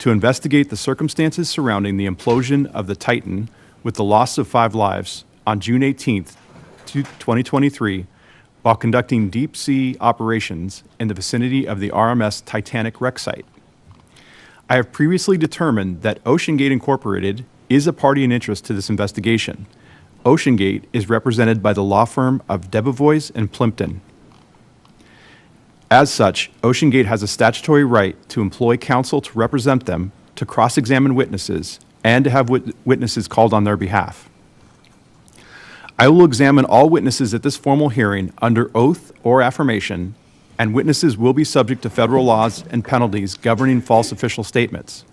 to investigate the circumstances surrounding the implosion of the Titan with the loss of 5 lives on June 18th, 2023, while conducting deep-sea operations in the vicinity of the RMS Titanic wreck site. I have previously determined that OceanGate Incorporated is a party in interest to this investigation. OceanGate is represented by the law firm of Debevoise and Plimpton. As such, OceanGate has a statutory right to employ counsel to represent them, to cross-examine witnesses, and to have witnesses called on their behalf. I will examine all witnesses at this formal hearing under oath or affirmation, and witnesses will be subject to federal laws and penalties governing false official statements.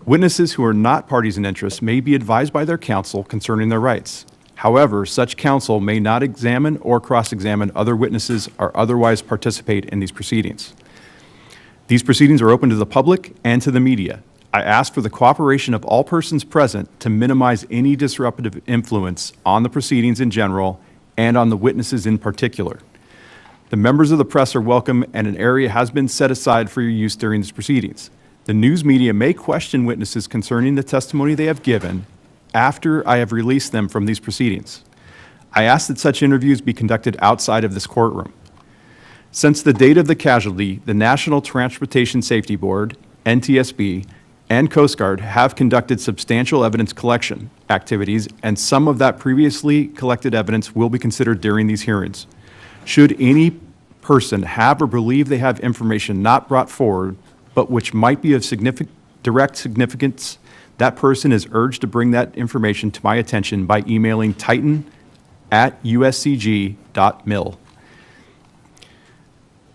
Witnesses who are not parties in interest may be advised by their counsel concerning their rights. However, such counsel may not examine or cross-examine other witnesses or otherwise participate in these proceedings. These proceedings are open to the public and to the media. I ask for the cooperation of all persons present to minimize any disruptive influence on the proceedings in general and on the witnesses in particular. The members of the press are welcome, and an area has been set aside for your use during these proceedings. The news media may question witnesses concerning the testimony they have given after I have released them from these proceedings. I ask that such interviews be conducted outside of this courtroom. Since the date of the casualty, the National Transportation Safety Board, NTSB, and Coast Guard have conducted substantial evidence collection activities, and some of that previously collected evidence will be considered during these hearings. Should any person have or believe they have information not brought forward, but which might be of direct significance, that person is urged to bring that information to my attention by emailing titan@uscg.mil.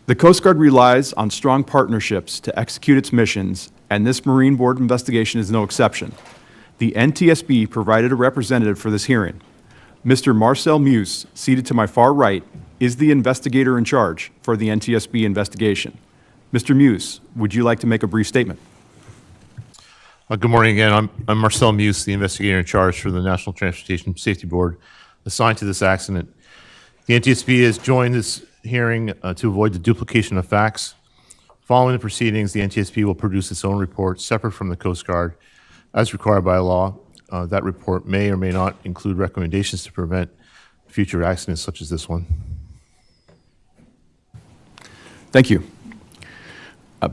The Coast Guard relies on strong partnerships to execute its missions, and this Marine Board investigation is no exception. The NTSB provided a representative for this hearing. Mr. Marcel Muse, seated to my far right, is the investigator in charge for the NTSB investigation. Mr. Muse, would you like to make a brief statement? Good morning again. I'm Marcel Muse, the investigator in charge for the National Transportation Safety Board assigned to this accident. The NTSB has joined this hearing to avoid the duplication of facts. Following the proceedings, the NTSB will produce its own report separate from the Coast Guard as required by law. That report may or may not include recommendations to prevent future accidents such as this one. Thank you.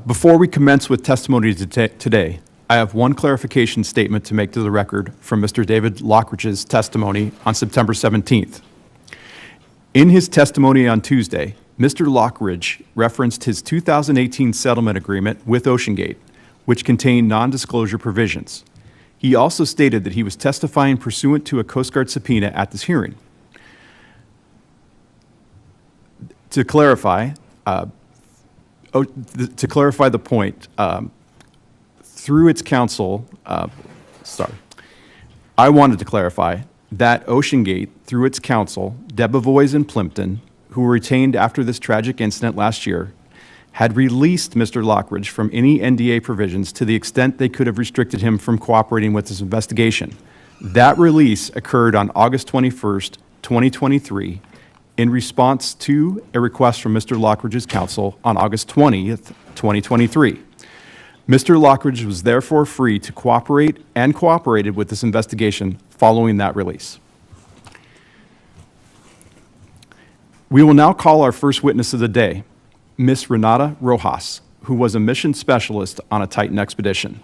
Before we commence with testimony today, I have one clarification statement to make to the record from Mr. David Lockridge's testimony on September 17th. In his testimony on Tuesday, Mr. Lockridge referenced his 2018 settlement agreement with OceanGate, which contained non-disclosure provisions. He also stated that he was testifying pursuant to a Coast Guard subpoena at this hearing. To clarify the point, through its counsel, I wanted to clarify that OceanGate, through its counsel, Debevoise and Plimpton, who were retained after this tragic incident last year, had released Mr. Lockridge from any NDA provisions to the extent they could have restricted him from cooperating with this investigation. That release occurred on August 21st, 2023, in response to a request from Mr. Lockridge's counsel on August 20th, 2023. Mr. Lockridge was therefore free to cooperate and cooperated with this investigation following that release. We will now call our first witness of the day, Ms. Renata Rojas, who was a mission specialist on a Titan expedition.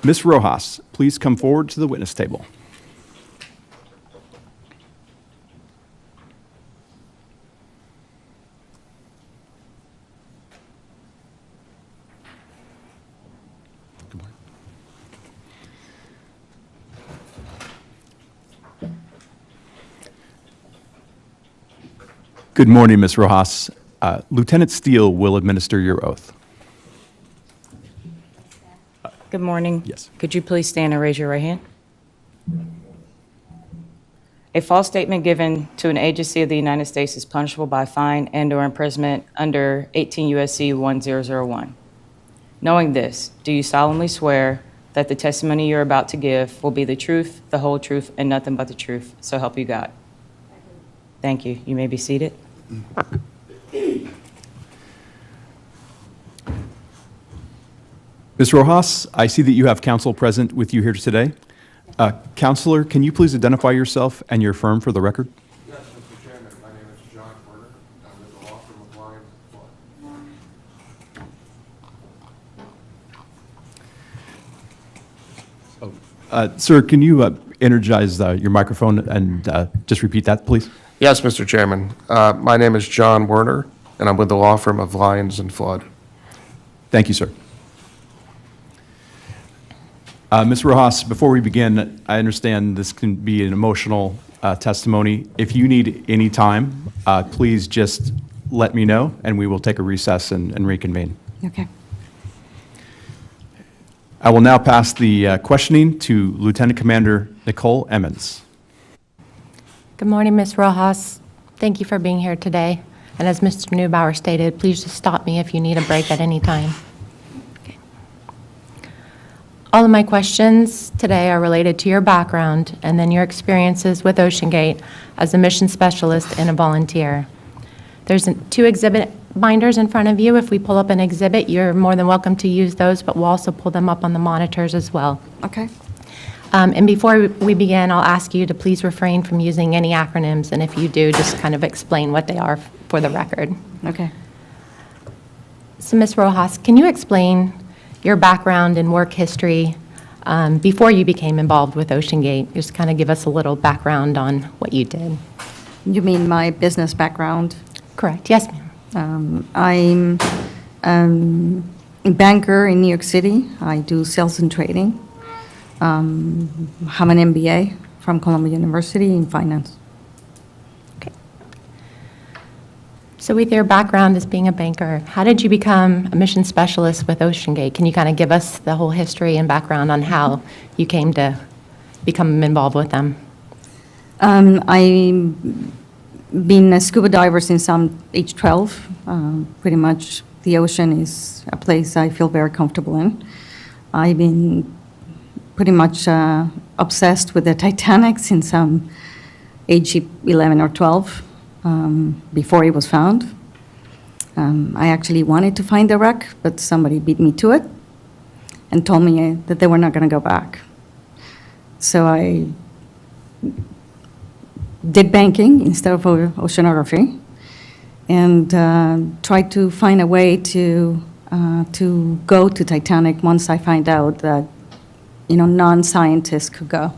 Ms. Rojas, please come forward to the witness table. Good morning, Ms. Rojas. Lieutenant Steele will administer your oath. Good morning. Yes. Could you please stand and raise your right hand? A false statement given to an agency of the United States is punishable by fine and/or imprisonment under 18 U.S.C. 1001. Knowing this, do you solemnly swear that the testimony you're about to give will be the truth, the whole truth, and nothing but the truth? So help you God. Thank you. You may be seated. Ms. Rojas, I see that you have counsel present with you here today. Counselor, can you please identify yourself and your firm for the record? Yes, Mr. Chairman, my name is John Werner. I'm with the law firm of Lyons and Flood. Sir, can you energize your microphone and just repeat that, please? Yes, Mr. Chairman. My name is John Werner, and I'm with the law firm of Lyons and Flood. Thank you, sir. Ms. Rojas, before we begin, I understand this can be an emotional testimony. If you need any time, please just let me know, and we will take a recess and reconvene. Okay. I will now pass the questioning to Lieutenant Commander Nicole Emmons. Good morning, Ms. Rojas. Thank you for being here today. And as Mr. Neubauer stated, please just stop me if you need a break at any time. Okay. All of my questions today are related to your background and then your experiences with OceanGate as a mission specialist and a volunteer. There's two exhibit binders in front of you. If we pull up an exhibit, you're more than welcome to use those, but we'll also pull them up on the monitors as well. Okay. And before we begin, I'll ask you to please refrain from using any acronyms, and if you do, just kind of explain what they are for the record. Okay. So, Ms. Rojas, can you explain your background and work history before you became involved with OceanGate? Just kind of give us a little background on what you did. You mean my business background? Correct. Yes, ma'am. I'm a banker in New York City. I do sales and trading. Have an MBA from Columbia University in finance. Okay. So with your background as being a banker, how did you become a mission specialist with OceanGate? Can you kind of give us the whole history and background on how you came to become involved with them? I've been a scuba diver since I'm age 12. Pretty much the ocean is a place I feel very comfortable in. I've been pretty much obsessed with the Titanic since I'm age 11 or 12, before it was found. I actually wanted to find the wreck, but somebody beat me to it and told me that they were not going to go back. So I did banking instead of oceanography, and tried to find a way to go to Titanic once I find out that, you know, non-scientists could go.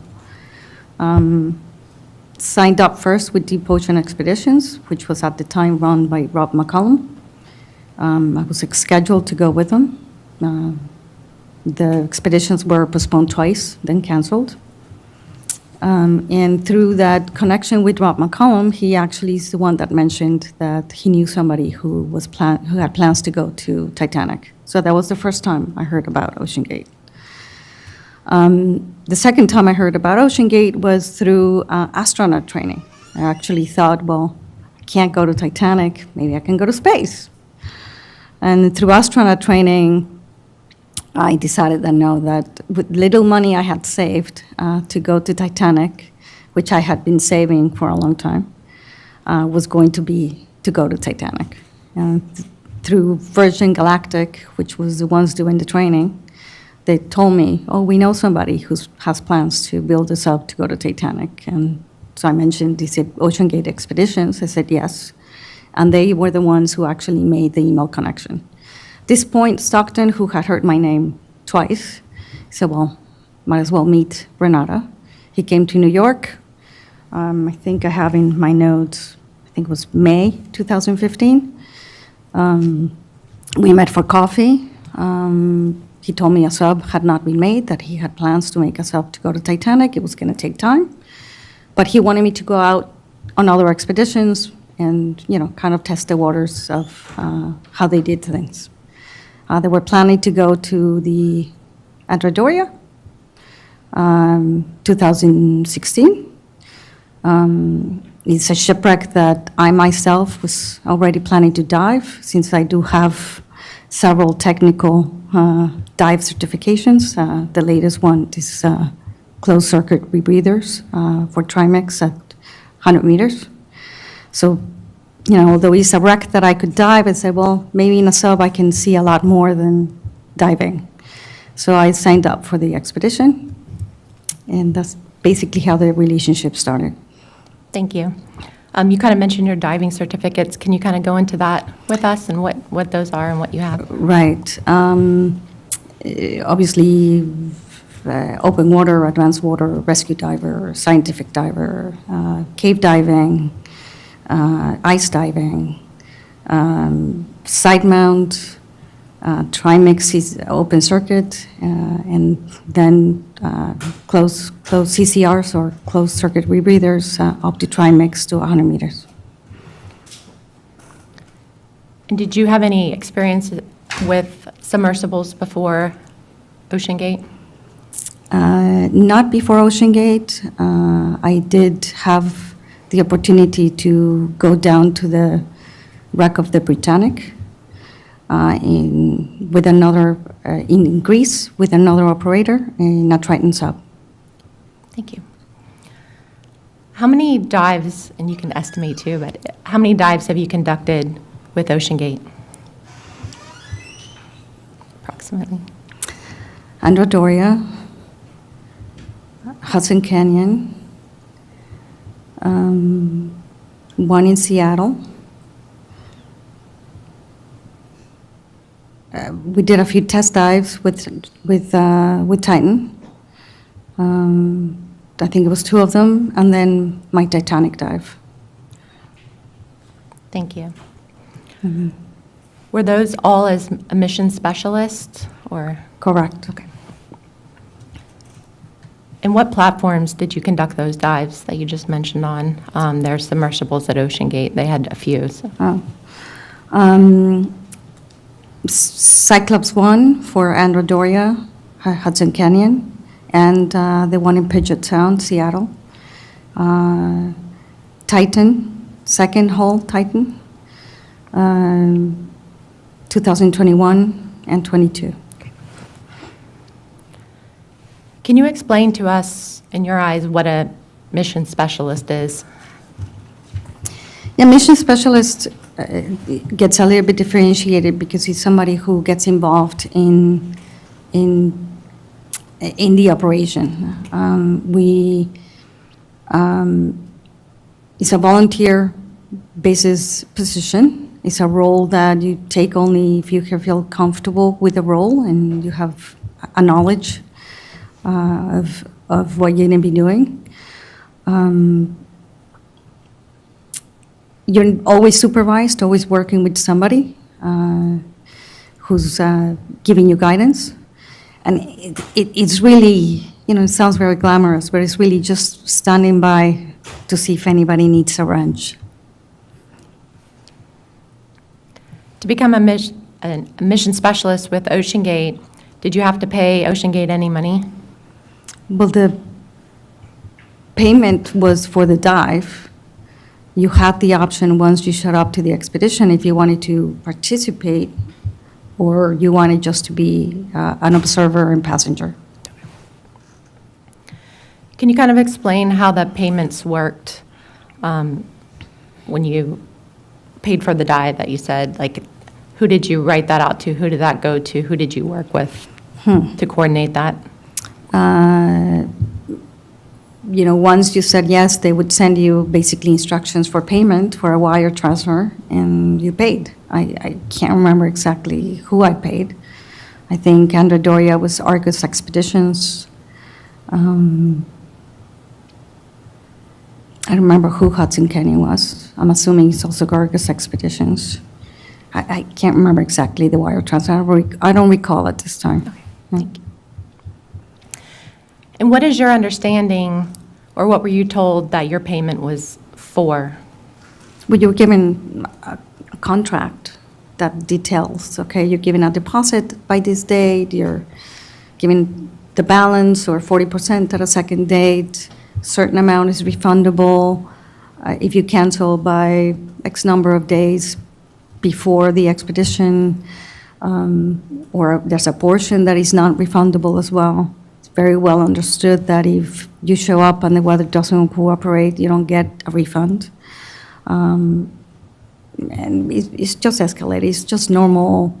Signed up first with Deep Ocean Expeditions, which was at the time run by Rob McCollum. I was scheduled to go with them. The expeditions were postponed twice, then canceled. And through that connection with Rob McCollum, he actually is the one that mentioned that he knew somebody who had plans to go to Titanic. So that was the first time I heard about OceanGate. The second time I heard about OceanGate was through astronaut training. I actually thought, well, I can't go to Titanic, maybe I can go to space. And through astronaut training, I decided that no, that with little money I had saved to go to Titanic, which I had been saving for a long time, was going to be to go to Titanic. And through Virgin Galactic, which was the ones doing the training, they told me, oh, we know somebody who has plans to build us up to go to Titanic. And so I mentioned these OceanGate expeditions. I said yes. And they were the ones who actually made the email connection. At this point, Stockton, who had heard my name twice, said, well, might as well meet Renata. He came to New York. I think I have in my notes, I think it was May 2015. We met for coffee. He told me a sub had not been made, that he had plans to make a sub to go to Titanic. It was going to take time. But he wanted me to go out on other expeditions and, you know, kind of test the waters of how they did things. They were planning to go to the Andradoria, 2016. It's a shipwreck that I myself was already planning to dive, since I do have several technical dive certifications. The latest one is closed circuit rebreathers for Trimix at 100 meters. So, you know, although it's a wreck that I could dive, I said, well, maybe in a sub I can see a lot more than diving. So I signed up for the expedition, and that's basically how the relationship started. Thank you. You kind of mentioned your diving certificates. Can you kind of go into that with us and what those are and what you have? Right. Obviously, open water, advanced water, rescue diver, scientific diver, cave diving, ice diving, side mount, trimix is open circuit, and then closed CCRs or closed circuit rebreathers up to trimix to 100 meters. And did you have any experience with submersibles before OceanGate? Not before OceanGate. I did have the opportunity to go down to the wreck of the Britannic in Greece with another operator in a Triton sub. Thank you. How many dives, and you can estimate too, but how many dives have you conducted with OceanGate? Approximately. Androdoria, Hudson Canyon, one in Seattle. We did a few test dives with Titan. I think it was 2 of them, and then my Titanic dive. Thank you. Were those all as a mission specialist or? Correct. Okay. And what platforms did you conduct those dives that you just mentioned on? There's submersibles at OceanGate. They had a few. So. Cyclops 1 for Androdoria, Hudson Canyon, and the one in Puget Sound, Seattle. Titan, second hull Titan, 2021 and 22. Can you explain to us, in your eyes, what a mission specialist is? Yeah, mission specialist gets a little bit differentiated because he's somebody who gets involved in the operation. It's a volunteer basis position. It's a role that you take only if you feel comfortable with the role and you have a knowledge of what you're going to be doing. You're always supervised, always working with somebody who's giving you guidance. And it's really, it sounds very glamorous, but it's really just standing by to see if anybody needs a wrench. To become a mission specialist with OceanGate, did you have to pay OceanGate any money? Well, the payment was for the dive. You had the option once you showed up to the expedition if you wanted to participate or you wanted just to be an observer and passenger. Can you kind of explain how the payments worked when you paid for the dive that you said? Like, who did you write that out to? Who did that go to? Who did you work with to coordinate that? Once you said yes, they would send you basically instructions for payment for a wire transfer, and you paid. I can't remember exactly who I paid. I think Androdoria was Argus Expeditions. I don't remember who Hudson Canyon was. I'm assuming it's also Argus Expeditions. I can't remember exactly the wire transfer. I don't recall at this time. Okay, thank you. And what is your understanding, or what were you told that your payment was for? Well, you were given a contract that details, okay, you're giving a deposit by this date, you're giving the balance or 40% at a second date, certain amount is refundable if you cancel by X number of days before the expedition, or there's a portion that is not refundable as well. Very well understood that if you show up and the weather doesn't cooperate, you don't get a refund. And it's just escalated. It's just normal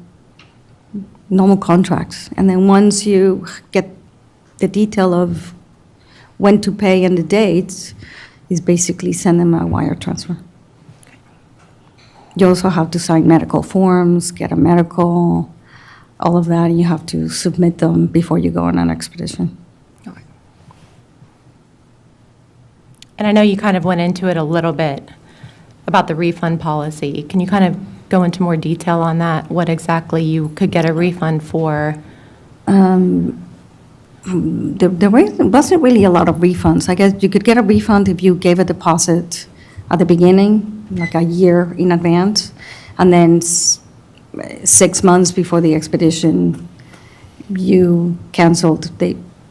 normal contracts. And then once you get the detail of when to pay and the dates, is basically send them a wire transfer. You also have to sign medical forms, get a medical, all of that. You have to submit them before you go on an expedition. And I know you kind of went into it a little bit about the refund policy. Can you kind of go into more detail on that? What exactly you could get a refund for? There wasn't really a lot of refunds. I guess you could get a refund if you gave a deposit at the beginning, like a year in advance, and then 6 months before the expedition, you canceled,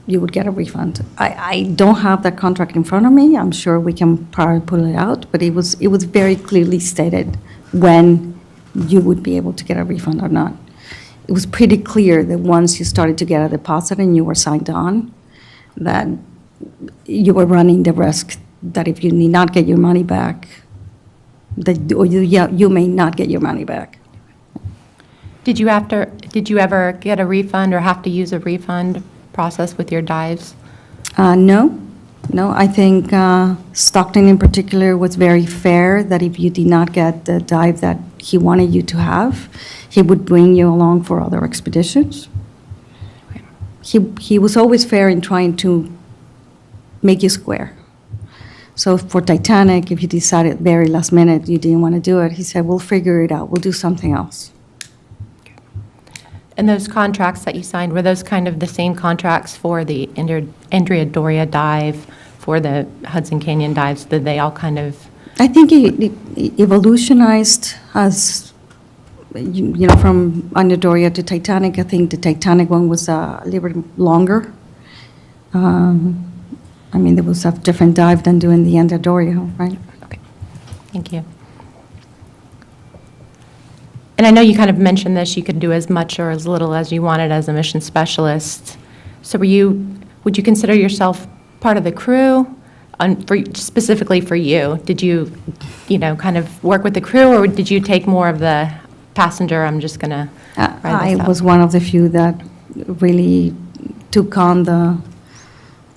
you would get a refund. I don't have that contract in front of me. I'm sure we can probably pull it out, but it was very clearly stated when you would be able to get a refund or not. It was pretty clear that once you started to get a deposit and you were signed on, that you were running the risk that if you need not get your money back, you may not get your money back. Did you ever get a refund or have to use a refund process with your dives? No. I think Stockton in particular was very fair, that if you did not get the dive that he wanted you to have, he would bring you along for other expeditions. He was always fair in trying to make you square. So for Titanic, if you decided very last minute you didn't want to do it, he said, we'll figure it out, we'll do something else. And those contracts that you signed, were those kind of the same contracts for the Andrea Doria dive, for the Hudson Canyon dives? Did they all kind of? I think it evolutionized as, from Andrea Doria to Titanic. I think the Titanic one was a little bit longer. There was a different dive than doing the Andrea Doria, right? Okay, thank you. And I know you kind of mentioned this, you could do as much or as little as you wanted as a mission specialist. So would you consider yourself part of the crew? Specifically for you, did you, kind of work with the crew, or did you take more of the passenger, I'm just going to ride I this was up? one of the few that really took on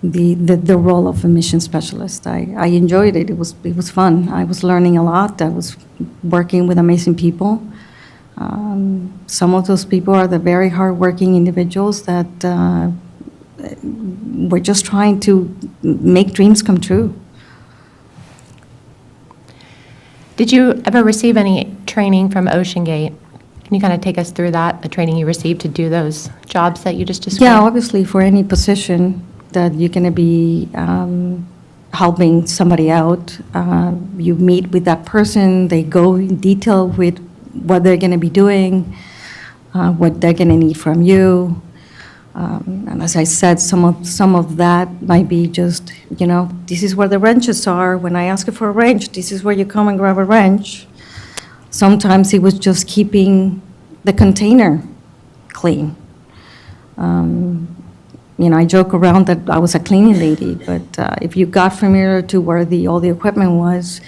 the role of a mission specialist. I enjoyed it. It was fun. I was learning a lot. I was working with amazing people. Some of those people are the very hardworking individuals that were just trying to make dreams come true. Did you ever receive any training from OceanGate? Can you kind of take us through that, the training you received to do those jobs that you just described? Yeah, obviously, for any position that you're going to be helping somebody out, you meet with that person, they go in detail with what they're going to be doing, what they're going to need from you. And as I said, some of that might be just, this is where the wrenches are. When I ask you for a wrench, this is where you come and grab a wrench. Sometimes it was just keeping the container clean. I joke around that I was a cleaning lady, but if you got familiar to where all the equipment was,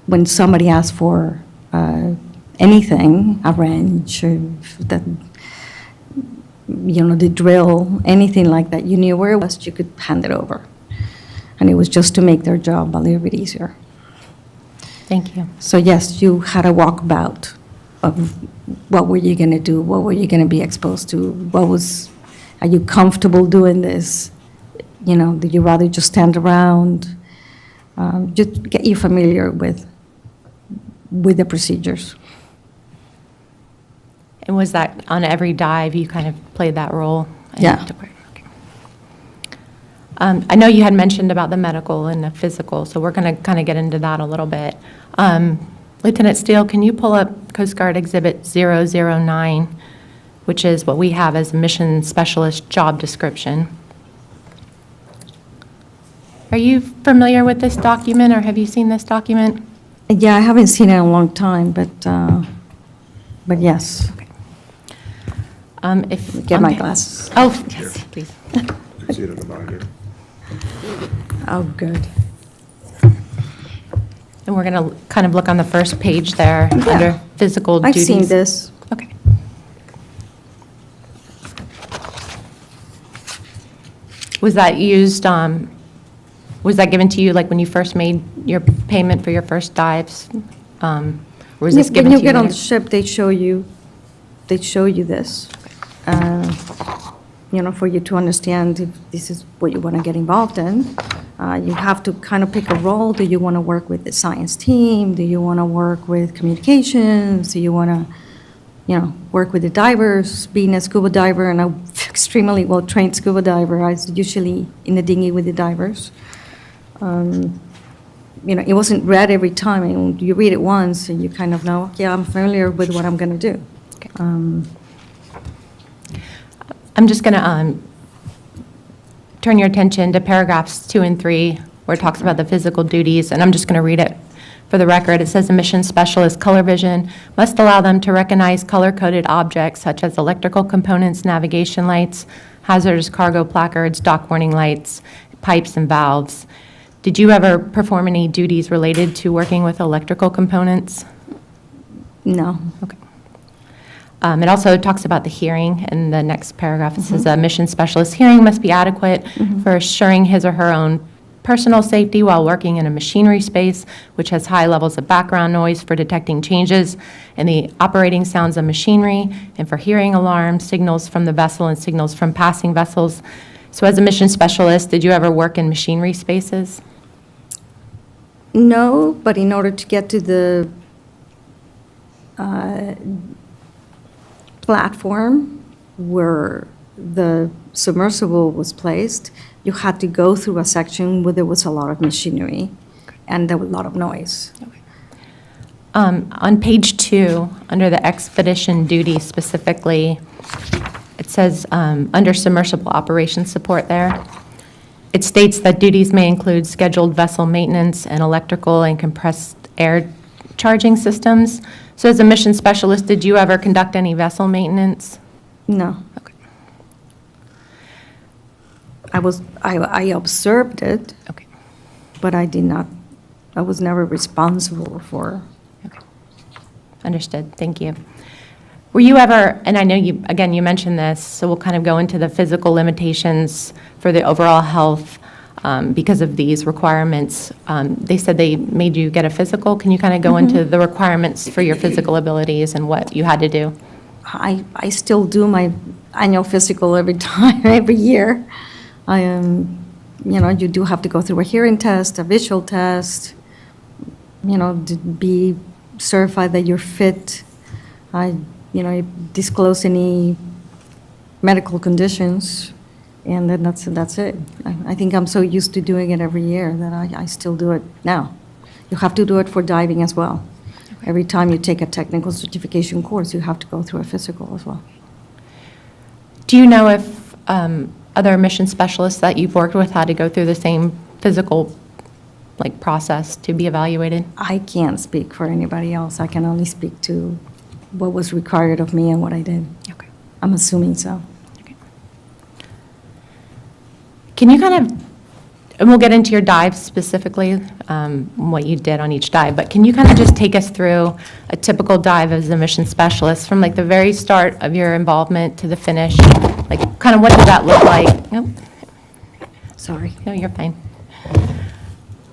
when somebody asked for anything, a wrench, the drill, anything like that, you knew where it was, you could hand it over. And it was just to make their job a little bit easier. Thank you. So yes, you had a walkabout of what were you going to do, what were you going to be exposed to, are you comfortable doing this? Do you rather just stand around? Just get you familiar with the procedures. And was that on every dive you kind of played that role? Yeah. Okay. I know you had mentioned about the medical and the physical, so we're going to kind of get into that a little bit. Lieutenant Steele, can you pull up Coast Guard Exhibit 009, which is what we have as a mission specialist job description? Are you familiar with this document, or have you seen this document? Yeah, I haven't seen it in a long time, but yes. Okay. Get my glasses. Oh, yes, please. See it in the binder. Oh, good. And we're going to kind of look on the first page there Yeah. under physical I've duties. seen this. Okay. Was that used, was that given to you like when you first made your payment for your first dives? Or was this given to you? When you get on later? the ship, they show you this, for you to understand if this is what you want to get involved in. You have to kind of pick a role. Do you want to work with the science team? Do you want to work with communications? Do you want to, work with the divers? Being a scuba diver and an extremely well-trained scuba diver, I was usually in the dinghy with the divers. It wasn't read every time. I mean, you read it once and you kind of know, yeah, I'm familiar with what I'm going to do. Okay. I'm just going to turn your attention to paragraphs 2 and 3, where it talks about the physical duties, and I'm just going to read it for the record. It says, "The mission specialist color vision must allow them to recognize color-coded objects such as electrical components, navigation lights, hazardous cargo placards, dock warning lights, pipes, and valves." Did you ever perform any duties related to working with electrical components? No. Okay. It also talks about the hearing in the next paragraph. It says a mission specialist's hearing must be adequate for assuring his or her own personal safety while working in a machinery space which has high levels of background noise, for detecting changes in the operating sounds of machinery, and for hearing alarms, signals from the vessel, and signals from passing vessels. So as a mission specialist, did you ever work in machinery spaces? No, but in order to get to the platform where the submersible was placed, you had to go through a section where there was a lot of machinery and there was a lot of noise. On page 2, under the expedition duty specifically, it says under submersible operations support there, it states that duties may include scheduled vessel maintenance and electrical and compressed air charging systems. So as a mission specialist, did you ever conduct any vessel maintenance? No. Okay. I observed it, Okay. but I was never responsible for. Okay. Understood. Thank you. Were you ever, and I know you, again, you mentioned this, so we'll kind of go into the physical limitations for the overall health because of these requirements. They said they made you get a physical. Can you kind of go into the requirements for your physical abilities and what you had to do? I still do my annual physical every year. You do have to go through a hearing test, a visual test, to be certified that you're fit. You disclose any medical conditions, and then that's it. I think I'm so used to doing it every year that I still do it now. You have to do it for diving as well. Okay. Every time you take a technical certification course, you have to go through a physical as well. Do you know if other mission specialists that you've worked with had to go through the same physical process to be evaluated? I can't speak for anybody else. I can only speak to what was required of me and what I did. Okay. I'm assuming so. Okay. Can you kind of, and we'll get into your dive specifically, what you did on each dive, but can you kind of just take us through a typical dive as a mission specialist from the very start of your involvement to the finish? Kind of what did that look like? Nope. Sorry. No, you're fine.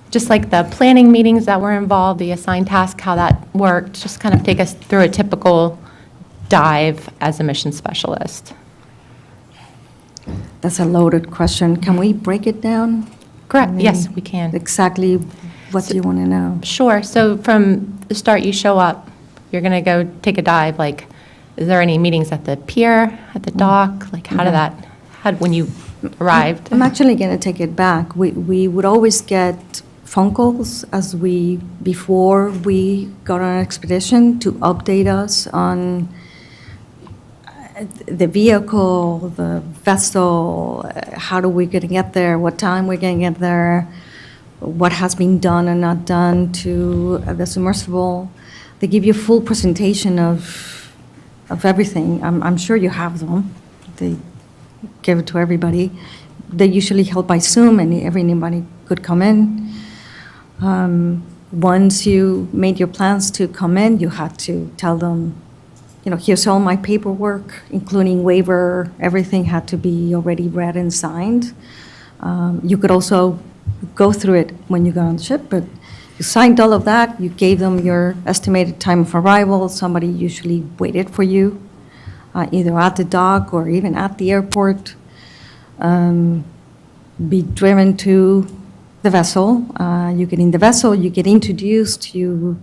Just the planning meetings that were involved, the assigned task, how that worked, just kind of take us through a typical dive as a mission specialist. That's a loaded question. Can we break it down? Correct, yes, we can. Exactly what do you want to know? Sure, so from the start, you show up, you're going to go take a dive, is there any meetings at the pier, at the dock? When you arrived? I'm actually going to take it back. We would always get phone calls before we got on an expedition to update us on the vehicle, the vessel, how are we going to get there, what time we're going to get there, what has been done and not done to the submersible. They give you a full presentation of everything. I'm sure you have them. They give it to everybody. They usually held by Zoom, and anybody could come in. Once you made your plans to come in, you had to tell them, here's all my paperwork, including waiver. Everything had to be already read and signed. You could also go through it when you got on the ship, but you signed all of that, you gave them your estimated time of arrival, somebody usually waited for you, either at the dock or even at the airport. Be driven to the vessel. You get in the vessel, you get introduced to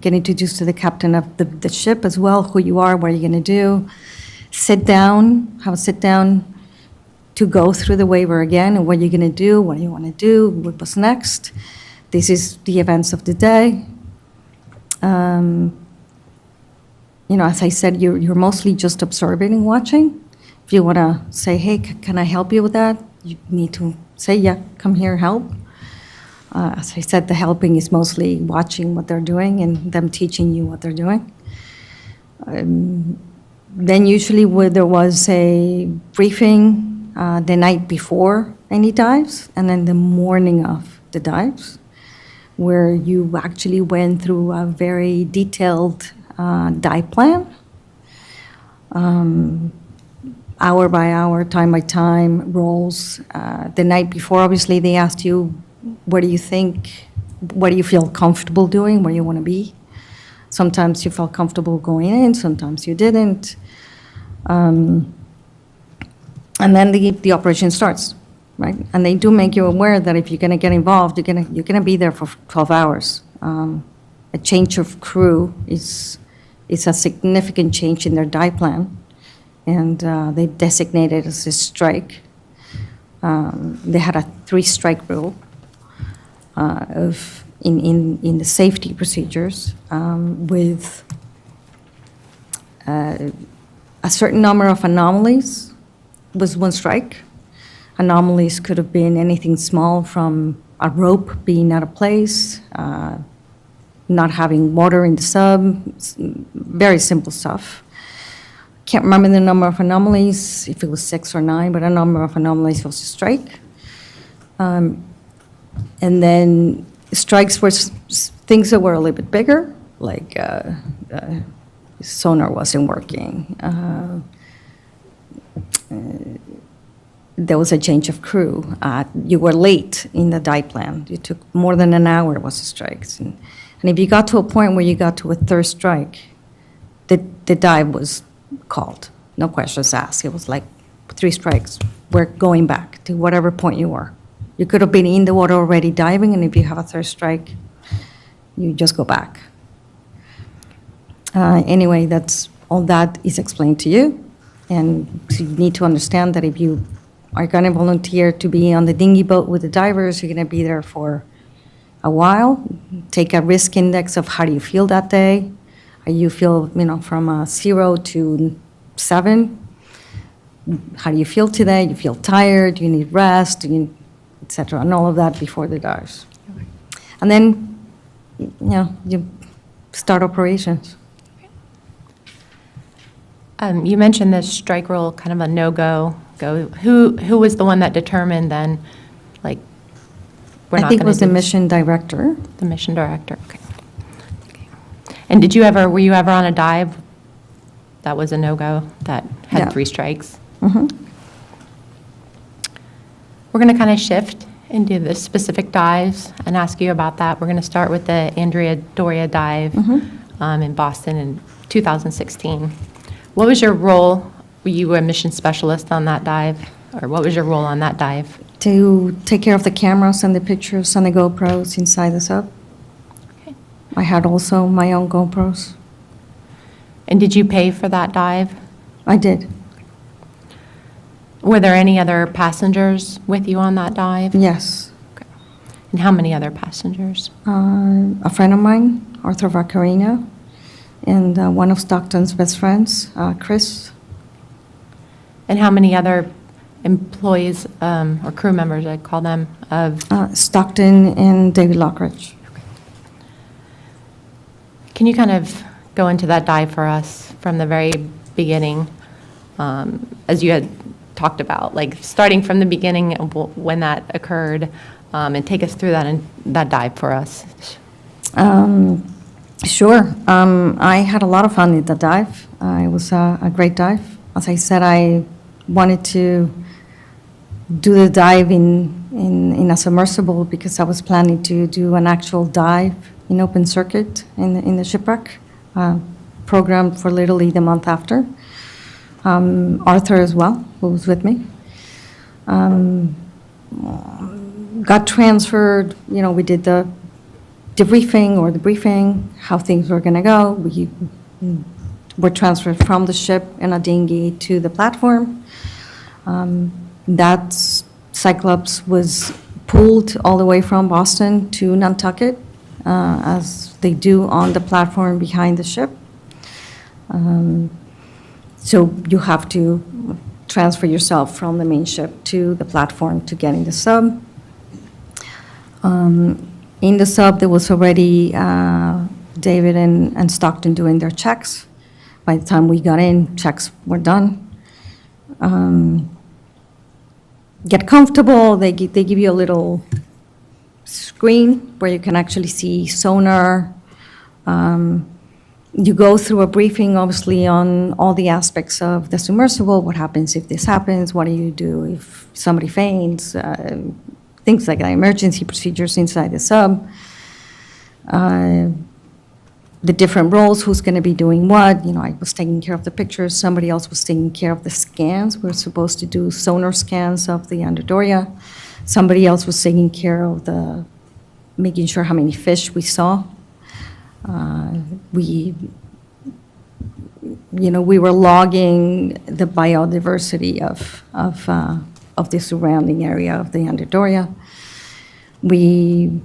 the captain of the ship as well, who you are, what are you going to do. Sit down, have a sit down to go through the waiver again, and what you're going to do, what do you want to do, what's next. This is the events of the day. As I said, you're mostly just observing and watching. If you want to say, hey, can I help you with that? You need to say, yeah, come here, help. As I said, the helping is mostly watching what they're doing and them teaching you what they're doing. Then usually there was a briefing the night before any dives, and then the morning of the dives, where you actually went through a very detailed dive plan, hour by hour, time by time, roles. The night before, obviously, they asked you, what do you think, what do you feel comfortable doing, where you want to be? Sometimes you felt comfortable going in, sometimes you didn't. And then the operation starts, right? And they do make you aware that if you're going to get involved, you're going to be there for 12 hours. A change of crew is a significant change in their dive plan, and they designated it as a strike. They had a 3-strike rule in the safety procedures with a certain number of anomalies was 1 strike. Anomalies could have been anything small from a rope being out of place, not having water in the sub, very simple stuff. Can't remember the number of anomalies, if it was 6 or 9, but a number of anomalies was a strike. And then strikes were things that were a little bit bigger, like sonar wasn't working. There was a change of crew. You were late in the dive plan. You took more than an hour was a strike. And if you got to a point where you got to a 3rd strike, the dive was called. No questions asked. It was like 3 strikes. We're going back to whatever point you were. You could have been in the water already diving, and if you have a 3rd strike, you just go back. Anyway, that's all that is explained to you. And so you need to understand that if you are going to volunteer to be on the dinghy boat with the divers, you're going to be there for a while. Take a risk index of how do you feel that day. How you feel, from 0 to 7. How do you feel today? You feel tired? You need rest? Etc. And all of that before the dives. And then, you start operations. You mentioned the strike rule, kind of a no-go. Who was the one that determined then, like, we're not I going to think it was the mission director. The mission director, okay. And were you ever on a dive that was a no-go, that had Yeah. 3 strikes? Mm-hmm. We're going to kind of shift into the specific dives and ask you about that. We're going to start with the Andrea Doria dive in Boston in 2016. What was your role? Were you a mission specialist on that dive? Or what was your role on that dive? To take care of the cameras and the pictures and the GoPros inside the sub. Okay. I had also my own GoPros. And did you pay for that dive? I did, Were there any other passengers with you on that dive? yes. And how many other passengers? A friend of mine, Arthur Vaccarino, and one of Stockton's best friends, Chris. And how many other employees or crew members, I'd call them, of? Stockton and David Lockridge. Can you kind of go into that dive for us from the very beginning, as you had talked about, like starting from the beginning of when that occurred, and take us through that dive for us? Sure. I had a lot of fun at the dive. It was a great dive. As I said, I wanted to do the dive in a submersible because I was planning to do an actual dive in open circuit in the shipwreck, programmed for literally the month after. Arthur as well, who was with me. Got transferred, we did the debriefing or the briefing, how things were gonna go. We were transferred from the ship in a dinghy to the platform. That Cyclops was pulled all the way from Boston to Nantucket, as they do on the platform behind the ship. So you have to transfer yourself from the main ship to the platform to get in the sub. In the sub, there was already David and Stockton doing their checks. By the time we got in, checks were done. Get comfortable. They give you a little screen where you can actually see sonar. You go through a briefing, obviously, on all the aspects of the submersible. What happens if this happens? What do you do if somebody faints? Things like that, emergency procedures inside the sub. The different roles, who's going to be doing what. I was taking care of the pictures. Somebody else was taking care of the scans. We're supposed to do sonar scans of the Underdoria. Somebody else was taking care of making sure how many fish we saw. We were logging the biodiversity of the surrounding area of the Underdoria. We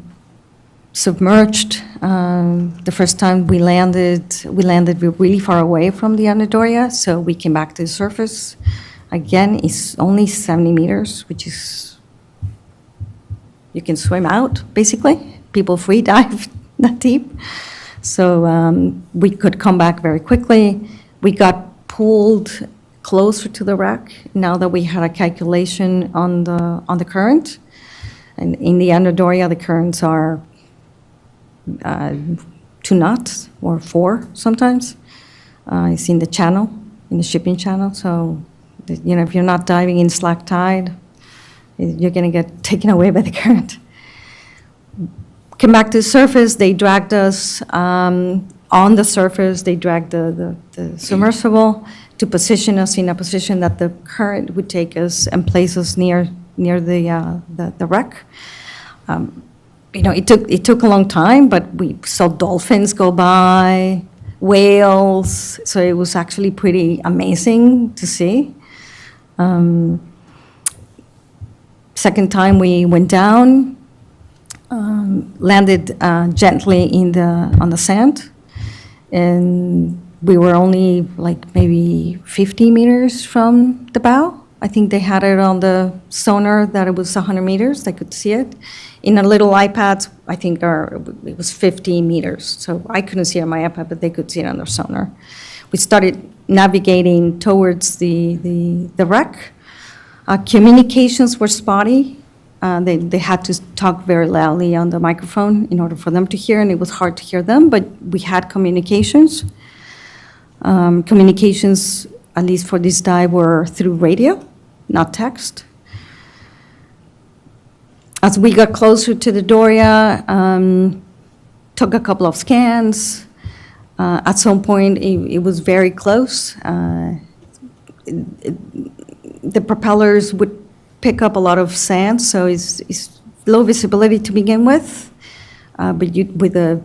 submerged. The first time we landed really far away from the Underdoria, so we came back to the surface. Again, it's only 70 meters, which is, you can swim out, basically. People free dive that deep. So we could come back very quickly. We got pulled closer to the wreck now that we had a calculation on the current. And in the Underdoria, the currents are 2 knots or 4 sometimes. It's in the channel, in the shipping channel. So, if you're not diving in slack tide, you're going to get taken away by the current. Came back to the surface. They dragged us on the surface. They dragged the submersible to position us in a position that the current would take us and place us near the wreck. It took a long time, but we saw dolphins go by, whales. So it was actually pretty amazing to see. Second time we went down. Landed gently on the sand, and we were only like maybe 50 meters from the bow. I think they had it on the sonar that it was 100 meters. They could see it. In a little iPad, I think it was 50 meters. So I couldn't see it on my iPad, but they could see it on their sonar. We started navigating towards the wreck. Communications were spotty. They had to talk very loudly on the microphone in order for them to hear, and it was hard to hear them, but we had communications. Communications, at least for this dive, were through radio, not text. As we got closer to the Doria, took a couple of scans. At some point, it was very close. The propellers would pick up a lot of sand, so it's low visibility to begin with. But with the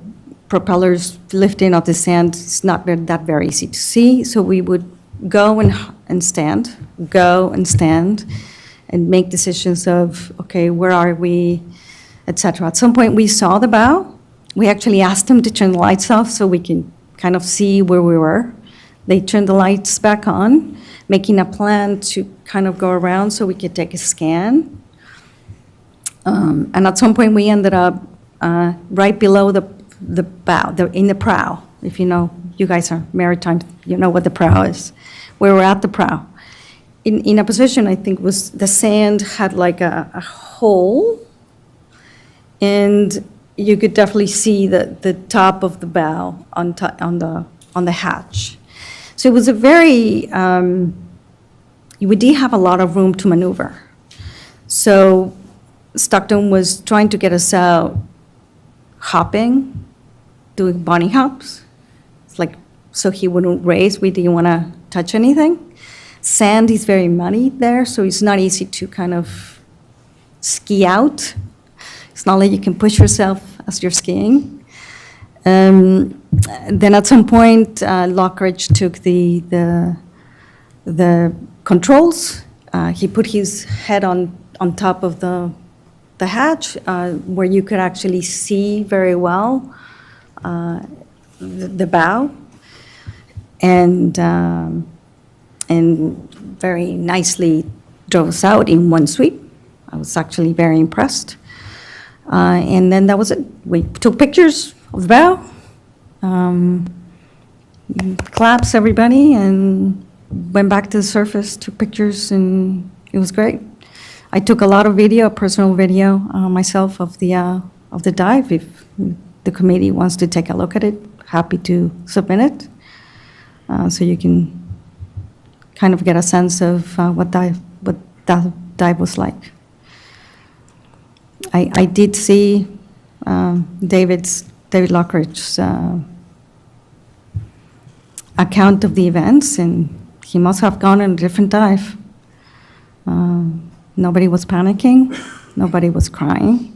propellers lifting off the sand, it's not that very easy to see. So we would go and stand, and make decisions of, okay, where are we, et cetera. At some point, we saw the bow. We actually asked them to turn the lights off so we can kind of see where we were. They turned the lights back on, making a plan to kind of go around so we could take a scan. And at some point, we ended up right below the bow, in the prow. If you guys are maritime, you know what the prow is. We were at the prow. In a position, I think, was the sand had like a hole, and you could definitely see the top of the bow on the hatch. So it was a very, we did have a lot of room to maneuver. So Stockton was trying to get us out hopping, doing bunny hops. It's like, so he wouldn't race. We didn't want to touch anything. Sand is very muddy there, so it's not easy to kind of ski out. It's not like you can push yourself as you're skiing. Then at some point, Lockridge took the controls. He put his head on top of the hatch, where you could actually see very well the bow, and very nicely drove us out in one sweep. I was actually very impressed. And then that was it. We took pictures of the bow, claps everybody, and went back to the surface, took pictures, and it was great. I took a lot of video, personal video myself of the dive. If the committee wants to take a look at it, happy to submit it, so you can kind of get a sense of what that dive was like. I did see David Lockridge's account of the events, and he must have gone on a different dive. Nobody was panicking, nobody was crying,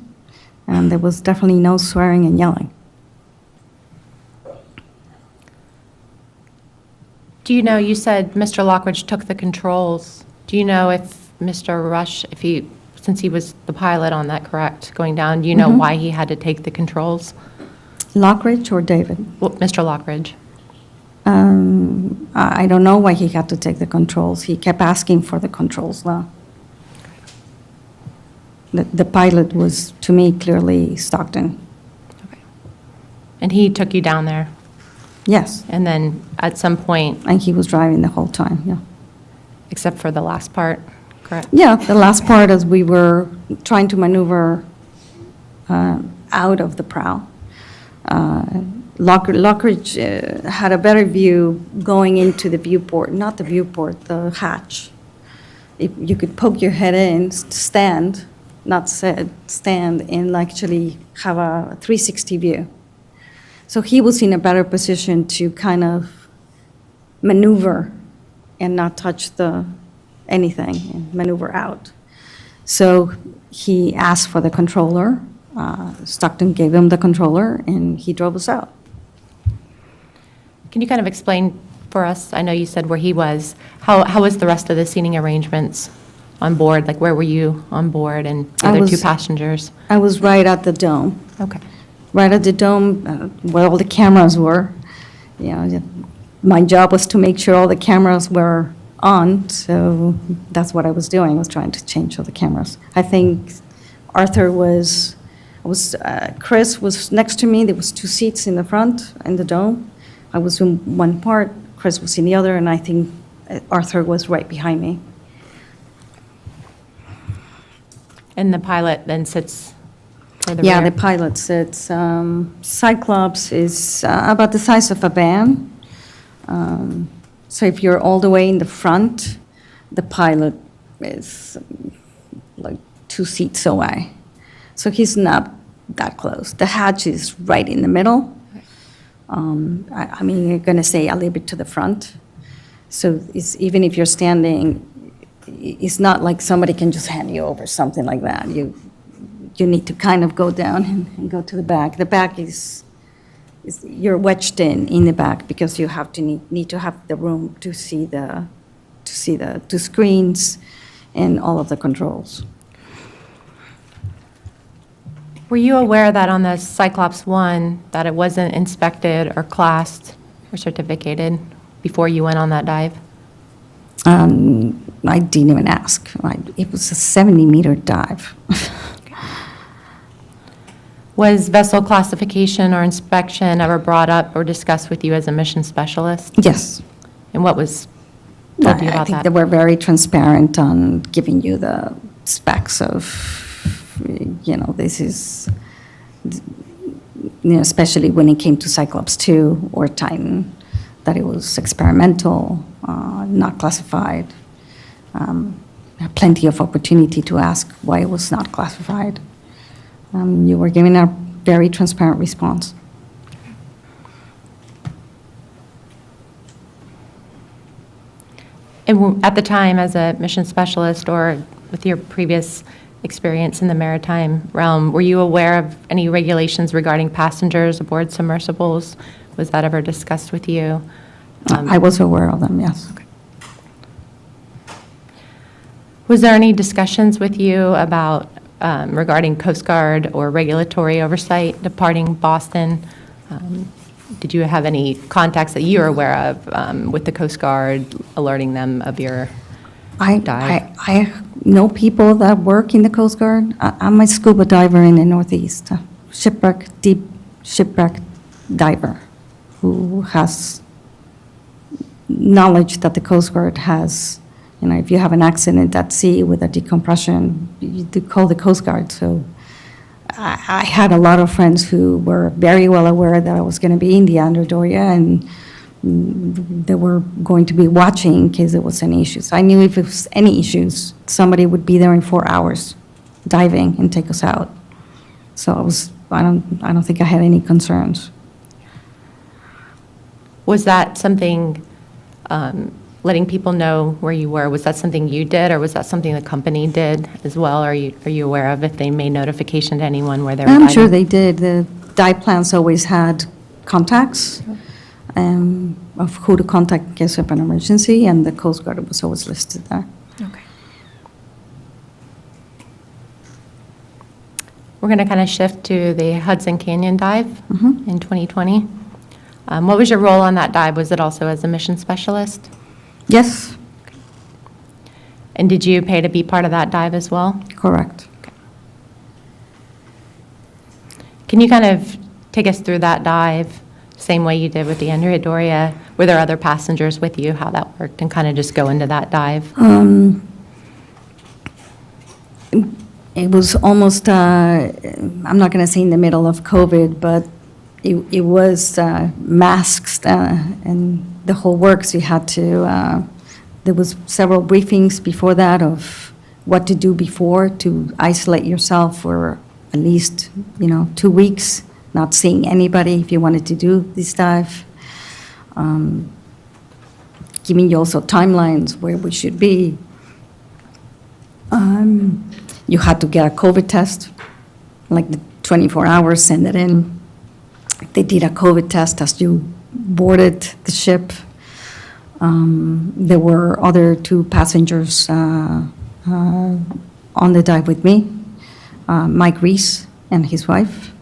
and there was definitely no swearing and yelling. Do you know, you said Mr. Lockridge took the controls. Do you know if Mr. Rush, since he was the pilot on that, correct, going down, do you know why he had to take the controls? Lockridge or David? Well, Mr. Lockridge. I don't know why he had to take the controls. He kept asking for the controls. The pilot was, to me, clearly Stockton. Okay. And he took you down there? Yes, And then at some point, and he was driving the whole time, yeah. except for the last part, correct? Yeah, the last part as we were trying to maneuver out of the prow. Lockridge had a better view going into the viewport, not the viewport, the hatch. If you could poke your head in, stand, not sit, stand, and actually have a 360 view. So he was in a better position to kind of maneuver and not touch anything and maneuver out. So he asked for the controller. Stockton gave him the controller, and he drove us out. Can you kind of explain for us, I know you said where he was, how was the rest of the seating arrangements on board? Like, where were you on board and the other two passengers? I was right at the dome. Okay. Right at the dome, where all the cameras were. You know, my job was to make sure all the cameras were on, so that's what I was doing, was trying to change all the cameras. I think Arthur Chris was next to me. There was 2 seats in the front, in the dome. I was in one part, Chris was in the other, and I think Arthur was right behind me. And the pilot then sits for the Yeah, rear? the pilot sits. Cyclops is about the size of a van. So if you're all the way in the front, the pilot is like 2 seats away. So he's not that close. The hatch is right in the middle. I mean, you're going to say a little bit to the front. So even if you're standing, it's not like somebody can just hand you over, something like that. You need to kind of go down and go to the back. The back is you're wedged in the back because you have to need to have the room to see the 2 screens and all of the controls. Were you aware that on the Cyclops 1, that it wasn't inspected or classed or certificated before you went on that dive? I didn't even ask. It was a 70-meter dive. Was vessel classification or inspection ever brought up or discussed with you as a mission specialist? Yes. And what was told you I about think that? they were very transparent on giving you the specs of, this is, especially when it came to Cyclops 2 or Titan, that it was experimental, not classified, plenty of opportunity to ask why it was not classified. You were giving a very transparent response. And at the time, as a mission specialist or with your previous experience in the maritime realm, were you aware of any regulations regarding passengers aboard submersibles? Was that ever discussed with you? I was aware of them, yes. Was there any discussions with you about regarding Coast Guard or regulatory oversight departing Boston? Did you have any contacts that you're aware of with the Coast Guard, alerting them of your dive? I know people that work in the Coast Guard. I'm a scuba diver in the Northeast, a deep shipwreck diver who has knowledge that the Coast Guard has. You know, if you have an accident at sea with a decompression, you do call the Coast Guard. So I had a lot of friends who were very well aware that I was going to be in the Underdoria, and they were going to be watching in case there was any issues. I knew if it was any issues, somebody would be there in 4 hours diving and take us out. So I don't think I had any concerns. Was that something, letting people know where you were, was that something you did, or was that something the company did as well? Are you aware of if they made notification to anyone where they were diving? I'm sure they did. The dive plans always had contacts of who to contact in case of an emergency, and the Coast Guard was always listed there. Okay. We're going to kind of shift to the Hudson Canyon dive in 2020. What was your role on that dive? Was it also as a mission specialist? Yes, And did you pay to be part of that dive as well? correct. Can you kind of take us through that dive, same way you did with the Andrea Doria? Were there other passengers with you, how that worked, and kind of just go into that dive? It was almost, I'm not going to say in the middle of COVID, but it was masks and the whole works. You had to, there was several briefings before that of what to do before to isolate yourself for at least, 2 weeks, not seeing anybody if you wanted to do this dive. Giving you also timelines where we should be. You had to get a COVID test, like the 24 hours, send it in. They did a COVID test as you boarded the ship. There were other 2 passengers on the dive with me, Mike Reese and his wife.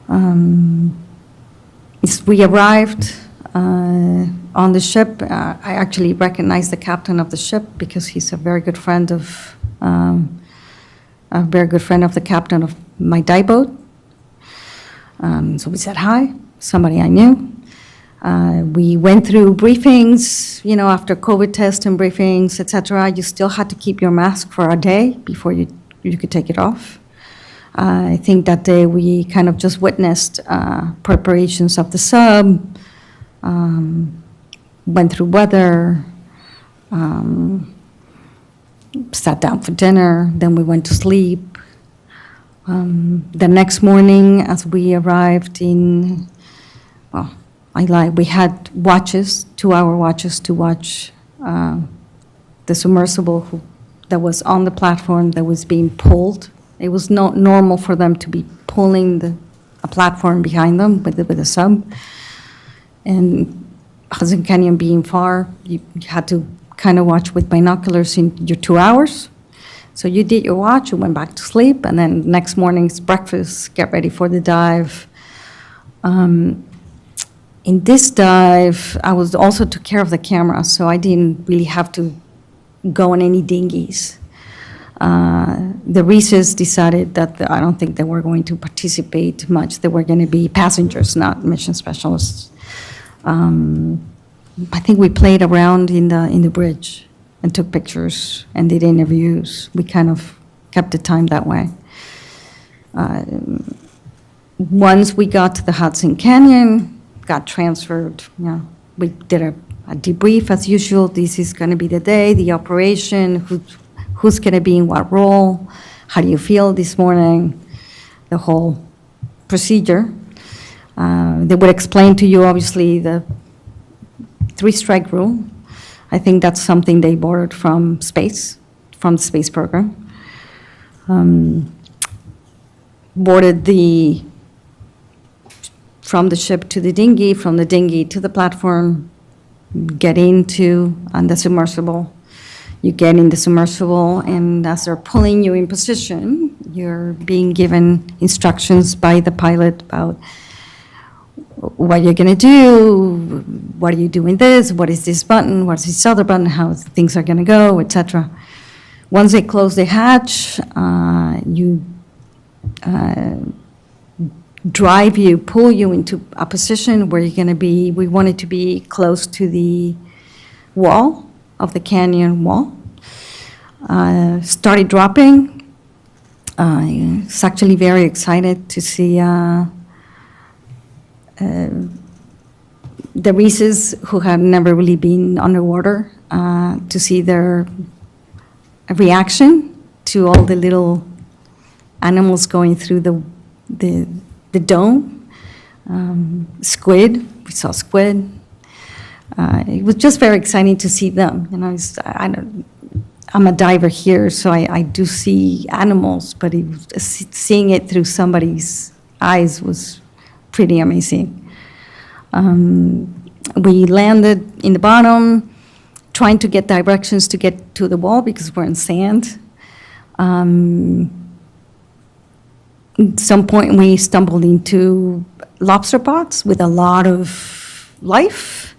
As we arrived on the ship, I actually recognized the captain of the ship because he's a very good friend of the captain of my dive boat. So we said hi, somebody I knew. We went through briefings, after COVID tests and briefings, etc. You still had to keep your mask for a day before you could take it off. I think that day we kind of just witnessed preparations of the sub, went through weather, sat down for dinner, then we went to sleep. The next morning, as we arrived in, we had watches, 2-hour watches to watch the submersible that was on the platform that was being pulled. It was not normal for them to be pulling a platform behind them with a sub. And Hudson Canyon being far, you had to kind of watch with binoculars in your 2 hours. So you did your watch, you went back to sleep, and then next morning's breakfast, get ready for the dive. In this dive, I was also took care of the camera, so I didn't really have to go on any dinghies. The Reeses decided that I don't think they were going to participate much. They were going to be passengers, not mission specialists. I think we played around in the bridge and took pictures and did interviews. We kind of kept the time that way. Once we got to the Hudson Canyon, got transferred, we did a debrief as usual. This is going to be the day, the operation, who's going to be in what role, how do you feel this morning, the whole procedure. They would explain to you, obviously, the 3-strike rule. I think that's something they borrowed from space, from the space program. Boarded from the ship to the dinghy, from the dinghy to the platform, get into on the submersible. You get in the submersible, and as they're pulling you in position, you're being given instructions by the pilot about what you're going to do, what are you doing this, what is this button, what's this other button, how things are going to go, etc. Once they close the hatch, pull you into a position where you're going to be, we wanted to be close to the wall of the canyon wall. Started dropping. I was actually very excited to see the Reeses, who had never really been underwater, to see their reaction to all the little animals going through the dome. Squid, we saw squid. It was just very exciting to see them. You know, I'm a diver here, so I do see animals, but seeing it through somebody's eyes was pretty amazing. We landed in the bottom, trying to get directions to get to the wall because we're in sand. At some point, we stumbled into lobster pots with a lot of life,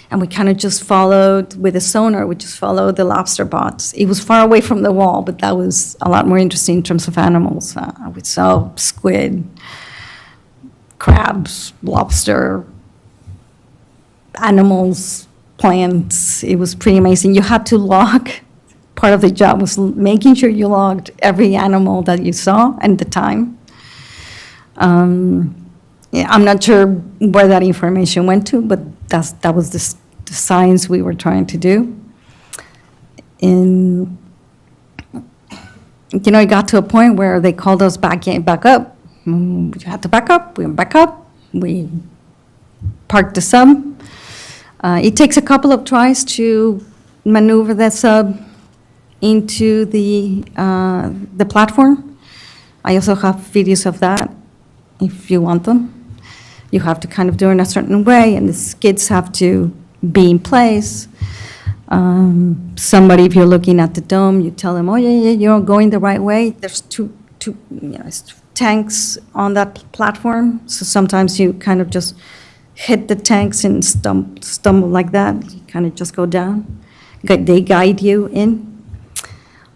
and we kind of just followed, with a sonar, we just followed the lobster pots. It was far away from the wall, but that was a lot more interesting in terms of animals. We saw squid, crabs, lobster, animals, plants. It was pretty amazing. You had to log. Part of the job was making sure you logged every animal that you saw and the time. Yeah, I'm not sure where that information went to, but that was the science we were trying to do. And, you know, it got to a point where they called us back up. We had to back up. We went back up. We parked the sub. It takes a couple of tries to maneuver that sub into the platform. I also have videos of that, if you want them. You have to kind of do it in a certain way, and the skids have to be in place. Somebody, if you're looking at the dome, you tell them, oh, yeah, you're going the right way. There's two tanks on that platform, so sometimes you kind of just hit the tanks and stumble like that. You kind of just go down. They guide you in.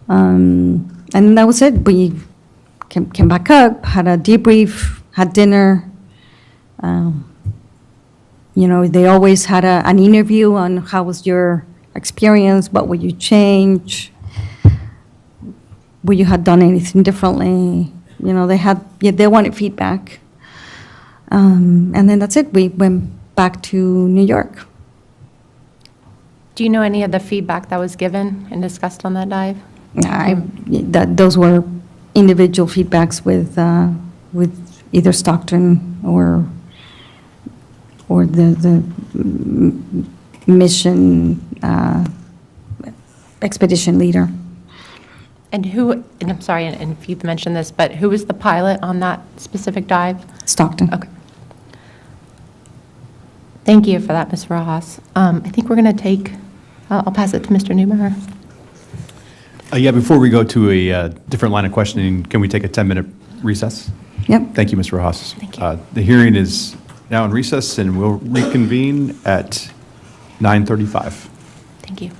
And that was it. We came back up, had a debrief, had dinner. You know, they always had an interview on how was your experience, what would you change, would you have done anything differently. You know, they wanted feedback. And then that's it. We went back to New York. Do you know any of the feedback that was given and discussed on that dive? Those were individual feedbacks with either Stockton or the mission expedition leader. And I'm sorry, and if you've mentioned this, but who was the pilot on that specific dive? Stockton. Okay. Thank you for that, Ms. Rojas. I think we're going to take, I'll pass it to Mr. Newmeyer. Yeah, before we go to a different line of questioning, can we take a 10-minute recess? Yep. Thank you, Ms. Rojas. Thank you. The hearing is now in recess, and we'll reconvene at 9:35. Thank you.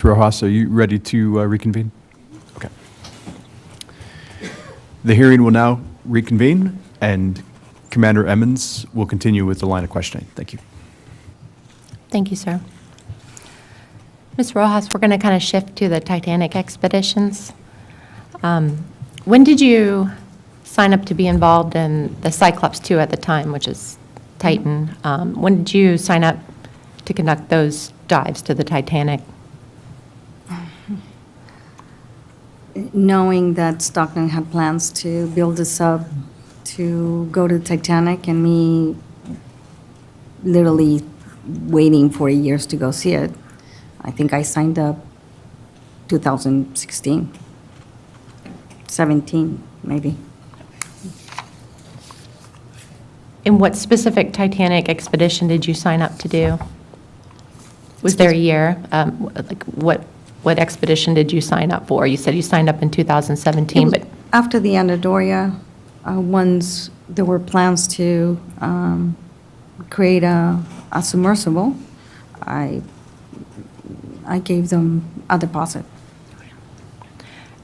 Rojas, are you ready to reconvene? Okay. The hearing will now reconvene, and Commander Emmons will continue with the line of questioning. Thank you. Thank you, sir. Ms. Rojas, we're going to kind of shift to the Titanic expeditions. When did you sign up to be involved in the Cyclops 2 at the time, which is Titan? When did you sign up to conduct those dives to the Titanic? Knowing that Stockton had plans to build a sub to go to Titanic, and me literally waiting for years to go see it, I think I signed up 2016, 17 maybe. And what specific Titanic expedition did you sign up to do? Was there a year? Like what expedition did you sign up for? You said you signed up in 2017, but After the Anadoria, once there were plans to create a submersible, I gave them a deposit.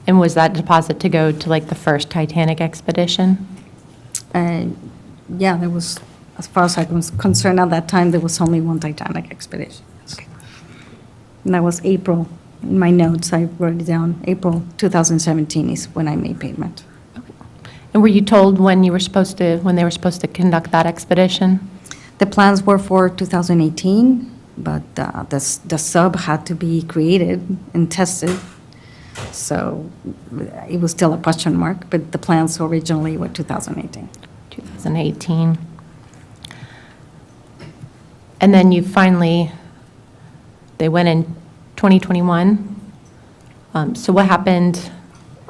and was that deposit to go to like the first Titanic expedition? Yeah, there was, as far as I was concerned at that time, there was only one Titanic expedition. And that was April. In my notes, I wrote it down. April 2017 is when I made payment. And were you told when you were supposed to, when they were supposed to conduct that expedition? The plans were for 2018, but the sub had to be created and tested. So it was still a question mark, but the plans originally were 2018. 2018. And then you finally, they went in 2021. So what happened,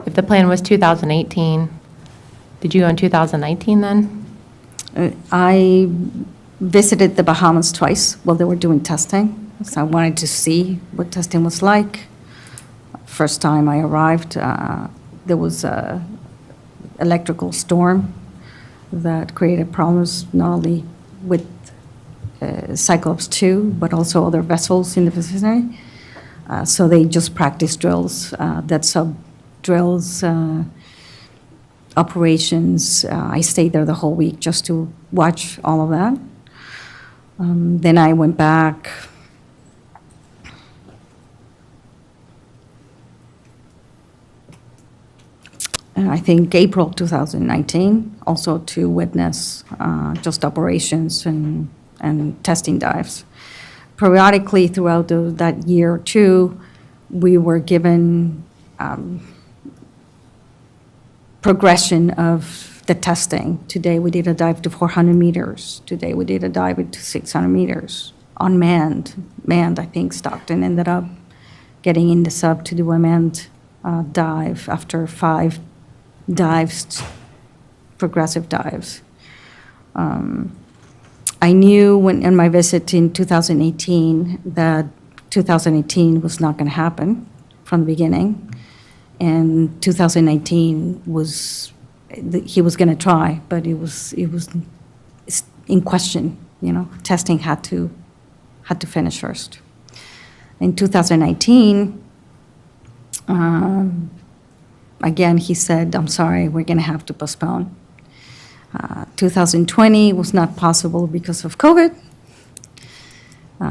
if the plan was 2018, did you go in 2019 then? I visited the Bahamas twice while they were doing testing, so I wanted to see what testing was like. First time I arrived, there was a electrical storm that created problems not only with Cyclops 2, but also other vessels in the vicinity. So they just practiced drills, that sub drills, operations. I stayed there the whole week just to watch all of that. Then I went back. I think April 2019, also to witness just operations and testing dives. Periodically throughout that year or two, we were given progression of the testing. Today we did a dive to 400 meters. Today we did a dive to 600 meters. Unmanned, manned, I think Stockton ended up getting in the sub to do a manned dive after 5 dives, progressive dives. I knew when in my visit in 2018 that 2018 was not going to happen from the beginning. And 2019 was, he was going to try, but it was in question, you know. Testing had to finish first. In 2019, again, he said, I'm sorry, we're going to have to postpone. 2020 was not possible because of COVID.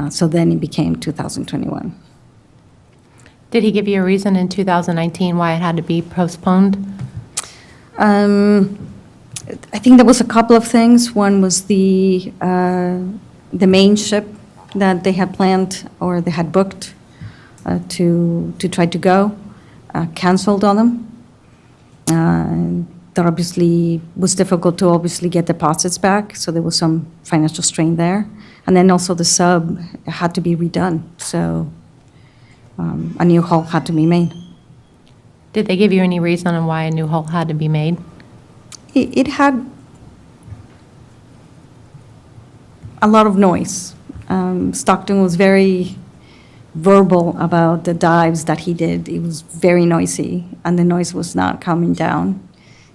So then it became 2021. Did he give you a reason in 2019 why it had to be postponed? I think there was a couple of things. One was the main ship that they had planned or they had booked to try to go, canceled on them. That obviously was difficult to obviously get deposits back, so there was some financial strain there. And then also the sub had to be redone, so a new hull had to be made. Did they give you any reason on why a new hull had to be made? It had a lot of noise. Stockton was very verbal about the dives that he did. It was very noisy, and the noise was not calming down.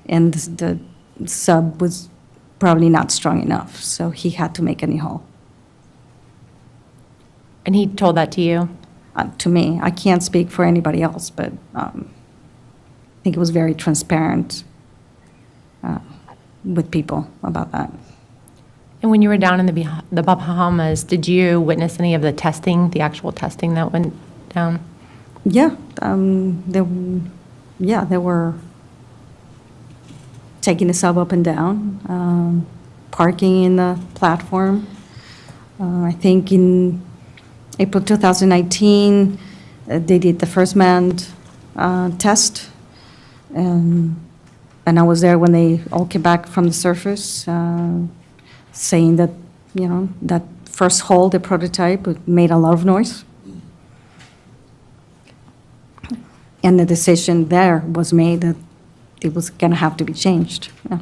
And the sub was probably not strong enough, so he had to make a new hull. And he told that to you? to me. I can't speak for anybody else, but I think it was very transparent with people about that. And when you were down in the Bahamas, did you witness any of the testing, the actual testing that went down? Yeah, they were taking the sub up and down, parking in the platform. I think in April 2019, they did the first manned test, and I was there when they all came back from the surface, saying that, that first hole, the prototype, made a lot of noise. And the decision there was made that it was going to have to be changed. Yeah.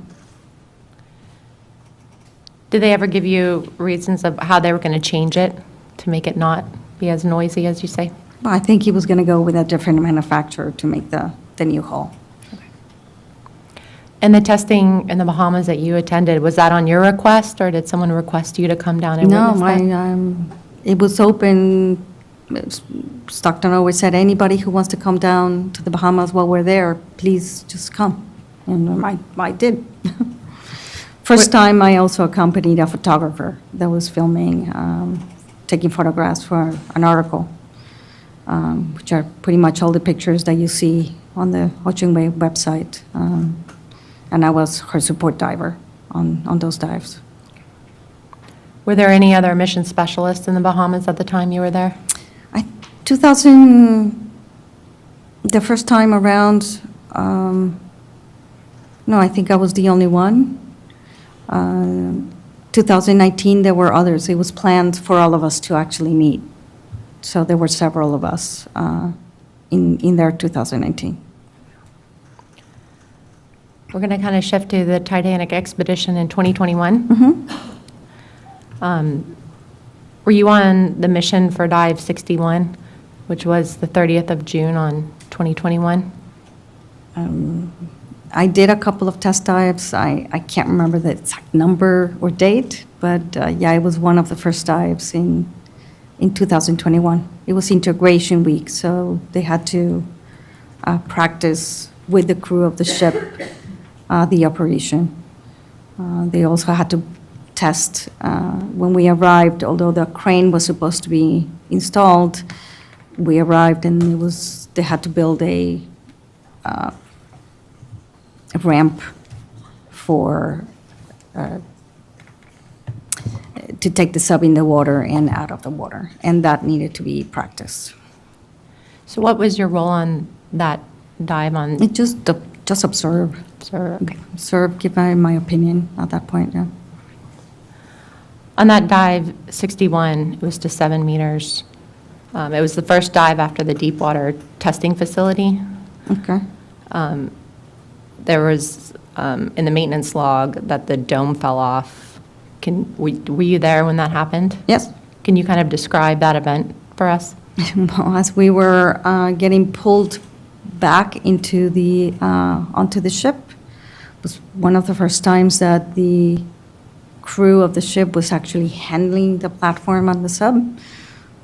Did they ever give you reasons of how they were going to change it to make it not be as noisy, as you say? Well, I think he was going to go with a different manufacturer to make the new hull. And the testing in the Bahamas that you attended, was that on your request, or did someone request you to come down and No, witness that? it was open. Stockton always said, anybody who wants to come down to the Bahamas while we're there, please just come. And I did. First time, I also accompanied a photographer that was filming, taking photographs for an article, which are pretty much all the pictures that you see on the Ocean Wave website. And I was her support diver on those dives. Were there any other mission specialists in the Bahamas at the time you were there? 2000, the first time around, no, I think I was the only one. 2019, there were others. It was planned for all of us to actually meet. So there were several of us in there 2019. We're going to kind of shift to the Titanic expedition in 2021. Were you on the mission for Dive 61, which was the 30th of June on 2021? I did a couple of test dives. I can't remember the exact number or date, but yeah, it was one of the first dives in 2021. It was integration week, so they had to practice with the crew of the ship the operation. They also had to test when we arrived, although the crane was supposed to be installed, we arrived and they had to build a ramp for to take the sub in the water and out of the water, and that needed to be practiced. So what was your role on that dive on? It just observe. Okay. Observe, give my opinion at that point, yeah. On that dive 61, it was to 7 meters. It was the first dive after the deep water testing facility. Okay. There was in the maintenance log that the dome fell off. Were you there when that happened? Yes. Can you kind of describe that event for us? Well, as we were getting pulled back into onto the ship, it was one of the first times that the crew of the ship was actually handling the platform on the sub.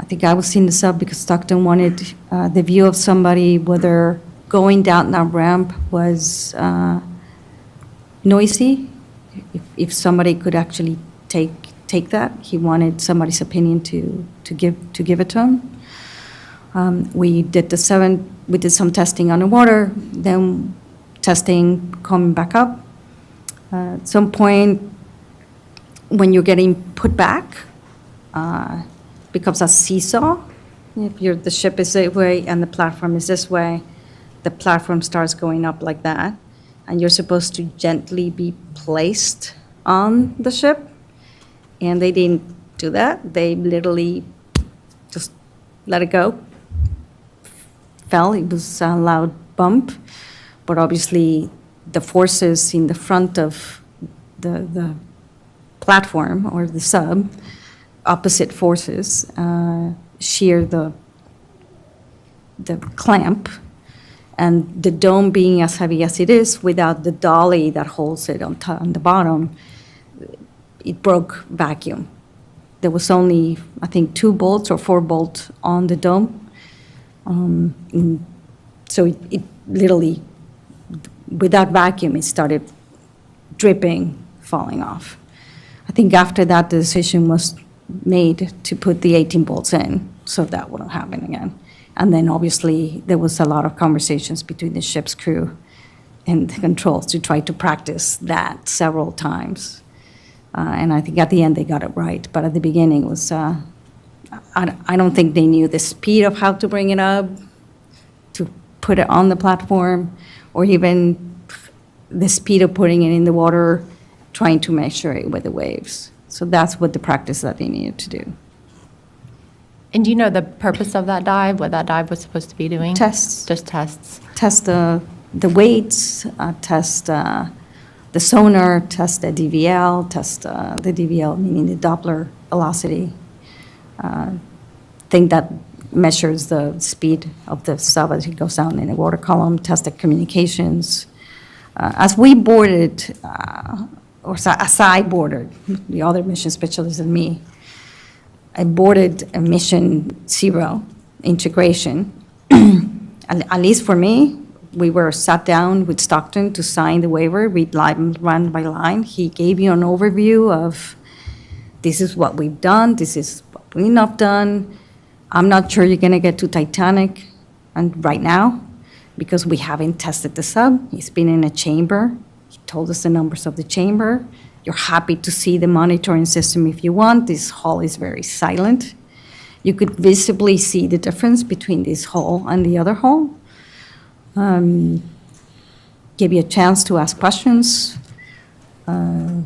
I think I was in the sub because Stockton wanted the view of somebody, whether going down that ramp was noisy, if somebody could actually take that. He wanted somebody's opinion to give it to him. We did some testing underwater, then testing coming back up. At some point, when you're getting put back, becomes a seesaw. If the ship is this way and the platform is this way, the platform starts going up like that, and you're supposed to gently be placed on the ship, and they didn't do that. They literally just let it go. Fell. It was a loud bump, but obviously the forces in the front of the platform or the sub, opposite forces, shear the clamp, and the dome being as heavy as it is, without the dolly that holds it on the bottom, it broke vacuum. There was only, I think, 2 bolts or 4 bolts on the dome, So it literally, without vacuum, it started dripping, falling off. I think after that, the decision was made to put the 18 bolts in, so that wouldn't happen again. And then obviously, there was a lot of conversations between the ship's crew and the controls to try to practice that several times. And I think at the end, they got it right. But at the beginning, it was, I don't think they knew the speed of how to bring it up, to put it on the platform, or even the speed of putting it in the water, trying to measure it with the waves. So that's what the practice that they needed to do. And do you know the purpose of that dive, what that dive was supposed to be doing? Tests. Just tests. Test the weights, test the sonar, test the DVL, test the DVL, meaning the Doppler velocity. Thing that measures the speed of the sub as it goes down in the water column, test the communications. As we boarded, as I boarded, the other mission specialist and me, I boarded a mission 0, integration. At least for me, we were sat down with Stockton to sign the waiver, read line by line. He gave you an overview of, this is what we've done, this is what we've not done. I'm not sure you're gonna get to Titanic and right now, because we haven't tested the sub. He's been in a chamber. He told us the numbers of the chamber. You're happy to see the monitoring system if you want. This hull is very silent. You could visibly see the difference between this hull and the other hull. Give you a chance to ask questions. I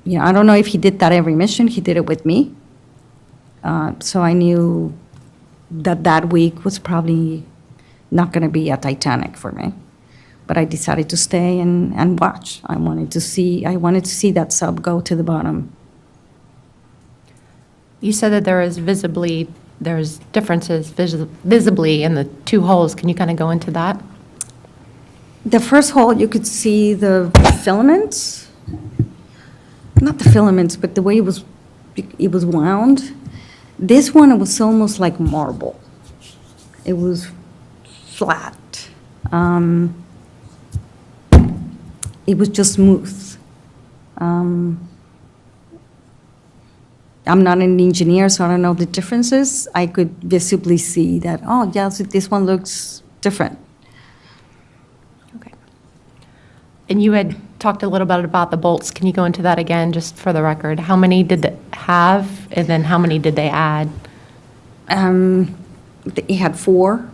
don't know if he did that every mission. He did it with me. So I knew that week was probably not going to be a Titanic for me. But I decided to stay and watch. I wanted to see that sub go to the bottom. You said that there's differences visibly in the two holes. Can you kind of go into that? The first hole, you could see the filaments. Not the filaments, but the way it was wound. This one, it was almost like marble. It was flat. It was just smooth. I'm not an engineer, so I don't know the differences. I could visibly see that, oh, yeah, so this one looks different. Okay. And you had talked a little bit about the bolts. Can you go into that again, just for the record? How many did they have, and then how many did they add? It had 4.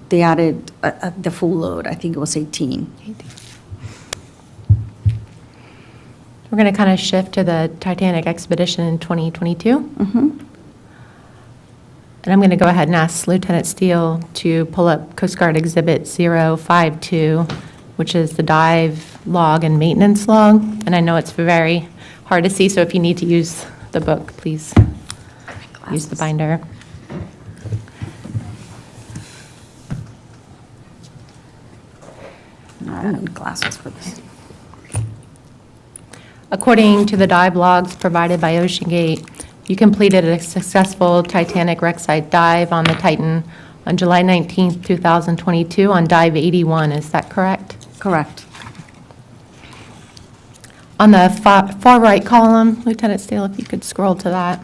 They added the full load. I think it was 18. We're going to kind of shift to the Titanic expedition in 2022. Mm-hmm. And I'm going to go ahead and ask Lieutenant Steele to pull up Coast Guard Exhibit 052, which is the dive log and maintenance log. And I know it's very hard to see, so if you need to use the book, please use the binder. No, I don't need glasses for this. According to the dive logs provided by OceanGate, you completed a successful Titanic wreckside dive on the Titan on July 19, 2022 on dive 81. Is that correct? Correct. On the far right column, Lieutenant Steele, if you could scroll to that.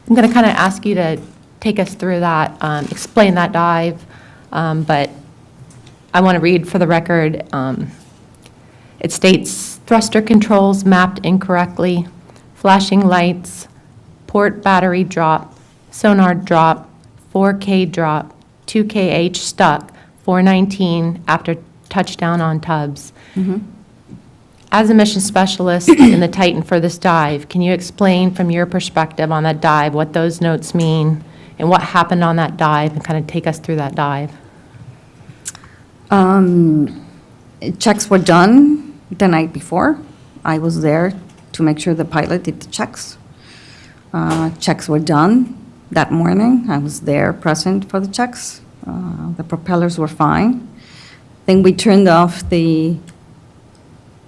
I'm going to kind of ask you to take us through that, explain that dive, but I want to read for the record. It states, thruster controls mapped incorrectly, flashing lights, port battery drop, sonar drop, 4K drop, 2KH stuck, 419 after touchdown on Tubbs. As a mission specialist in the Titan for this dive, can you explain from your perspective on that dive what those notes mean and what happened on that dive, and kind of take us through that dive? Checks were done the night before. I was there to make sure the pilot did the checks. Checks were done that morning. I was there present for the checks. The propellers were fine. Then we turned off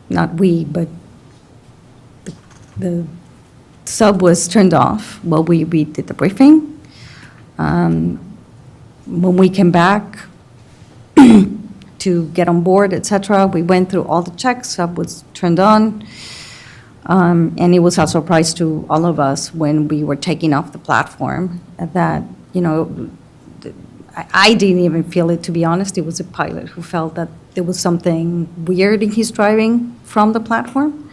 not we, but the sub was turned off while we did the briefing. When we came back to get on board, et cetera, we went through all the checks, sub was turned on, and it was a surprise to all of us when we were taking off the platform that, you know, I didn't even feel it, to be honest. It was a pilot who felt that there was something weird in his driving from the platform.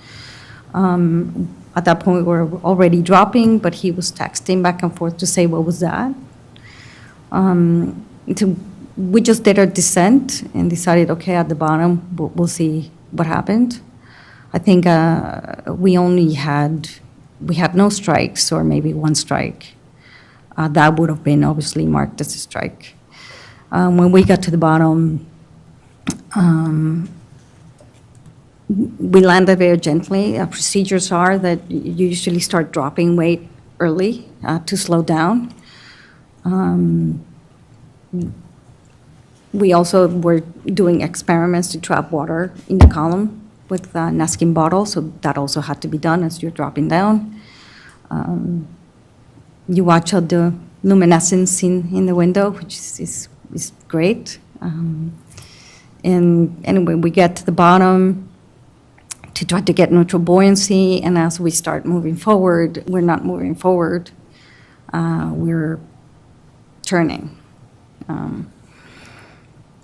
At that point, we were already dropping, but he was texting back and forth to say, what was that? We just did our descent and decided, okay, at the bottom, we'll see what happened. I think we had no strikes, or maybe one strike. That would have been obviously marked as a strike. When we got to the bottom, we landed very gently. Procedures are that you usually start dropping weight early to slow down. We also were doing experiments to trap water in the column with Naskin bottles, so that also had to be done as you're dropping down. You watch out the luminescence in the window, which is great. And anyway, we get to the bottom to try to get neutral buoyancy, and as we start moving forward, we're not moving forward, we're turning.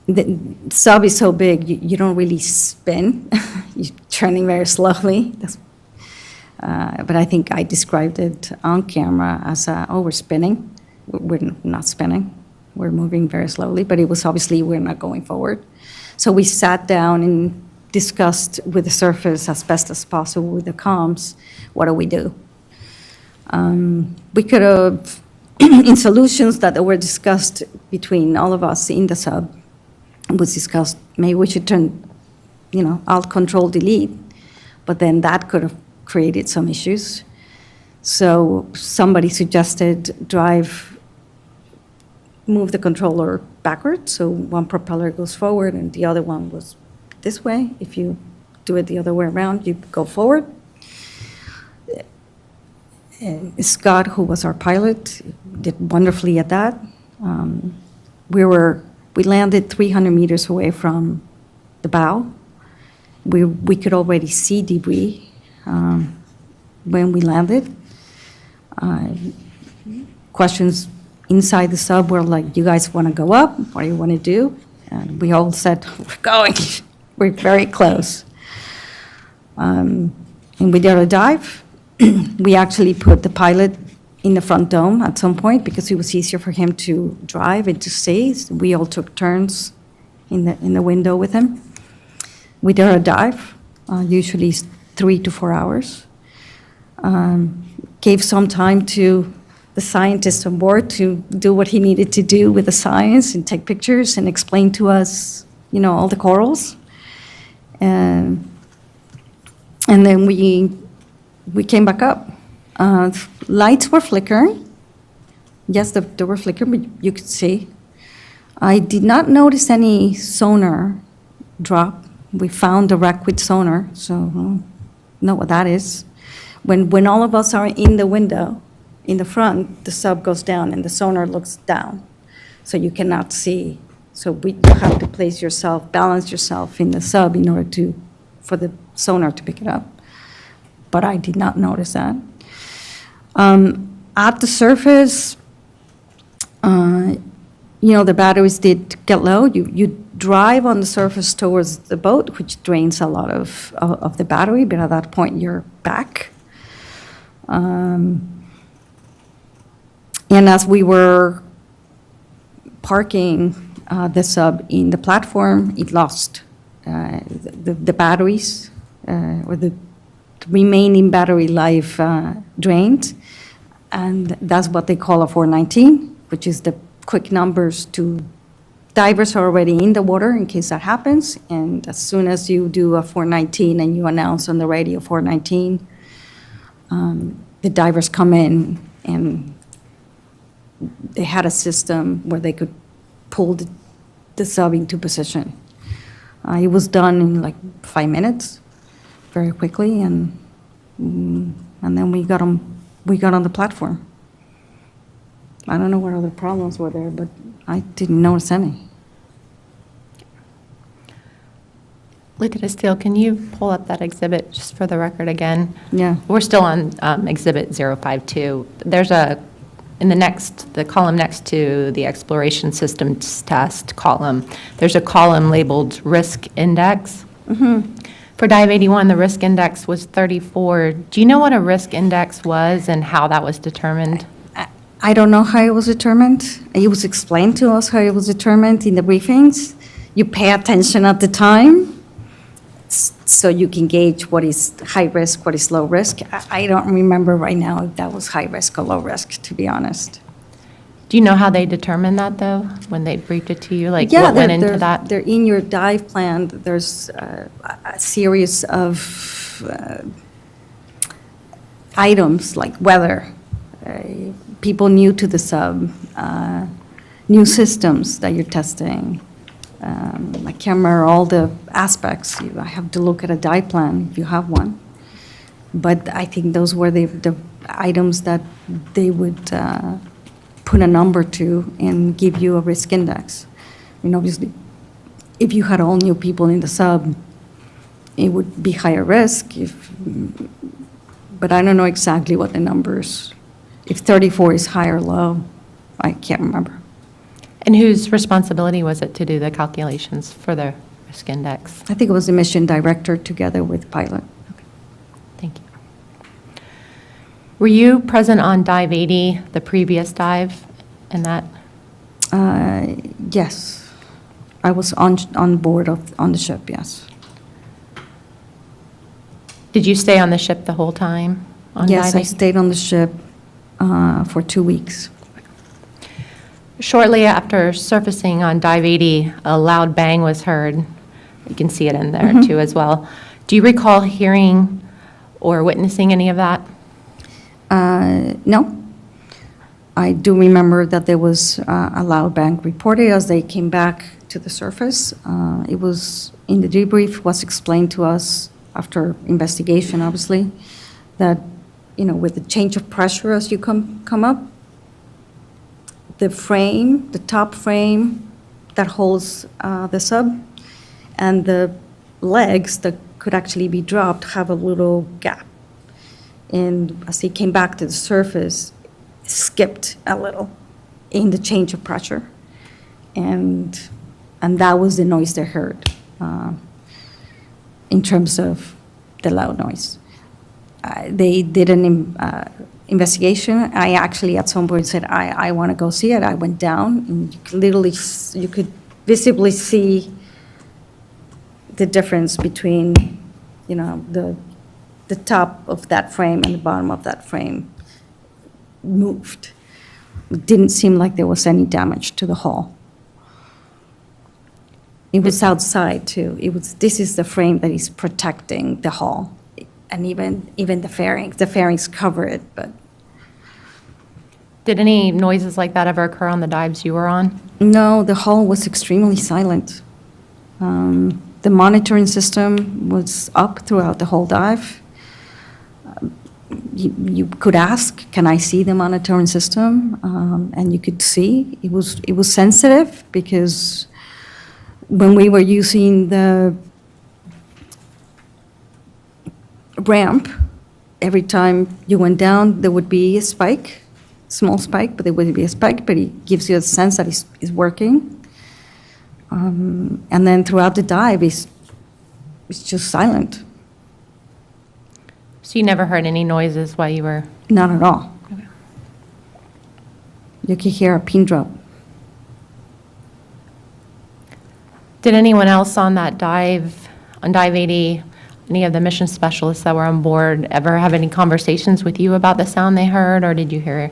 The sub is so big, you don't really spin. You're turning very slowly. But I think I described it on camera as, we're spinning. We're not spinning. We're moving very slowly, but it was obviously we're not going forward. So we sat down and discussed with the surface as best as possible with the comms, what do we do? We could have, in solutions that were discussed between all of us in the sub, was discussed, maybe we should turn, Alt Control Delete, but then that could have created some issues. So somebody suggested move the controller backwards, so one propeller goes forward and the other one goes this way. If you do it the other way around, you go forward. And Scott, who was our pilot, did wonderfully at that. We landed 300 meters away from the bow. We could already see debris when we landed. Questions inside the sub were like, you guys want to go up? What do you want to do? And we all said, we're going. We're very close. And we did a dive. We actually put the pilot in the front dome at some point because it was easier for him to drive and to see. So we all took turns in the window with him. We did a dive, usually 3 to 4 hours. Gave some time to the scientist on board to do what he needed to do with the science and take pictures and explain to us, all the corals. And then we came back up. Lights were flickering. Yes, they were flickering, but you could see. I did not notice any sonar drop. We found a wreck with sonar, so know what that is. When all of us are in the window, in the front, the sub goes down and the sonar looks down, so you cannot see. So you have to balance yourself in the sub in order for the sonar to pick it up. But I did not notice that. At the surface, the batteries did get low. You drive on the surface towards the boat, which drains a lot of the battery, but at that point, you're back. And as we were parking the sub in the platform, it lost the batteries, or the remaining battery life drained. And that's what they call a 419, which is the quick numbers to divers are already in the water in case that happens. And as soon as you do a 419 and you announce on the radio 419, the divers come in, and they had a system where they could pull the sub into position. It was done in like 5 minutes, very quickly, and then we got on the platform. I don't know what other problems were there, but I didn't notice any. Lieutenant Steele, can you pull up that exhibit just for the record again? Yeah. We're still on Exhibit 052. There's the column next to the exploration systems test column, there's a column labeled risk index. For dive 81, the risk index was 34. Do you know what a risk index was and how that was determined? I don't know how it was determined. It was explained to us how it was determined in the briefings. You pay attention at the time, so you can gauge what is high risk, what is low risk. I don't remember right now if that was high risk or low risk, to be honest. Do you know how they determined that, though, when they briefed it to you? Like, Yeah, what went into that? They're in your dive plan. There's a series of items like weather, people new to the sub, new systems that you're testing. I can't remember all the aspects. I have to look at a dive plan if you have one. But I think those were the items that they would put a number to and give you a risk index. And obviously, if you had all new people in the sub, it would be higher risk. But I don't know exactly what the numbers, if 34 is high or low, I can't remember. And whose responsibility was it to do the calculations for the risk index? I think it was the mission director together with pilot. Thank you. Were you present on dive 80, the previous dive, in that? Yes, I was on board on the ship, yes. Did you stay on the ship the whole time on Yes, I dive 80? stayed on the ship for 2 weeks. Shortly after surfacing on dive 80, a loud bang was heard. You can see it in there too as well. Do you recall hearing or witnessing any of that? No. I do remember that there was a loud bang reported as they came back to the surface. It was, in the debrief, was explained to us after investigation, obviously, that, with the change of pressure as you come up, the frame, the top frame that holds the sub, and the legs that could actually be dropped have a little gap. And as they came back to the surface, it skipped a little in the change of pressure. And that was the noise they heard in terms of the loud noise. They did an investigation. I actually, at some point, said, I want to go see it. I went down, and you could visibly see the difference between, the top of that frame and the bottom of that frame moved. It didn't seem like there was any damage to the hull. It was outside, too. This is the frame that is protecting the hull. And even the fairings cover it, but. Did any noises like that ever occur on the dives you were on? No, the hull was extremely silent. The monitoring system was up throughout the whole dive. You could ask, can I see the monitoring system? And you could see it was sensitive, because when we were using the ramp, every time you went down, there would be a spike, small spike, but there would be a spike, but it gives you a sense that it's working. And then throughout the dive, it's just silent. So you never heard any noises while you were? Not at all. Okay. You could hear a pin drop. Did anyone else on that dive, on dive 80, any of the mission specialists that were on board ever have any conversations with you about the sound they heard, or did you hear,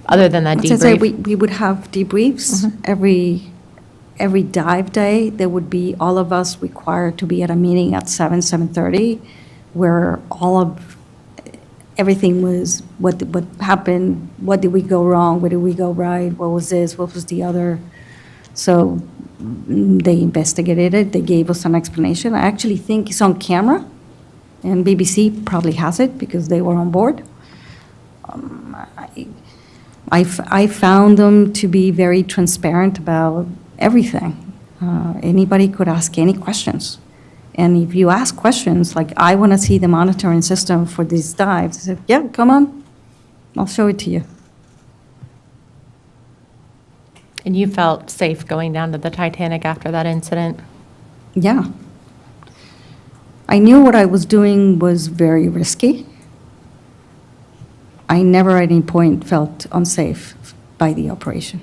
other than that As I say, debrief? we would have debriefs every dive day. There would be all of us required to be at a meeting at 7:30, where everything was what happened, what did we go wrong, what did we go right, what was this, what was the other. So they investigated it, they gave us an explanation. I actually think it's on camera, and BBC probably has it because they were on board. I found them to be very transparent about everything. Anybody could ask any questions. And if you ask questions, like, I want to see the monitoring system for these dives, I said, yeah, come on, I'll show it to you. And you felt safe going down to the Titanic after that incident? Yeah. I knew what I was doing was very risky. I never at any point felt unsafe by the operation.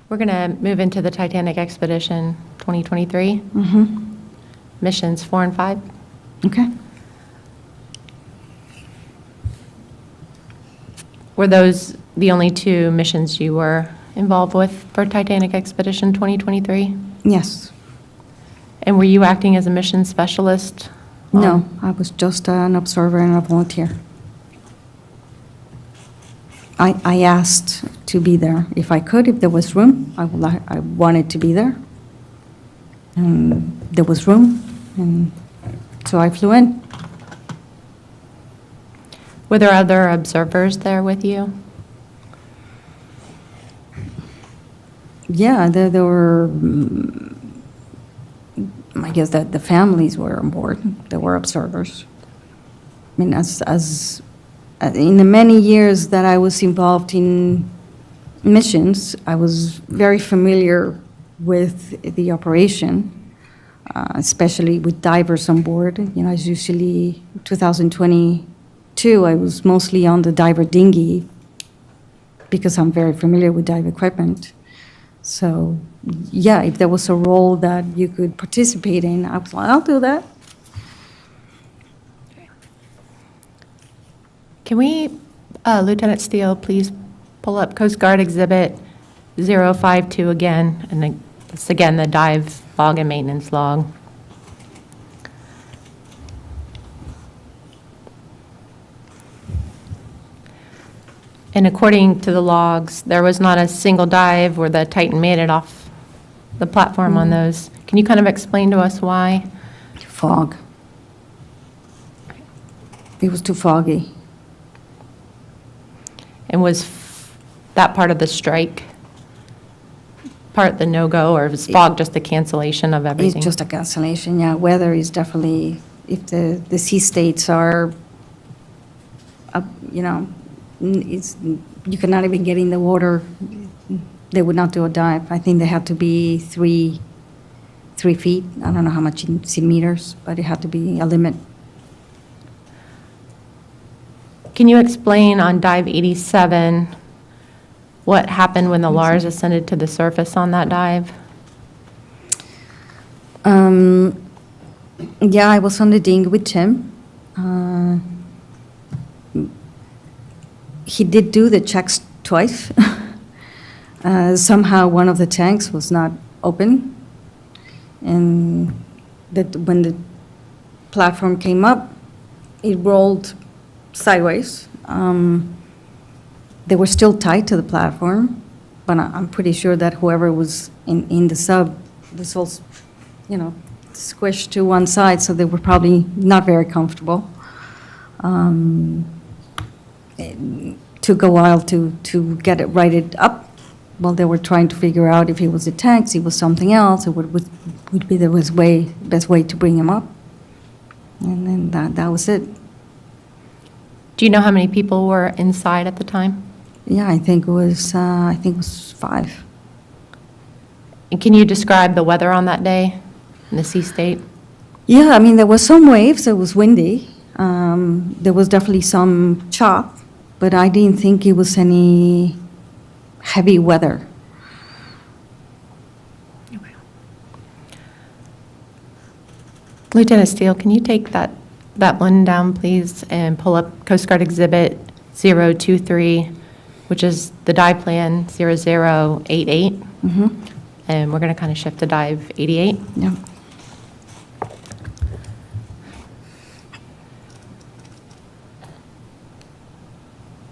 We're going to move into the Titanic Expedition 2023. Missions 4 and 5. Okay? Were those the only two missions you were involved with for Titanic Expedition 2023? Yes. And were you acting as a mission specialist? No, I was just an observer and a volunteer. I asked to be there if I could, if there was room. I wanted to be there. And there was room, and so I flew in. Were there other observers there with you? Yeah, there were, I guess that the families were on board. There were observers. I mean, as in the many years that I was involved in missions, I was very familiar with the operation, especially with divers on board. You know, it's usually 2022, I was mostly on the diver dinghy because I'm very familiar with dive equipment. So, yeah, if there was a role that you could participate in, I was like, I'll do that. Can we, Lieutenant Steele, please pull up Coast Guard Exhibit 052 again? And it's again the dive log and maintenance log. And according to the logs, there was not a single dive where the Titan made it off the platform on those. Can you kind of explain to us why? Fog. It was too foggy. And was that part of the strike, part the no-go, or was fog just the cancellation of everything? It's just a cancellation, yeah. Weather is definitely, if the sea states are, you know, you cannot even get in the water, they would not do a dive. I think they had to be 3 feet. I don't know how much in meters, but it had to be a limit. Can you explain on dive 87 what happened when the Lars ascended to the surface on that dive? Yeah, I was on the dinghy with Tim. He did do the checks twice. Somehow one of the tanks was not open, and that when the platform came up, it rolled sideways. They were still tied to the platform, but I'm pretty sure that whoever was in the sub was all, you know, squished to one side, so they were probably not very comfortable. It took a while to get it righted up. While they were trying to figure out if it was the tanks, it was something else, it would be the best way to bring him up. And then that was it. Do you know how many people were inside at the time? Yeah, I think it was 5. And can you describe the weather on that day in the sea state? Yeah, I mean, there was some waves, it was windy. There was definitely some chop, but I didn't think it was any heavy weather. Lieutenant Steele, can you take that one down, please, and pull up Coast Guard Exhibit 023, which is the dive plan 0088. And we're going to kind of shift to dive 88. Yeah.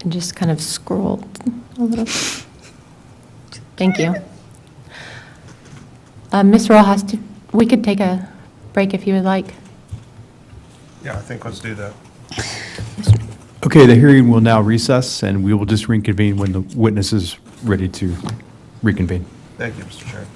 And just kind of scroll a little. Thank you. Ms. Rojas, we could take a break if you would like. Yeah, I think let's do that. Okay, the hearing will now recess, and we will just reconvene when the witness is ready to reconvene. Thank you, Mr. Chair.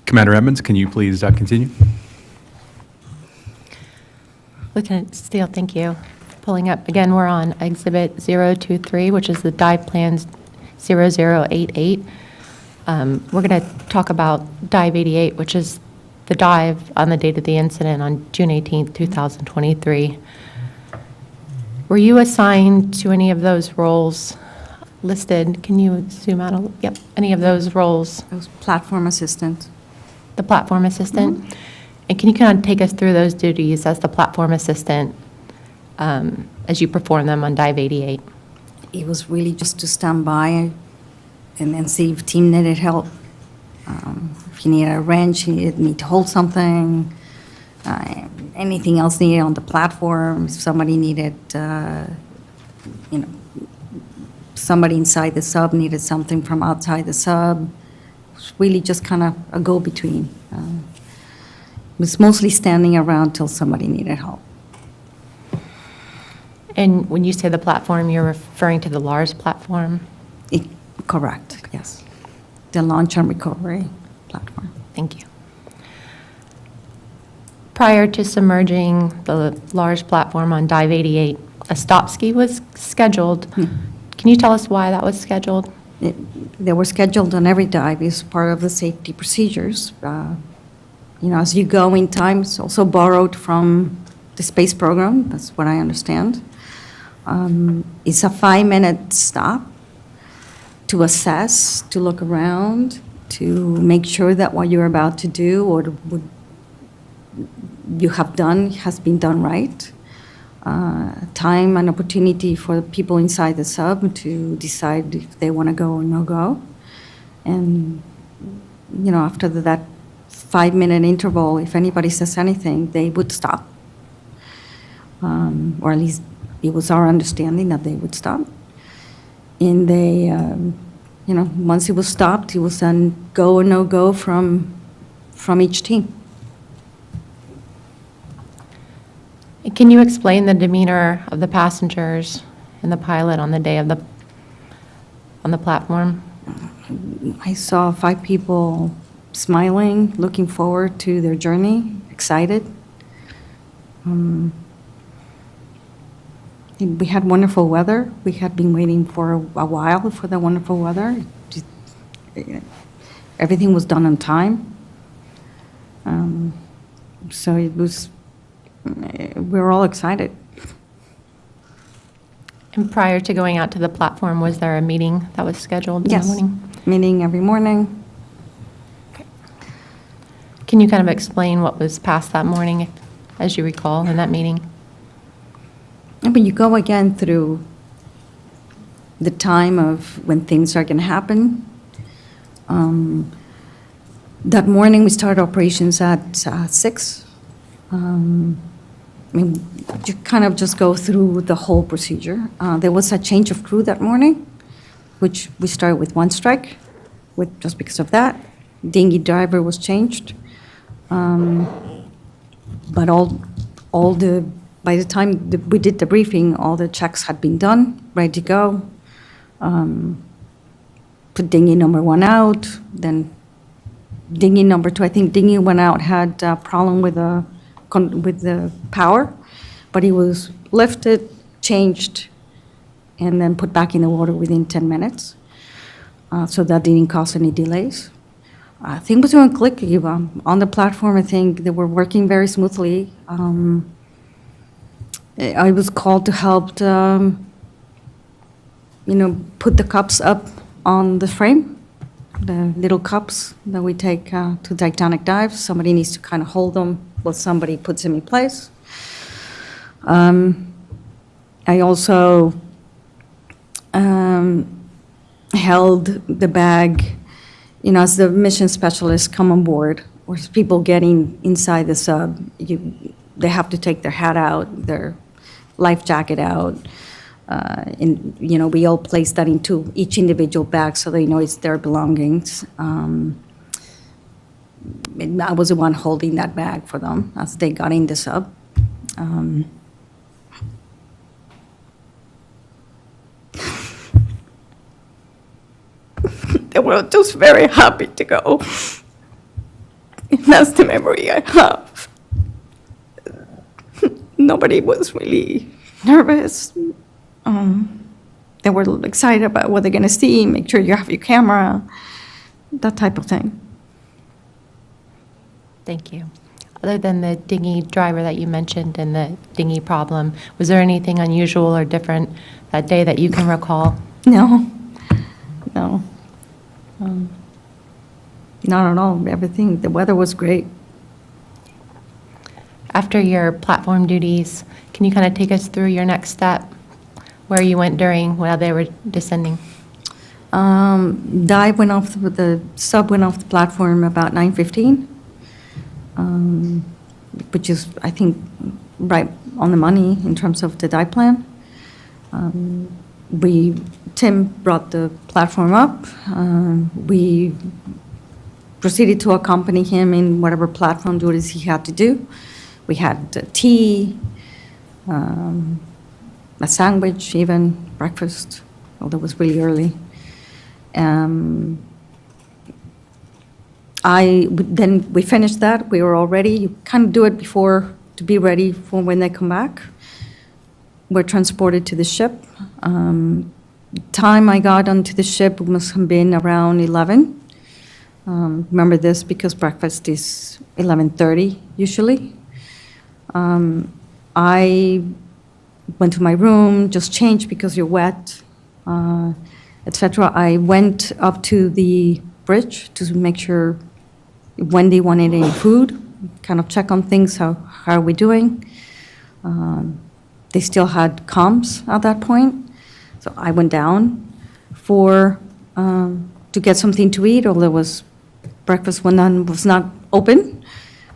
Commander Edmonds, can you please continue? Lieutenant Steele, thank you. Pulling up, again, we're on Exhibit 023, which is the dive plans 0088. We're going to talk about Dive 88, which is the dive on the date of the incident on June 18th, 2023. Were you assigned to any of those roles listed? Can you zoom out a little? Yep, any of those roles? It was platform assistant. The platform assistant? And can you kind of take us through those duties as the platform assistant as you perform them on Dive 88? It was really just to stand by and then see if team needed help. If he needed a wrench, he needed me to hold something, anything else needed on the platform, if somebody needed, somebody inside the sub needed something from outside the sub. It was really just kind of a go-between. It was mostly standing around till somebody needed help. And when you say the platform, you're referring to the LARS platform? Correct, yes. The launch and recovery platform. Thank you. Prior to submerging the LARS platform on Dive 88, a stop ski was scheduled. Can you tell us why that was scheduled? They were scheduled on every dive as part of the safety procedures. As you go in time, it's also borrowed from the space program, that's what I understand. It's a 5-minute stop to assess, to look around, to make sure that what you're about to do or what you have done has been done right. Time and opportunity for the people inside the sub to decide if they want to go or no go. And, after that 5-minute interval, if anybody says anything, they would stop. Or at least it was our understanding that they would stop. And they, once it was stopped, it was then go or no go from each team. Can you explain the demeanor of the passengers and the pilot on the day of on the platform? I saw 5 people smiling, looking forward to their journey, excited. We had wonderful weather. We had been waiting for a while for the wonderful weather. Everything was done on time. So it was, we were all excited. And prior to going out to the platform, was there a meeting that was scheduled in the Yes, morning? meeting every morning. Can you kind of explain what was passed that morning, as you recall, in that meeting? But you go again through the time of when things are going to happen. That morning, we started operations at 6. You kind of just go through the whole procedure. There was a change of crew that morning, which we started with 1 strike, just because of that. Dinghy driver was changed. But by the time we did the briefing, all the checks had been done, ready to go. Put dinghy number 1 out, then dinghy number 2, I think dinghy went out, had a problem with the power, but it was lifted, changed, and then put back in the water within 10 minutes. So that didn't cause any delays. Things were doing quickly on the platform. I think they were working very smoothly. I was called to help, put the cups up on the frame, the little cups that we take to Titanic dives. Somebody needs to kind of hold them while somebody puts them in place. I also held the bag, as the mission specialists come on board, or as people getting inside the sub, they have to take their hat out, their life jacket out, and we all place that into each individual bag so they know it's their belongings. I was the one holding that bag for them as they got in the sub. they were just very happy to go. And that's the memory I have. Nobody was really nervous. They were excited about what they're going to see, make sure you have your camera, that type of thing. Thank you. Other than the dinghy driver that you mentioned and the dinghy problem, was there anything unusual or different that day that you can recall? No. Not at all. Everything, the weather was great. After your platform duties, can you kind of take us through your next step, where you went during while they were descending? Dive went off, the sub went off the platform about 9:15, which is, I think, right on the money in terms of the dive plan. Tim brought the platform up. We proceeded to accompany him in whatever platform duties he had to do. We had tea, a sandwich, even breakfast, although it was really early. Then we finished that. We were all ready. You kind of do it before to be ready for when they come back. We're transported to the ship. Time I got onto the ship must have been around 11. Remember this because breakfast is 11:30 usually. I went to my room, just changed because you're wet, etc. I went up to the bridge to make sure Wendy wanted any food, kind of check on things, how are we doing. They still had comms at that point, so I went down to get something to eat, although breakfast was not open.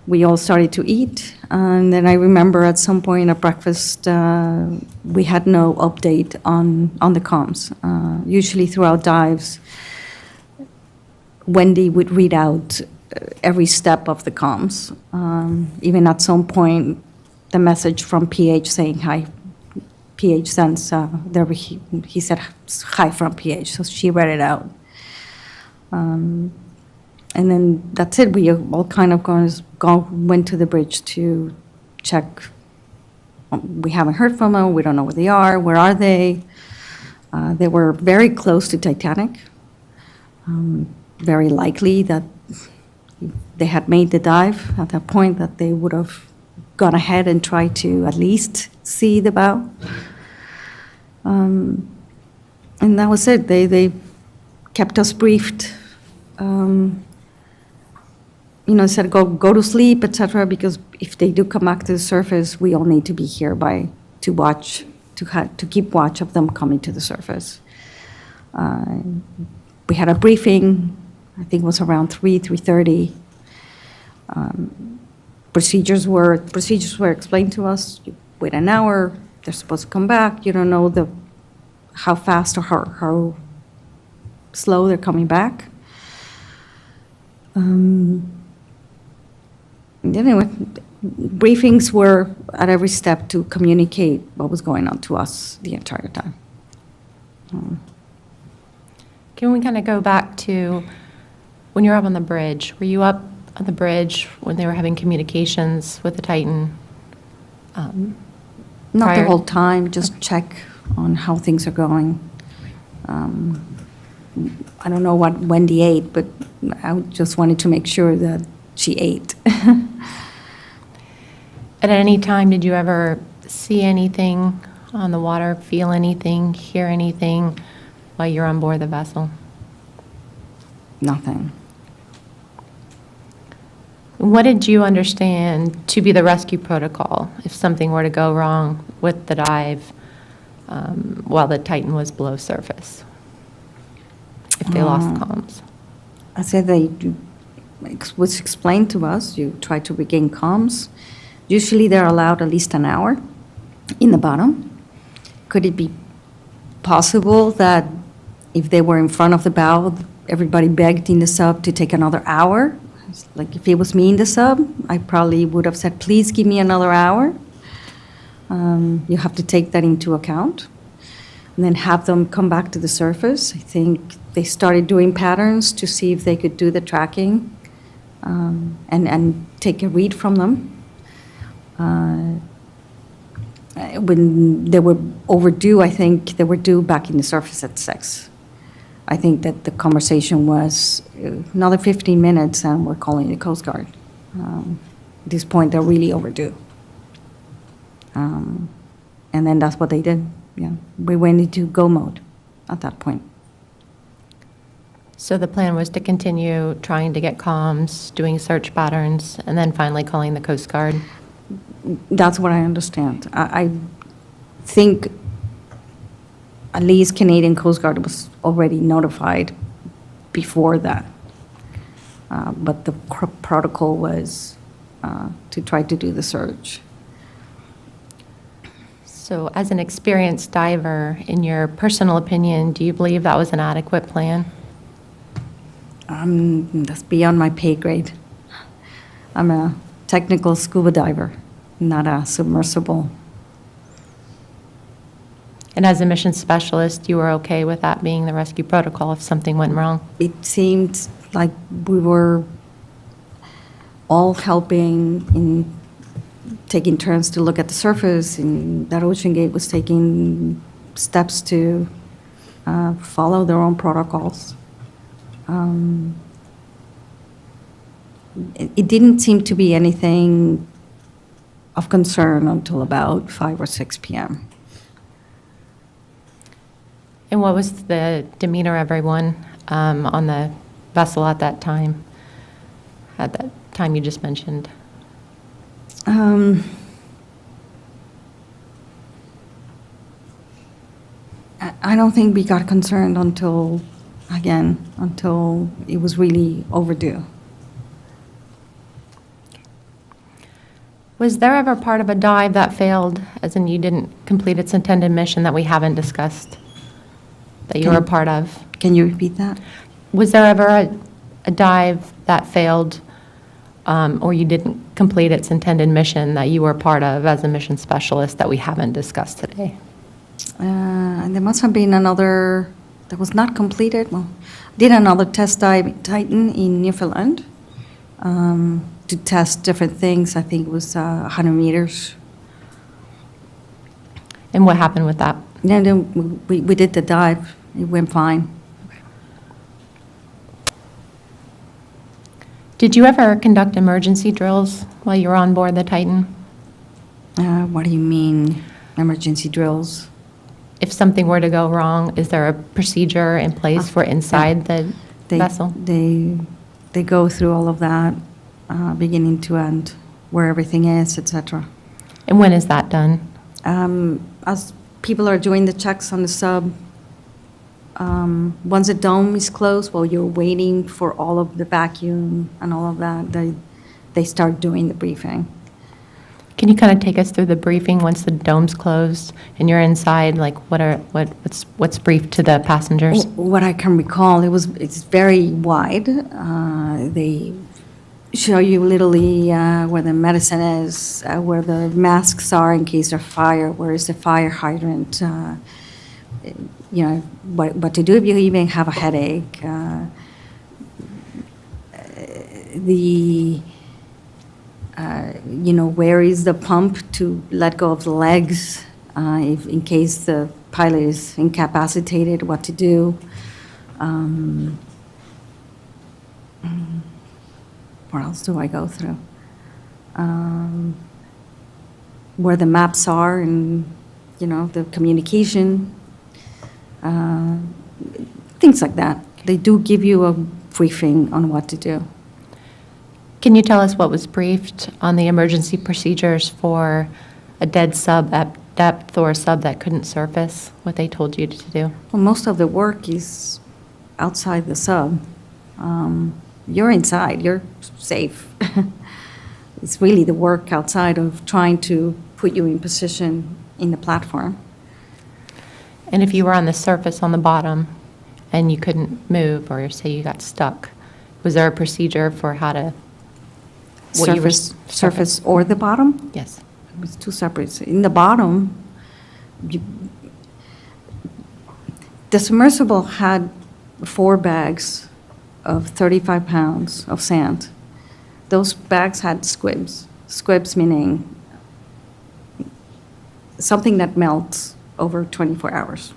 We all started to eat, and then I remember at some point at breakfast, we had no update on the comms. Usually throughout dives, Wendy would read out every step of the comms. Even at some point, the message from PH saying hi. PH sends, he said hi from PH, so she read it out. And then that's it. We all kind of went to the bridge to check. We haven't heard from them. We don't know where they are. Where are they? They were very close to Titanic. Very likely that they had made the dive at that point, that they would have gone ahead and tried to at least see the bow. And that was it. They kept us briefed. Said go to sleep, etc. Because if they do come back to the surface, we all need to be here to keep watch of them coming to the surface. We had a briefing. I think it was around 3:30. Procedures were explained to us. You wait an hour. They're supposed to come back. You don't know how fast or how slow they're coming back. Anyway, briefings were at every step to communicate what was going on to us the entire time. Can we kind of go back to when you were up on the bridge? Were you up on the bridge when they were having communications with the Titan? Not the prior- whole time, just check on how things are going. I don't know what Wendy ate, but I just wanted to make sure that she ate. At any time, did you ever see anything on the water, feel anything, hear anything while you're on board the vessel? Nothing. What did you understand to be the rescue protocol if something were to go wrong with the dive while the Titan was below surface? If they lost comms? I said it was explained to us, you try to regain comms. Usually they're allowed at least an hour in the bottom. Could it be possible that if they were in front of the bow, everybody begged in the sub to take another hour? Like if it was me in the sub, I probably would have said, please give me another hour. You have to take that into account. and then have them come back to the surface. I think they started doing patterns to see if they could do the tracking and take a read from them. When they were overdue, I think they were due back in the surface at 6. I think that the conversation was another 15 minutes and we're calling the Coast Guard. At this point, they're really overdue. And then that's what they did. Yeah, we went into go mode at that point. So the plan was to continue trying to get comms, doing search patterns, and then finally calling the Coast Guard? That's what I understand. I think at least Canadian Coast Guard was already notified before that. But the protocol was to try to do the search. So as an experienced diver, in your personal opinion, do you believe that was an adequate plan? That's beyond my pay grade. I'm a technical scuba diver, not a submersible. And as a mission specialist, you were okay with that being the rescue protocol if something went wrong? It seemed like we were all helping in taking turns to look at the surface, and that OceanGate was taking steps to follow their own protocols. It didn't seem to be anything of concern until about 5 or 6 p.m. And what was the demeanor of everyone on the vessel at that time you just mentioned? I don't think we got concerned until it was really overdue. Was there ever part of a dive that failed, as in you didn't complete its intended mission that we haven't discussed, that you were a part of? Can you repeat that? Was there ever a dive that failed, or you didn't complete its intended mission that you were part of as a mission specialist that we haven't discussed today? And there must have been another that was not completed. Well, did another test dive in Titan in Newfoundland to test different things. I think it was 100 meters. And what happened with that? Then we did the dive. It went fine. Did you ever conduct emergency drills while you were on board the Titan? What do you mean, emergency drills? If something were to go wrong, is there a procedure in place for inside the vessel? They go through all of that, beginning to end, where everything is, etc. And when is that done? As people are doing the checks on the sub, once the dome is closed, while you're waiting for all of the vacuum and all of that, they start doing the briefing. Can you kind of take us through the briefing once the dome's closed and you're inside? Like, what's briefed to the passengers? What I can recall, it's very wide. They show you literally where the medicine is, where the masks are in case of fire, where is the fire hydrant, what to do if you even have a headache. Where is the pump to let go of the legs, if in case the pilot is incapacitated, what to do. What else do I go through? Where the maps are and, the communication, things like that. They do give you a briefing on what to do. Can you tell us what was briefed on the emergency procedures for a dead sub at depth or a sub that couldn't surface, what they told you to do? Well, most of the work is outside the sub. You're inside, you're safe. It's really the work outside of trying to put you in position in the platform. And if you were on the surface on the bottom and you couldn't move, or say you got stuck, was there a procedure for how to... Surface or the bottom? Yes. It's two separate. In the bottom, The submersible had 4 bags of 35 pounds of sand. Those bags had squibs. Squibs meaning something that melts over 24 hours.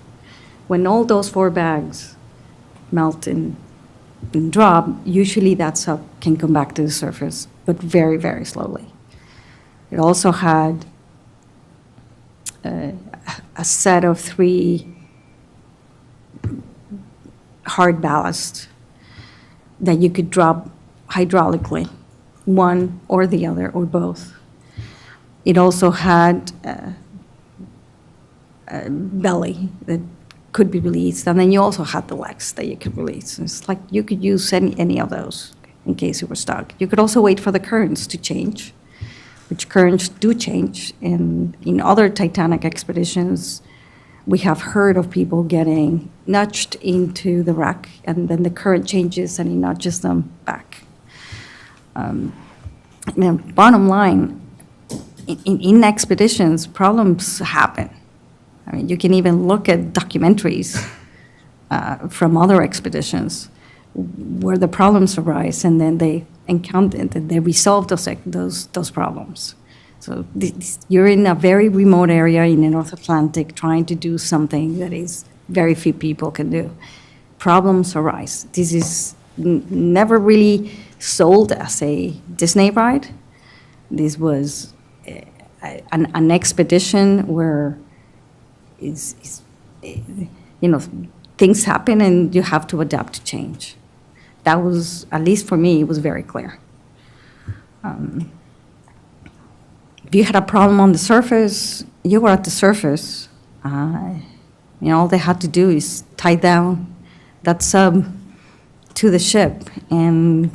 When all those 4 bags melt and drop, usually that sub can come back to the surface, but very, very slowly. It also had a set of 3 hard ballast that you could drop hydraulically, one or the other or both. It also had a belly that could be released, and then you also had the legs that you could release. It's like you could use any of those in case you were stuck. You could also wait for the currents to change, which currents do change. And in other Titanic expeditions, we have heard of people getting nudged into the wreck, and then the current changes and it nudges them back. Bottom line, in expeditions, problems happen. I mean, you can even look at documentaries from other expeditions where the problems arise, and then they encounter, they resolve those problems. So you're in a very remote area in the North Atlantic trying to do something that is very few people can do. Problems arise. This is never really sold as a Disney ride. This was an expedition where things happen and you have to adapt to change. That was, at least for me, it was very clear. If you had a problem on the surface, you were at the surface. All they had to do is tie down that sub to the ship. And,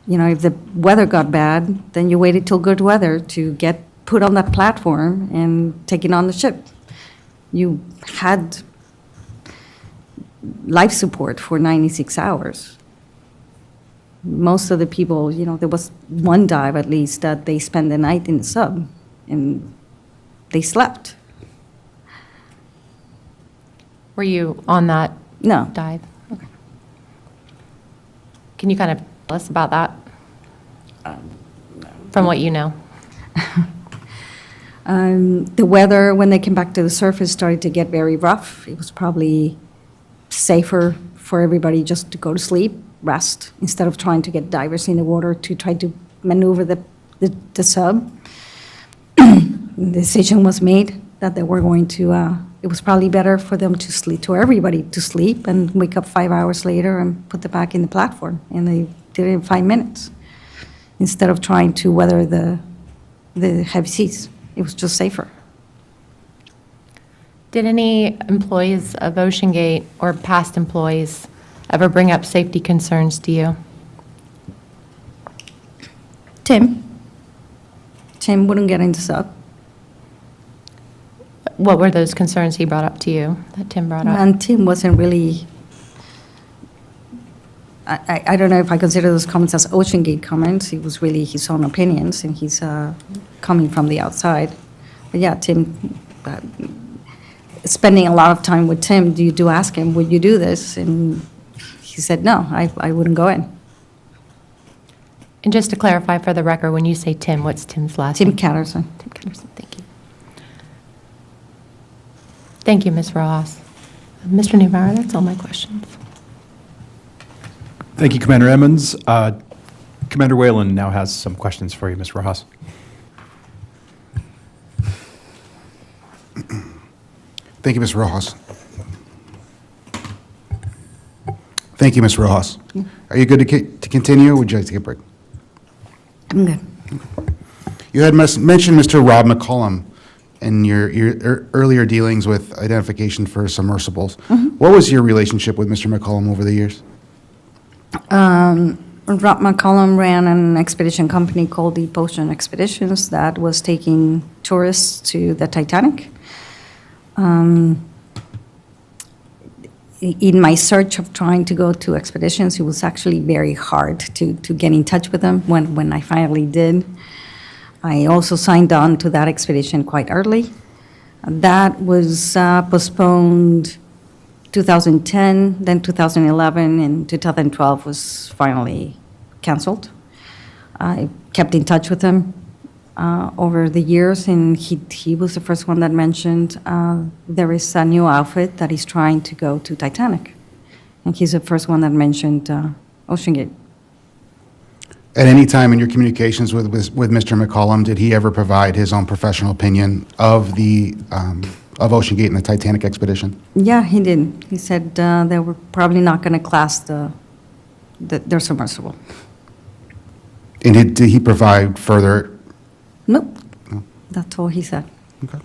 if the weather got bad, then you waited till good weather to get put on that platform and taken on the ship. You had life support for 96 hours. Most of the people, there was one dive at least that they spent the night in the sub and they slept. Were you on that No. dive? Okay. Can you kind of tell us about that? From what you know? The weather, when they came back to the surface, started to get very rough. It was probably safer for everybody just to go to sleep, rest, instead of trying to get divers in the water to try to maneuver the sub. The decision was made that they were going to, it was probably better for them to sleep, to everybody to sleep and wake up 5 hours later and put them back in the platform. And they did it in 5 minutes instead of trying to weather the heavy seas. It was just safer. Did any employees of OceanGate or past employees ever bring up safety concerns to you? Tim wouldn't get in the sub. What were those concerns he brought up to you, that Tim brought up? And Tim wasn't really, I don't know if I consider those comments as OceanGate comments. It was really his own opinions, and he's coming from the outside. But yeah, Tim, spending a lot of time with Tim, you do ask him, would you do this? And he said, no, I wouldn't go in. And just to clarify for the record, when you say Tim, what's Tim's last Tim name? Catterson. Tim Catterson, thank you. Thank you, Ms. Rojas. Mr. Navarro, that's all my questions. Thank you, Commander Emmons. Commander Whalen now has some questions for you, Ms. Rojas. Thank you, Ms. Rojas. Thank you, Ms. Rojas. Are you good to continue, or would you like to take a break? I'm good. You had mentioned Mr. Rob McCollum in your earlier dealings with identification for submersibles. What was your relationship with Mr. McCollum over the years? Rob McCollum ran an expedition company called Deep Ocean Expeditions that was taking tourists to the Titanic. In my search of trying to go to expeditions, it was actually very hard to get in touch with them when I finally did. I also signed on to that expedition quite early. That was postponed 2010, then 2011, and 2012 was finally canceled. I kept in touch with him over the years, and he was the first one that mentioned there is a new outfit that is trying to go to Titanic. And he's the first one that mentioned OceanGate. At any time in your communications with Mr. McCollum, did he ever provide his own professional opinion of of OceanGate and the Titanic expedition? Yeah, he did. He said they were probably not going to class their submersible. And did he provide further? Nope. That's all he said. Okay.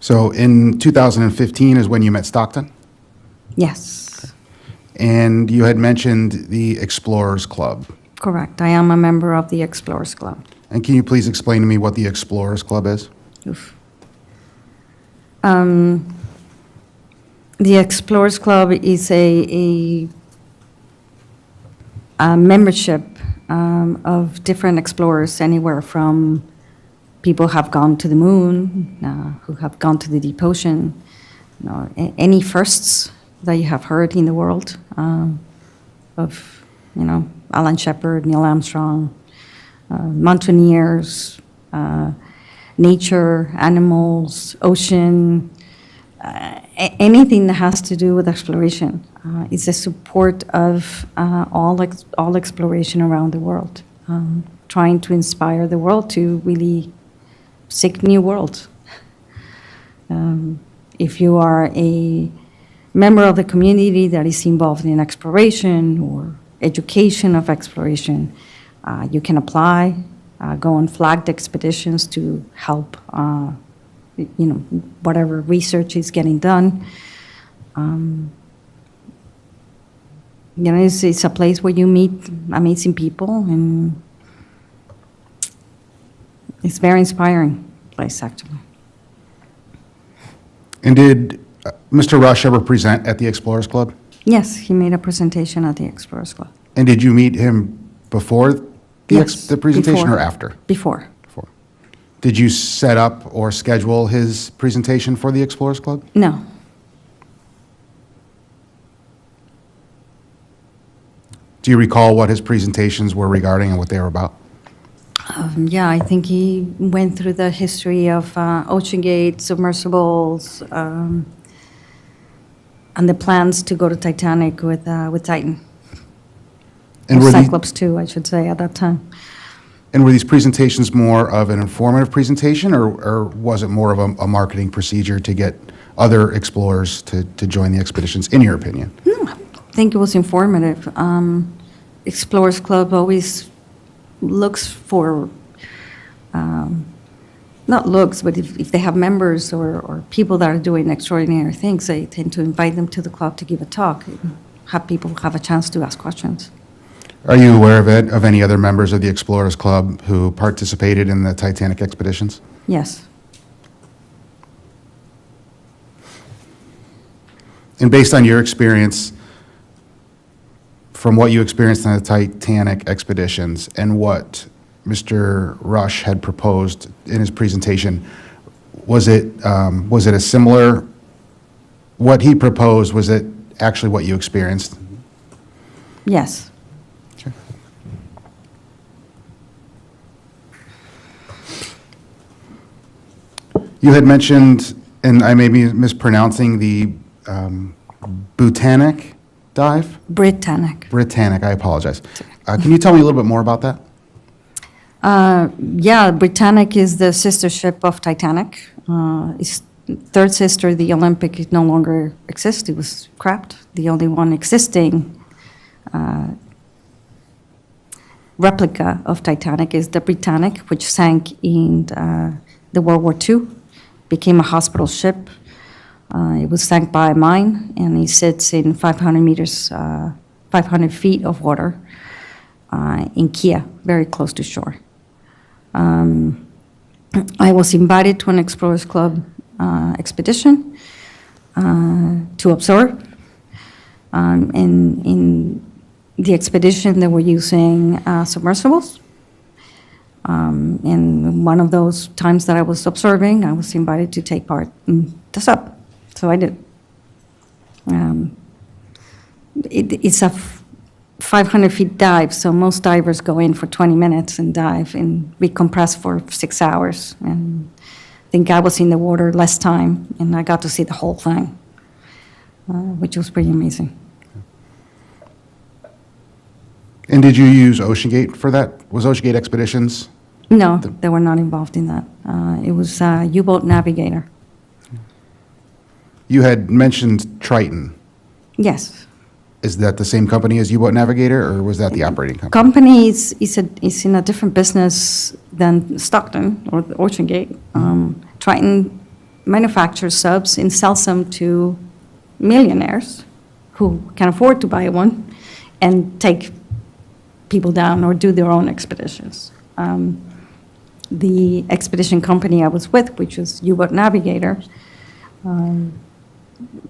So in 2015 is when you met Stockton? Yes, And you had mentioned the Explorers Club. correct. I am a member of the Explorers Club. And can you please explain to me what the Explorers Club is? Oof. The Explorers Club is a membership of different explorers, anywhere from people who have gone to the moon, who have gone to the deep ocean, any firsts that you have heard in the world of, Alan Shepard, Neil Armstrong, mountaineers, nature, animals, ocean, anything that has to do with exploration. It's the support of all exploration around the world, trying to inspire the world to really seek new worlds. If you are a member of the community that is involved in exploration or education of exploration, you can apply, go on flagged expeditions to help, whatever research is getting done. It's a place where you meet amazing people, and it's a very inspiring place, actually. And did Mr. Rush ever present at the Explorers Club? Yes, he made a presentation at the Explorers Club. And did you meet him before Yes, the presentation before. or after? Before. Before. Did you set up or schedule his presentation for the Explorers Club? No. Do you recall what his presentations were regarding and what they were about? Yeah, I think he went through the history of OceanGate, submersibles, and the plans to go to Titanic with Titan. And Or were these- Cyclops 2, I should say, at that time. And were these presentations more of an informative presentation, or was it more of a marketing procedure to get other explorers to join the expeditions, in your opinion? I think it was informative. Explorers Club always looks for, not looks, but if they have members or people that are doing extraordinary things, they tend to invite them to the club to give a talk, and have people have a chance to ask questions. Are you aware of any other members of the Explorers Club who participated in the Titanic expeditions? Yes. And based on your experience, from what you experienced on the Titanic expeditions and what Mr. Rush had proposed in his presentation, was it a similar, what he proposed, was it actually what you experienced? Yes. You had mentioned, and I may be mispronouncing, the Botanic dive? Britannic, I apologize. Can you tell me a little bit more about that? Yeah, Britannic is the sister ship of Titanic. Its third sister, the Olympic, it no longer exists. It was scrapped. The only one existing replica of Titanic is the Britannic, which sank in the World War II, became a hospital ship. It was sank by a mine, and it sits in 500 feet of water in Kia, very close to shore. I was invited to an Explorers Club expedition to observe. In the expedition, they were using submersibles. And one of those times that I was observing, I was invited to take part in the sub, so I did. It's a 500-feet dive, so most divers go in for 20 minutes and dive and recompress for 6 hours. And I think I was in the water less time, and I got to see the whole thing, which was pretty amazing. And did you use OceanGate for that? Was OceanGate Expeditions? No, they were not involved in that. It was a U-boat navigator. You had mentioned Triton. Yes. Is that the same company as U-Boat Navigator, or was that the operating company? Company is in a different business than Stockton or the OceanGate. Triton manufactures subs and sells them to millionaires who can afford to buy one and take people down or do their own expeditions. The expedition company I was with, which was U-Boat Navigator,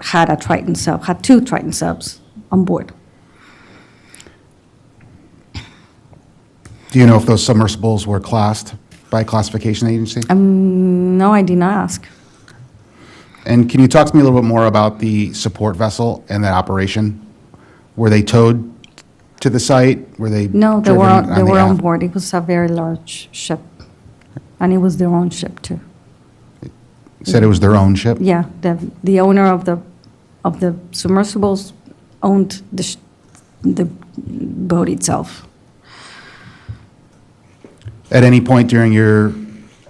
had a Triton sub, had 2 Triton subs on board. Do you know if those submersibles were classed by a classification agency? No, I did not ask. And can you talk to me a little bit more about the support vessel and that operation? Were they towed to the site? Were they No, they driven were on they the were on aft? board. It was a very large ship, and it was their own ship too. You said it was their own ship? Yeah, the owner of the submersibles owned the boat itself. At any point during your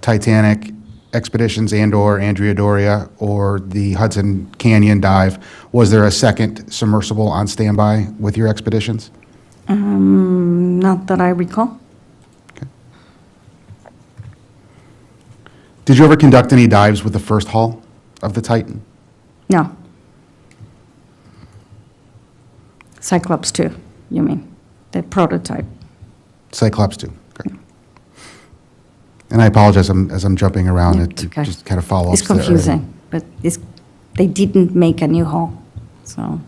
Titanic expeditions and/or Andrea Doria or the Hudson Canyon dive, was there a second submersible on standby with your expeditions? Not that I recall. Did you ever conduct any dives with the first hull of the Titan? No. Cyclops 2, you mean, the prototype. Cyclops 2. Okay. And I apologize as I'm jumping around. Yeah, It it's okay. just kind of follow It's confusing, but they didn't make a new hull, so.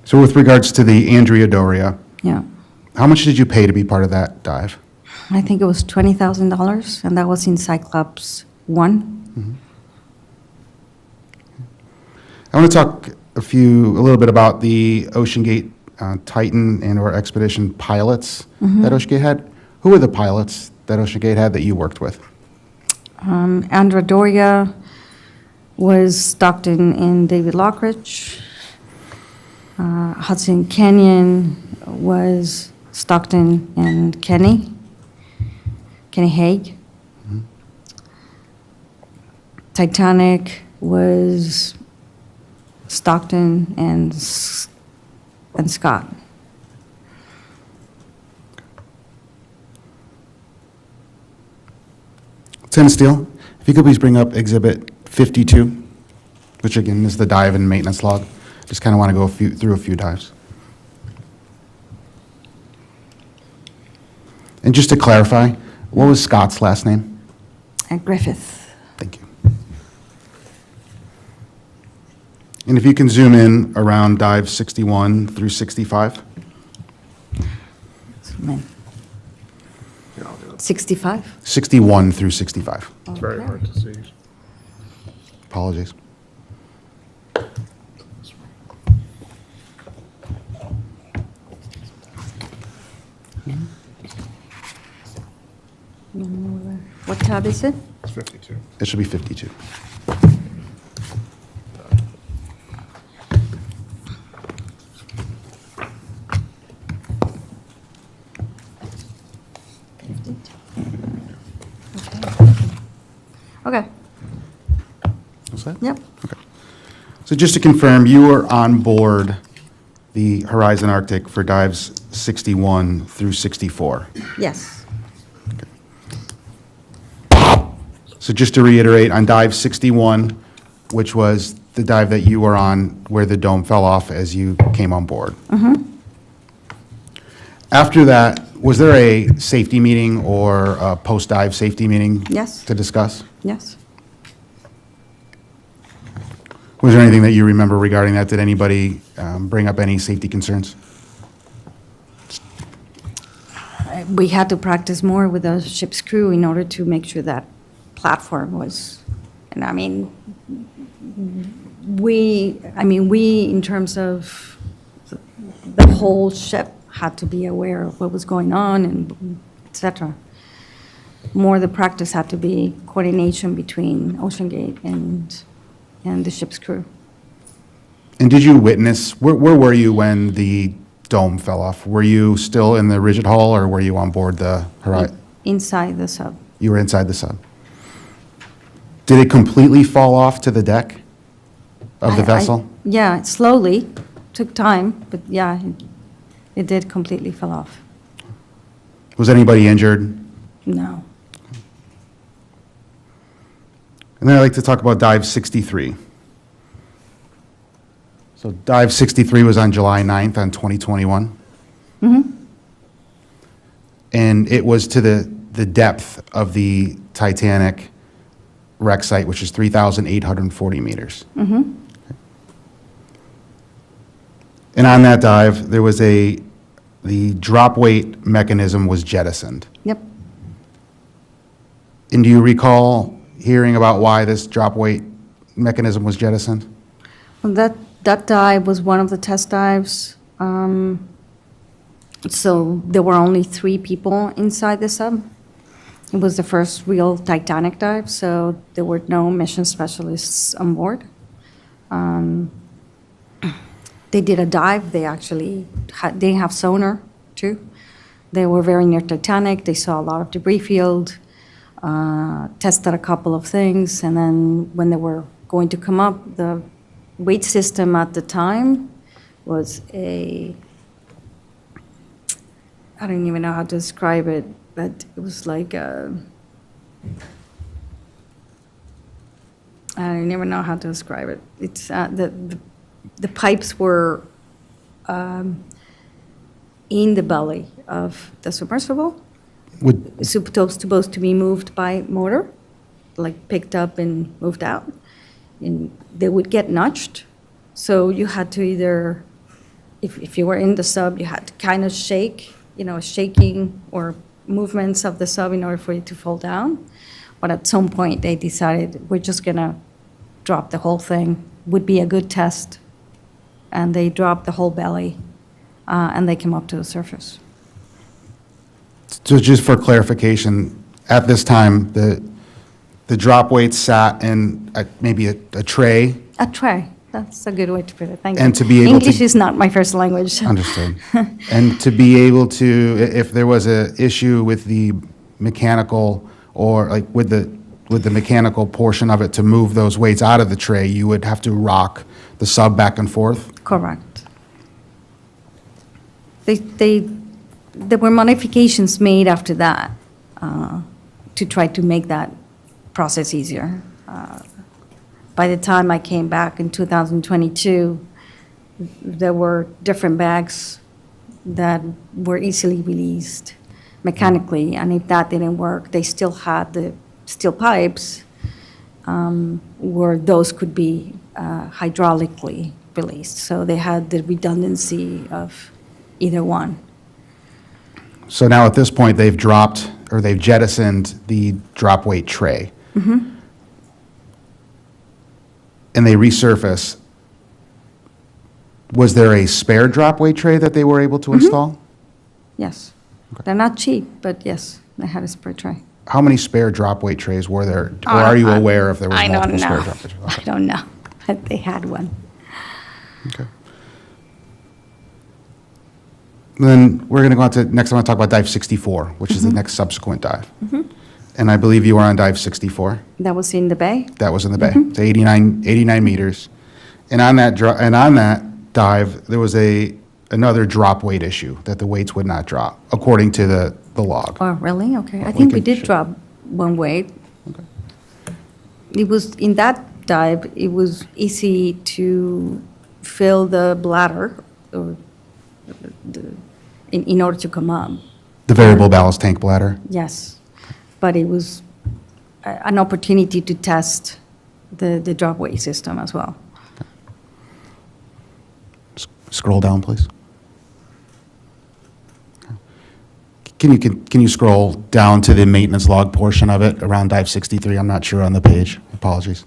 So with regards to the Andrea Doria, Yeah, how much did you pay to be part of that dive? I think it was $20,000, and that was in Cyclops 1. I want to talk a little bit about the OceanGate Titan and/or Expedition pilots that OceanGate had. Who were the pilots that OceanGate had that you worked with? Andrea Doria was Stockton and David Lockridge. Hudson Canyon was Stockton and Kenny Haig. Titanic was Stockton and Scott. Lieutenant Steele, if you could please bring up Exhibit 52, which again is the dive and maintenance log. Just kind of want to go through a few dives. And just to clarify, what was Scott's last name? Griffith. Thank you. And if you can zoom in around dive 61 through 65. 65? 61 through 65. It's very hard to see. Apologies. What tab is it? It's 52. It should be 52. Okay, What's that? yep. So just to confirm, you were on board the Horizon Arctic for dives 61 through 64. Yes, So just to reiterate, on dive 61, which was the dive that you were on where the dome fell off as you came on board. After that, was there a safety meeting or a post-dive safety meeting? Yes. To discuss? yes. Was there anything that you remember regarding that? Did anybody bring up any safety concerns? we had to practice more with the ship's crew in order to make sure that platform was, and I mean, we, in terms of the whole ship had to be aware of what was going on and et cetera. More the practice had to be coordination between OceanGate and the ship's crew. And did you witness, where were you when the dome fell off? Were you still in the rigid hull, or were you on board the Horizon? Inside the sub. You were inside the sub. Did it completely fall off to the deck of the vessel? Yeah, it slowly, took time, but yeah, it did completely fall off. Was anybody injured? No. And then I'd like to talk about dive 63. So dive 63 was on July 9th on 2021. And it was to the depth of the Titanic wreck site, which is 3,840 meters. And on that dive, there was the drop weight mechanism was jettisoned. Yep. And do you recall hearing about why this drop weight mechanism was jettisoned? Well, that dive was one of the test dives. So there were only 3 people inside the sub. It was the first real Titanic dive, so there were no mission specialists on board. They did a dive. They actually they have sonar too. They were very near Titanic. They saw a lot of debris field, tested a couple of things, and then when they were going to come up, the weight system at the time was I don't even know how to describe it, but it was like I don't even know how to describe it. It's the pipes were in the belly of the submersible. It's supposed to be moved by motor, like picked up and moved out. And they would get nudged. So you had to either, if you were in the sub, you had to kind of shake, shaking or movements of the sub in order for it to fall down. But at some point, they decided we're just going to drop the whole thing. Would be a good test. And they dropped the whole belly, and they came up to the surface. So just for clarification, at this time, the drop weight sat in maybe a tray? A tray. That's a good way to put it. Thank you. And to be able to- English is not my first language. Understood. And to be able to, if there was an issue with the mechanical or like with the mechanical portion of it to move those weights out of the tray, you would have to rock the sub back and forth? Correct. There were modifications made after that to try to make that process easier. By the time I came back in 2022, there were different bags that were easily released mechanically, and if that didn't work, they still had the steel pipes where those could be hydraulically released. So they had the redundancy of either one. So now at this point, they've dropped or they've jettisoned the drop weight tray. And they resurface. Was there a spare drop weight tray that they were able to install? Yes. They're not cheap, but yes, they had a spare tray. How many spare drop weight trays were there? Or are you aware if there was I don't multiple spare know. drop weight trays? I don't know, but they had one. Okay. Then we're going to go on to, next I want to talk about dive 64, which is the next subsequent dive. And I believe you were on dive 64. That was in the bay? That was in the bay. It's 89 meters. And on that dive, there was another drop weight issue, that the weights would not drop, according to the log. Oh, really? Okay. I think we did drop one weight. It was, in that dive, it was easy to fill the bladder or in order to come up. The variable ballast tank bladder. Yes. But it was an opportunity to test the drop weight system as well. Scroll down, please. can you scroll down to the maintenance log portion of it, around dive 63? I'm not sure on the page. Apologies.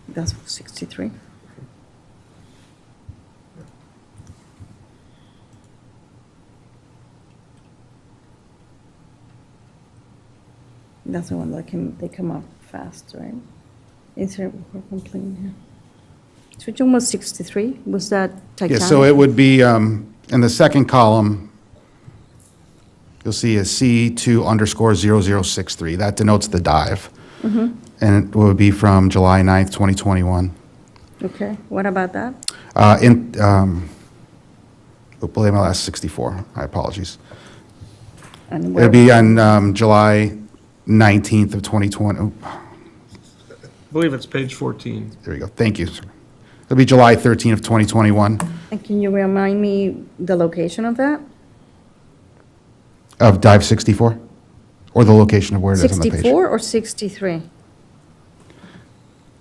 That's 63. That's the one that they come up fast, right? Insert report complete, yeah. So which one was 63? Was that Titanic? Yeah, so it would be, in the second column, you'll see a C2_0063. That denotes the dive. And it would be from July 9th, 2021. Okay, what about that? Blame LS 64, my apologies. And It where? would be on July 19th of 2020. Oh, I believe it's page 14. there we go, thank you, sir. It'll be July 13th of 2021 And can you remind me the location of that? of dive 64? Or the location of where it is on the page? 64 or 63?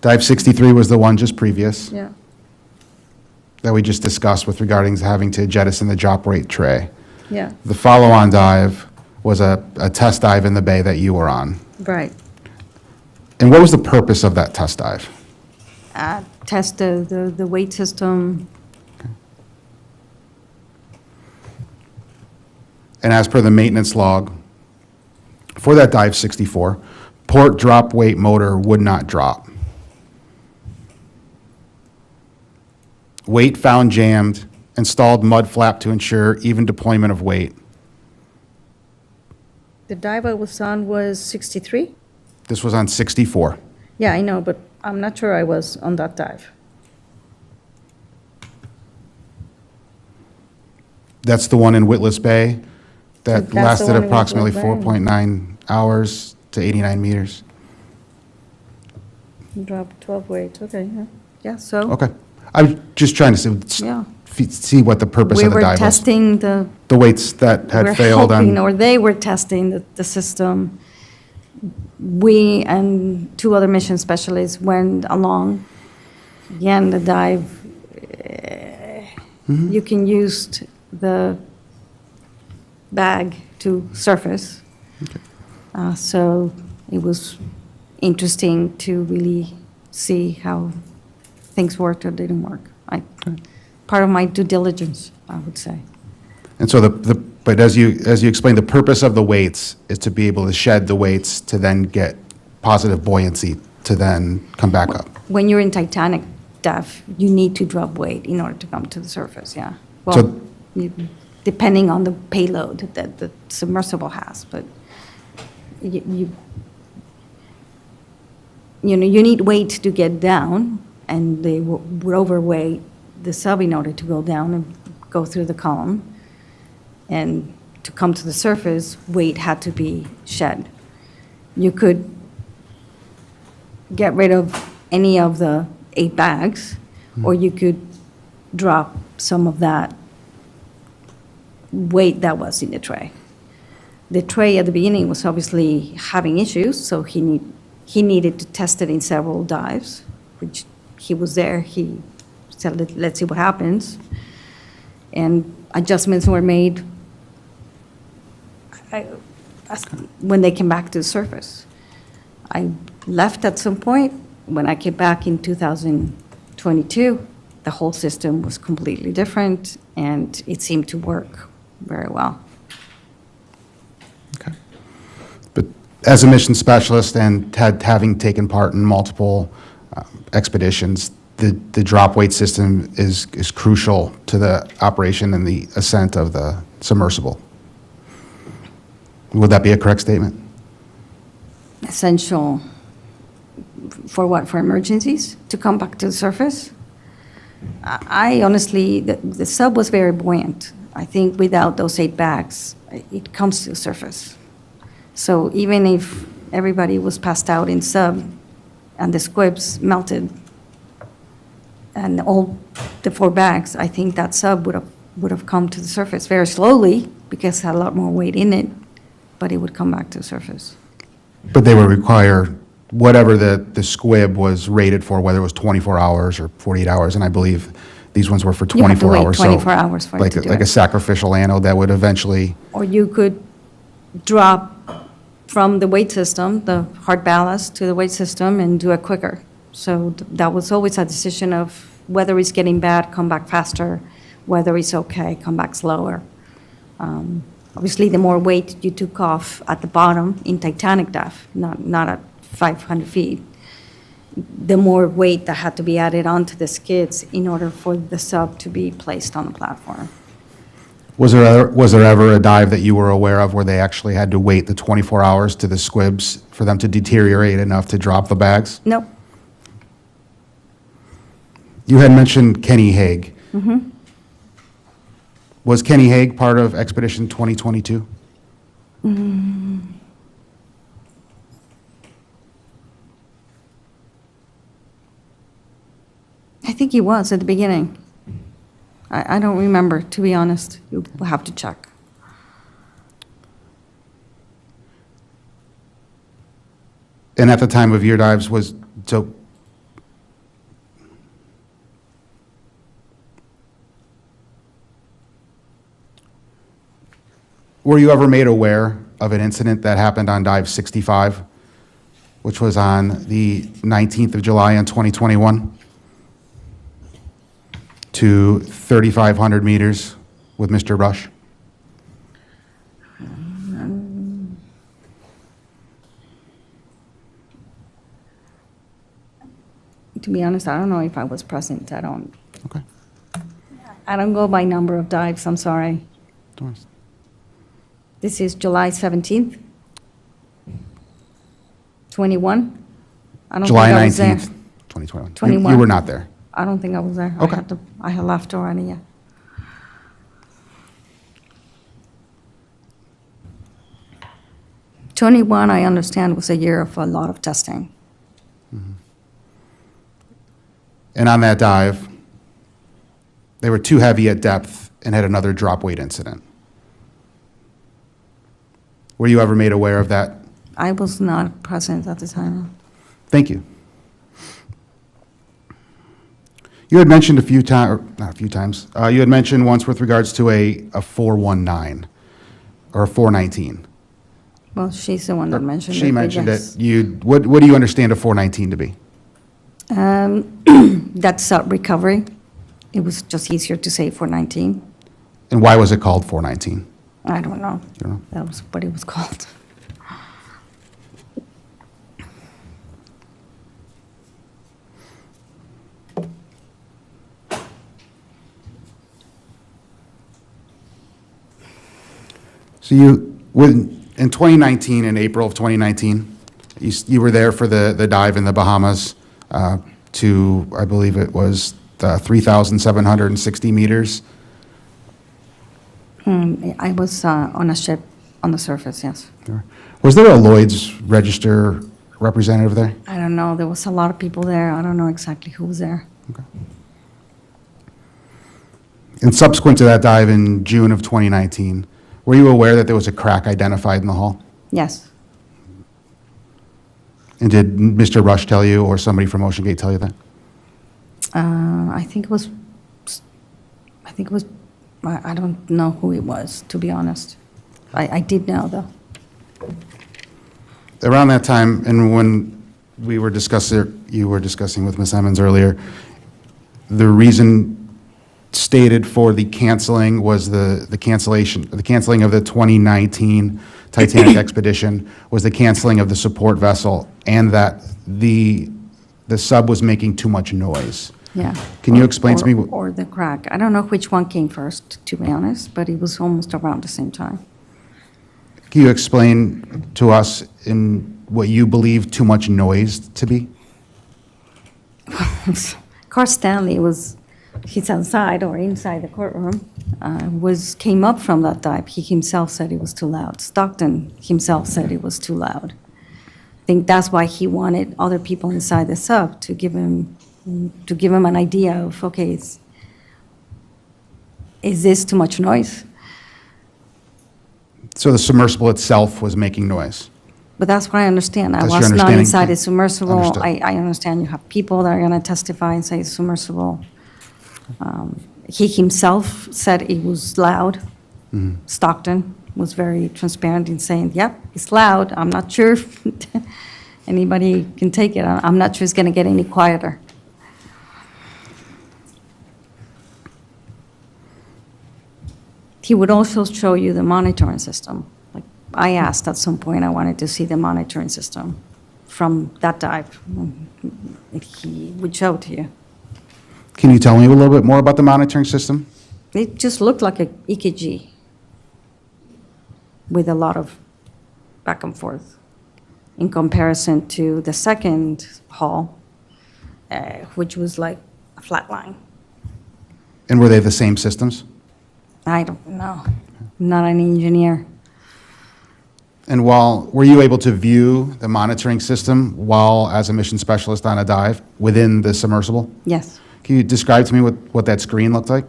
Dive 63 was the one just previous Yeah, that we just discussed with regarding having to jettison the drop weight tray. yeah, The follow-on dive was a test dive in the bay that you were on. right. And what was the purpose of that test dive? Test the weight system. And as per the maintenance log, for that dive 64, port drop weight motor would not drop. Weight found jammed, installed mud flap to ensure even deployment of weight. The dive I was on was 63? This was on 64. Yeah, I know, but I'm not sure I was on that dive. That's the one in Witless Bay that That's the lasted one in approximately Witless Bay. 4.9 hours to 89 meters. Drop 12 weight, okay, yeah. Yeah, so. Okay. I'm just trying to Yeah. see what the purpose We of the were dive was. testing the, The weights that we're had failed hoping, on, or they were testing the system. We and two other mission specialists went along. Again, the dive, you can use the bag to surface. So it was interesting to really see how things worked or didn't work. Part of my due diligence, I would say. and so but as you explained, the purpose of the weights is to be able to shed the weights to then get positive buoyancy to then come back up. When you're in Titanic depth, you need to drop weight in order to come to the surface, yeah. So- Well, depending on the payload that the submersible has, but you know, you need weight to get down, and they would overweight the sub in order to go down and go through the column. And to come to the surface, weight had to be shed. You could get rid of any of the 8 bags, or you could drop some of that weight that was in the tray. The tray at the beginning was obviously having issues, so he needed to test it in several dives, which he was there. He said, let's see what happens. And adjustments were made when they came back to the surface. I left at some point. When I came back in 2022, the whole system was completely different, and it seemed to work very well. Okay. But as a mission specialist and having taken part in multiple expeditions, the drop weight system is crucial to the operation and the ascent of the submersible. Would that be a correct statement? Essential for what? For emergencies? To come back to the surface? I honestly, the sub was very buoyant. I think without those 8 bags, it comes to the surface. So even if everybody was passed out in sub and the squibs melted and all the 4 bags, I think that sub would have come to the surface very slowly, because it had a lot more weight in it, but it would come back to the surface. But they would require whatever the squib was rated for, whether it was 24 hours or 48 hours, and I believe these ones were for You have to 24 wait hours. 24 hours for it like to do like a it. sacrificial animal that would eventually, Or you could drop from the weight system, the hard ballast, to the weight system and do it quicker. So that was always a decision of whether it's getting bad, come back faster, whether it's okay, come back slower. Obviously, the more weight you took off at the bottom in Titanic depth, not at 500 feet, the more weight that had to be added onto the skids in order for the sub to be placed on the platform. was there ever a dive that you were aware of where they actually had to wait the 24 hours to the squibs for them to deteriorate enough to drop the bags? Nope. You had mentioned Kenny Hague. Was Kenny Hague part of Expedition 2022? I think he was at the beginning. I don't remember, to be honest. You'll have to check. And at the time of your dives were you ever made aware of an incident that happened on dive 65, which was on the 19th of July in 2021 to 3,500 meters with Mr. Rush? To be honest, I don't know if I was present. Okay. I don't go by number of dives, I'm sorry. Don't worry. This is July 17th, 21. I don't July think I was there. 19th, 2021. 21. You were not there. I don't think I was there. Okay. I had left already, yeah. '21, I understand, was a year of a lot of testing. And on that dive, they were too heavy at depth and had another drop weight incident. Were you ever made aware of that? I was not present at the time. Thank you. You had mentioned a few times, not a few times, you had mentioned once with regards to a 419 or a 419. Well, she's the one that mentioned it. She but mentioned yes. it. What do you understand a 419 to be? That's recovery. It was just easier to say 419. And why was it called 419? I don't know. You don't know? That was what it was called. So in 2019, in April of 2019, you were there for the dive in the Bahamas to, I believe it was 3,760 meters. I was on a ship on the surface, yes. Was there a Lloyd's Register representative there? I don't know. There was a lot of people there. I don't know exactly who was there. And subsequent to that dive in June of 2019, were you aware that there was a crack identified in the hull? Yes. And did Mr. Rush tell you or somebody from OceanGate tell you that? I think it was, I don't know who it was, to be honest. I did know, though. Around that time, and when we were discussing, you were discussing with Ms. Emmons earlier, the reason stated for the canceling was the canceling of the 2019 Titanic expedition was the canceling of the support vessel, and that the sub was making too much noise. Yeah. Can you explain to me Or the crack. I don't know which one came first, to be honest, but it was almost around the same time. Can you explain to us in what you believe too much noise to be? Carl Stanley he's outside or inside the courtroom, came up from that dive. He himself said it was too loud. Stockton himself said it was too loud. I think that's why he wanted other people inside the sub to give him an idea of, okay, is this too much noise? So the submersible itself was making noise? But that's what I understand. I That's your was not understanding? inside the submersible. Understood. I understand you have people that are going to testify inside the submersible. He himself said it was loud. Stockton was very transparent in saying, yep, it's loud. I'm not sure if anybody can take it. I'm not sure it's going to get any quieter. He would also show you the monitoring system. Like I asked at some point, I wanted to see the monitoring system from that dive. He would show it to you. Can you tell me a little bit more about the monitoring system? It just looked like an EKG with a lot of back and forth in comparison to the second hall, which was like a flat line. And were they the same systems? I don't know. I'm not an engineer. And were you able to view the monitoring system while as a mission specialist on a dive within the submersible? Yes, Can you describe to me what that screen looked like?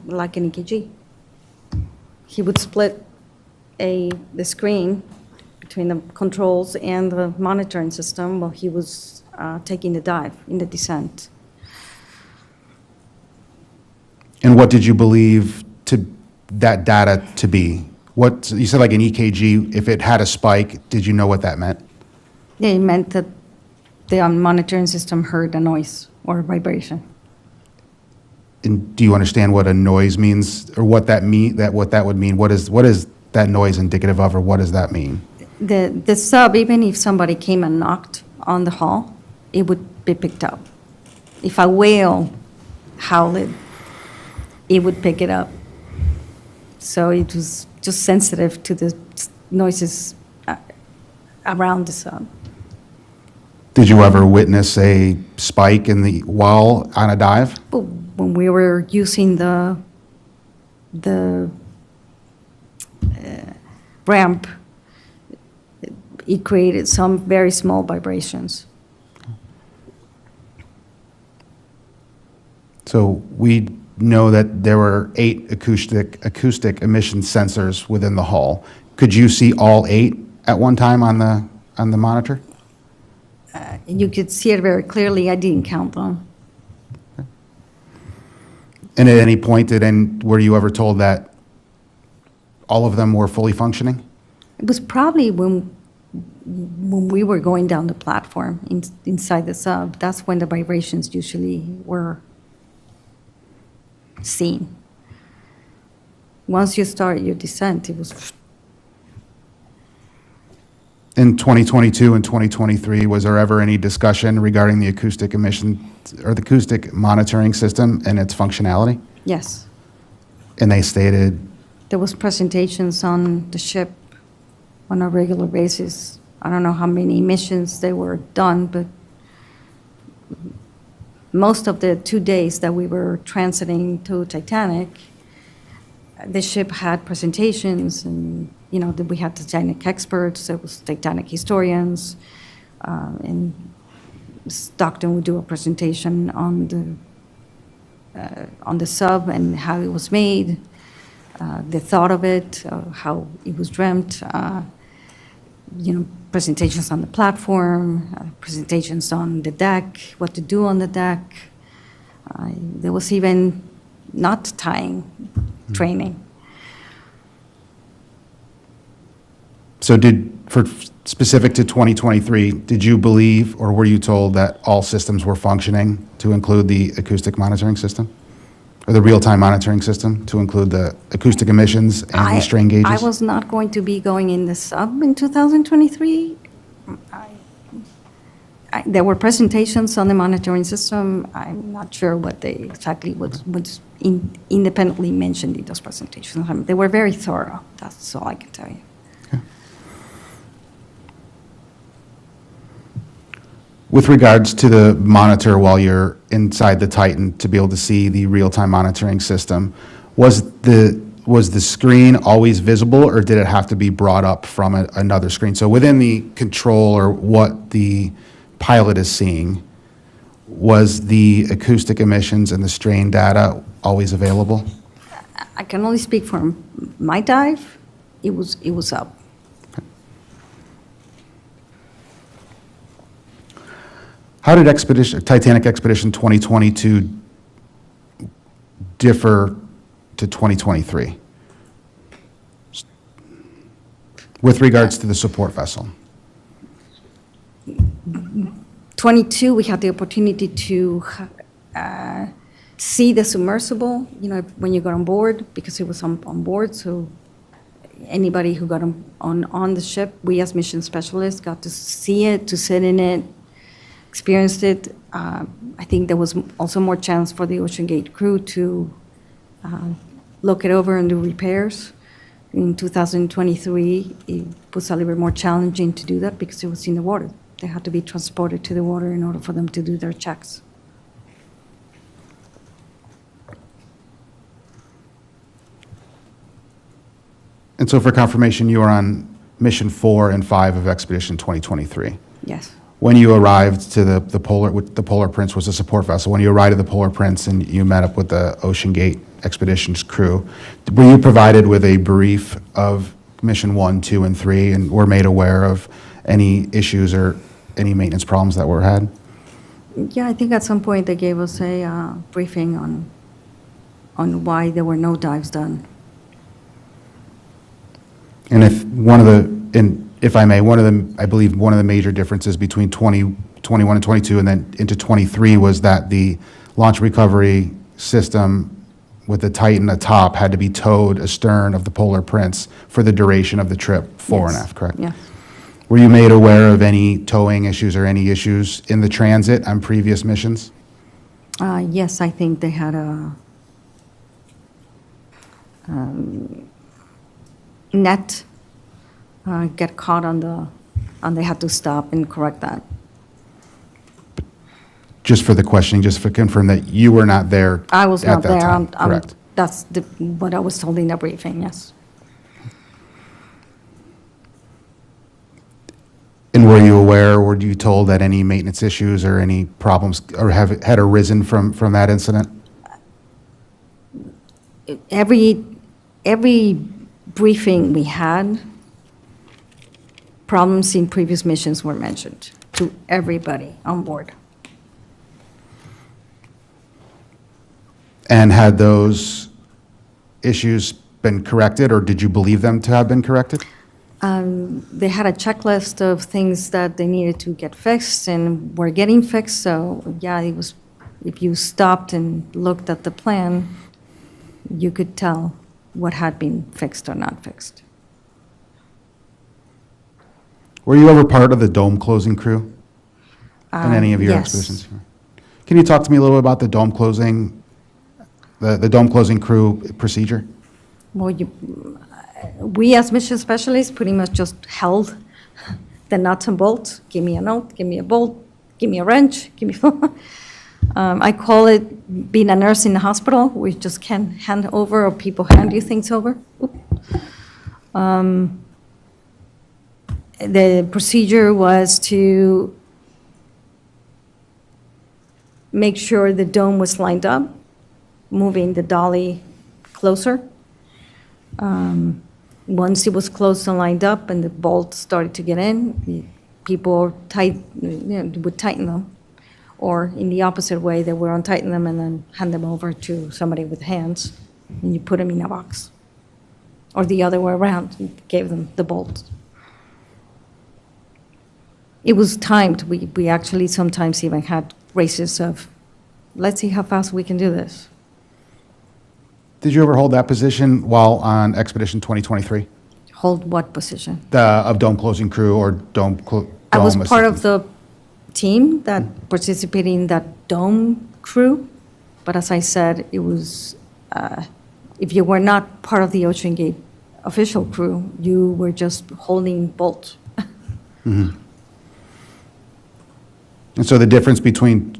like an EKG. He would split the screen between the controls and the monitoring system while he was taking the dive in the descent. And what did you believe that data to be? You said like an EKG, if it had a spike, did you know what that meant? Yeah, it meant that the monitoring system heard a noise or a vibration. And do you understand what a noise means, or what that would mean? What is that noise indicative of, or what does that mean? The sub, even if somebody came and knocked on the hull, it would be picked up. If a whale howled, it would pick it up. So it was just sensitive to the noises around the sub. Did you ever witness a spike while on a dive? But when we were using the ramp, it created some very small vibrations. So we know that there were 8 acoustic emission sensors within the hull. Could you see all 8 at one time on the monitor? You could see it very clearly. I didn't count them. And at any point were you ever told that all of them were fully functioning? It was probably when we were going down the platform inside the sub. That's when the vibrations usually were seen. Once you start your descent, it was. In 2022 and 2023, was there ever any discussion regarding the acoustic emission or the acoustic monitoring system and its functionality? Yes. And they stated, There was presentations on the ship on a regular basis. I don't know how many missions they were done, but most of the 2 days that we were transiting to Titanic, the ship had presentations, and we had Titanic experts, there was Titanic historians, and Stockton would do a presentation on the sub and how it was made, the thought of it, how it was dreamt, presentations on the platform, presentations on the deck, what to do on the deck. There was even knot tying training. so specific to 2023, did you believe or were you told that all systems were functioning to include the acoustic monitoring system? Or the real-time monitoring system to include the acoustic emissions and the strain gauges? I was not going to be going in the sub in 2023. There were presentations on the monitoring system. I'm not sure what they exactly was independently mentioned in those presentations. They were very thorough. That's all I can tell you. With regards to the monitor while you're inside the Titan to be able to see the real-time monitoring system, was the screen always visible, or did it have to be brought up from another screen? So within the control or what the pilot is seeing, was the acoustic emissions and the strain data always available? I can only speak for my dive. It was up. How did Titanic Expedition 2022 differ to 2023 with regards to the support vessel? 22, we had the opportunity to see the submersible, when you got on board, because it was on board, so anybody who got on the ship, we as mission specialists got to see it, to sit in it, experienced it. I think there was also more chance for the Ocean Gate crew to look it over and do repairs. In 2023, it was a little bit more challenging to do that because it was in the water. They had to be transported to the water in order for them to do their checks. And so for confirmation, you were on mission 4 and 5 of Expedition 2023. Yes. When you arrived to the Polar Prince was a support vessel. When you arrived at the Polar Prince and you met up with the Ocean Gate Expeditions crew, were you provided with a brief of mission 1, 2, and 3, and were made aware of any issues or any maintenance problems that were had? Yeah, I think at some point they gave us a briefing on why there were no dives done. And if I may, I believe one of the major differences between 2021 and 22 and then into 23 was that the launch recovery system with the Titan atop had to be towed astern of the Polar Prince for the duration of the trip, fore and Yes. aft, correct? Yeah. Were you made aware of any towing issues or any issues in the transit on previous missions? Yes, I think they had a net get caught and they had to stop and correct that. Just for the questioning, just to confirm that you were not there I was at not that there. time, correct? That's what I was told in the briefing, yes. And were you aware, were you told that any maintenance issues or any problems or had arisen from that incident? Every briefing we had, problems in previous missions were mentioned to everybody on board. And had those issues been corrected, or did you believe them to have been corrected? They had a checklist of things that they needed to get fixed and were getting fixed, so yeah, it was, if you stopped and looked at the plan, you could tell what had been fixed or not fixed. Were you ever part of the dome closing crew in any of your yes. expeditions? Can you talk to me a little bit about the dome closing, the dome closing crew procedure? Well, we as mission specialists pretty much just held the nuts and bolts. Give me a nut, give me a bolt, give me a wrench, give me. I call it being a nurse in the hospital. We just can't hand over, or people hand you things over. The procedure was to make sure the dome was lined up, moving the dolly closer. Once it was closed and lined up and the bolts started to get in, the people would tighten them. Or in the opposite way, they would untighten them and then hand them over to somebody with hands, and you put them in a box. Or the other way around, you gave them the bolts. It was timed. We actually sometimes even had races of, let's see how fast we can do this. Did you ever hold that position while on Expedition 2023? Hold what position? Of dome closing crew or dome I was dome part of assistance? the team that participated in that dome crew, but as I said, it was, if you were not part of the Ocean Gate official crew, you were just holding bolts. And so the difference between,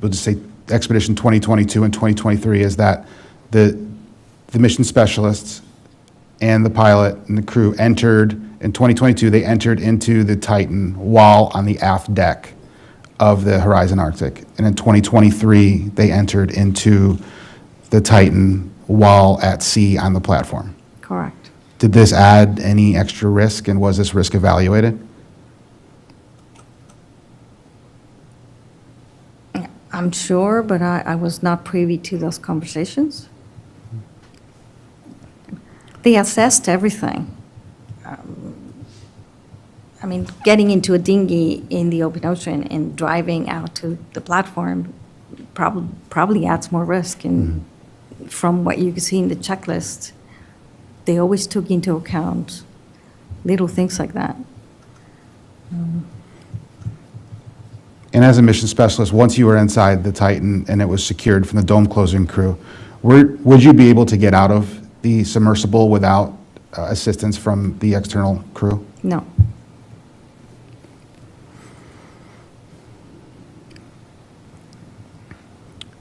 we'll just say Expedition 2022 and 2023 is that the mission specialists and the pilot and the crew entered, in 2022, they entered into the Titan while on the aft deck of the Horizon Arctic. And in 2023, they entered into the Titan while at sea on the platform. Correct. Did this add any extra risk, and was this risk evaluated? I'm sure, but I was not privy to those conversations. They assessed everything. I mean, getting into a dinghy in the open ocean and driving out to the platform probably adds more risk. And from what you can see in the checklist, they always took into account little things like that. And as a mission specialist, once you were inside the Titan and it was secured from the dome closing crew, would you be able to get out of the submersible without assistance from the external crew? No.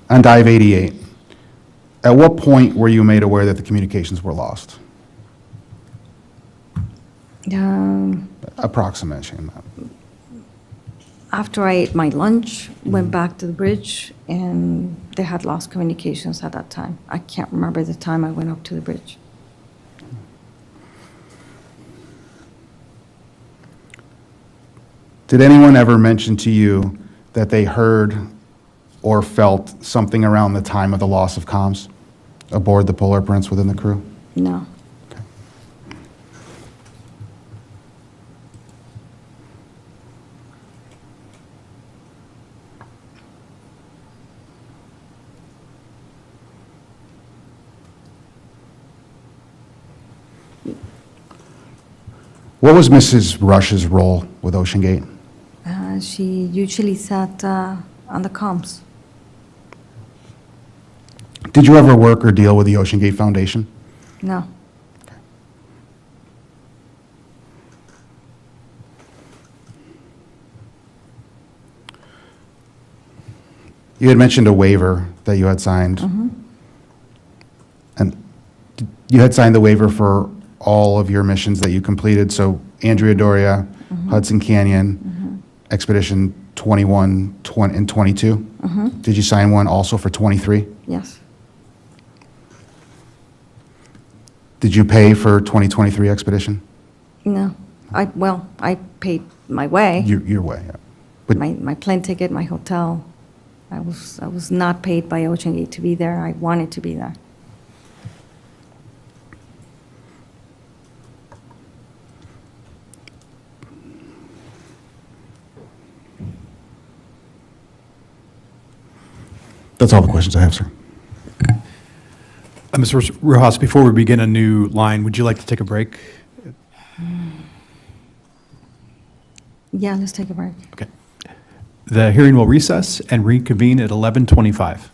On dive 88, at what point were you made aware that the communications were lost? Approximation. After I ate my lunch, went back to the bridge, and they had lost communications at that time. I can't remember the time I went up to the bridge. Did anyone ever mention to you that they heard or felt something around the time of the loss of comms aboard the Polar Prince within the crew? No. What was Mrs. Rush's role with Ocean Gate? She usually sat on the comms. Did you ever work or deal with the Ocean Gate Foundation? No. You had mentioned a waiver that you had signed. And you had signed the waiver for all of your missions that you completed, so Andrea Doria, Hudson Canyon, Expedition 21 and 22? Did you sign one also for 23? Yes. Did you pay for 2023 expedition? No. I paid my way. Your way, yeah. But My plane ticket, my hotel. I was not paid by Ocean Gate to be there. I wanted to be there. that's all the questions I have, sir. Mr. Rojas, before we begin a new line, would you like to take a break? Yeah, let's take a break. Okay. The hearing will recess and reconvene at 11:25.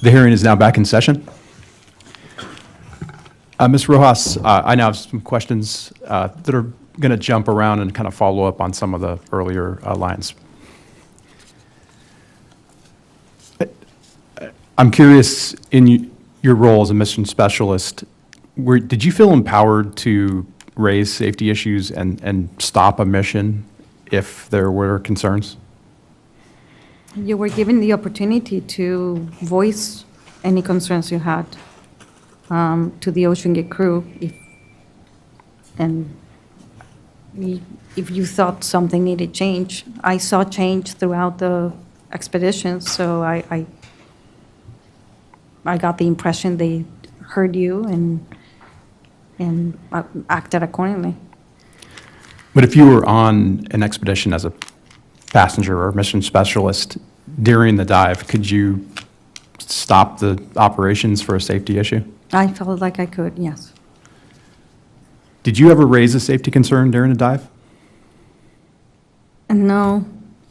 The hearing is now back in session. Ms. Rojas, I now have some questions that are going to jump around and kind of follow up on some of the earlier lines. I'm curious, in your role as a mission specialist, did you feel empowered to raise safety issues and stop a mission if there were concerns? You were given the opportunity to voice any concerns you had to the Ocean Gate crew, if you thought something needed change. I saw change throughout the expedition, so I got the impression they heard you and acted accordingly. But if you were on an expedition as a passenger or mission specialist during the dive, could you stop the operations for a safety issue? I felt like I could, yes. Did you ever raise a safety concern during a dive? And no,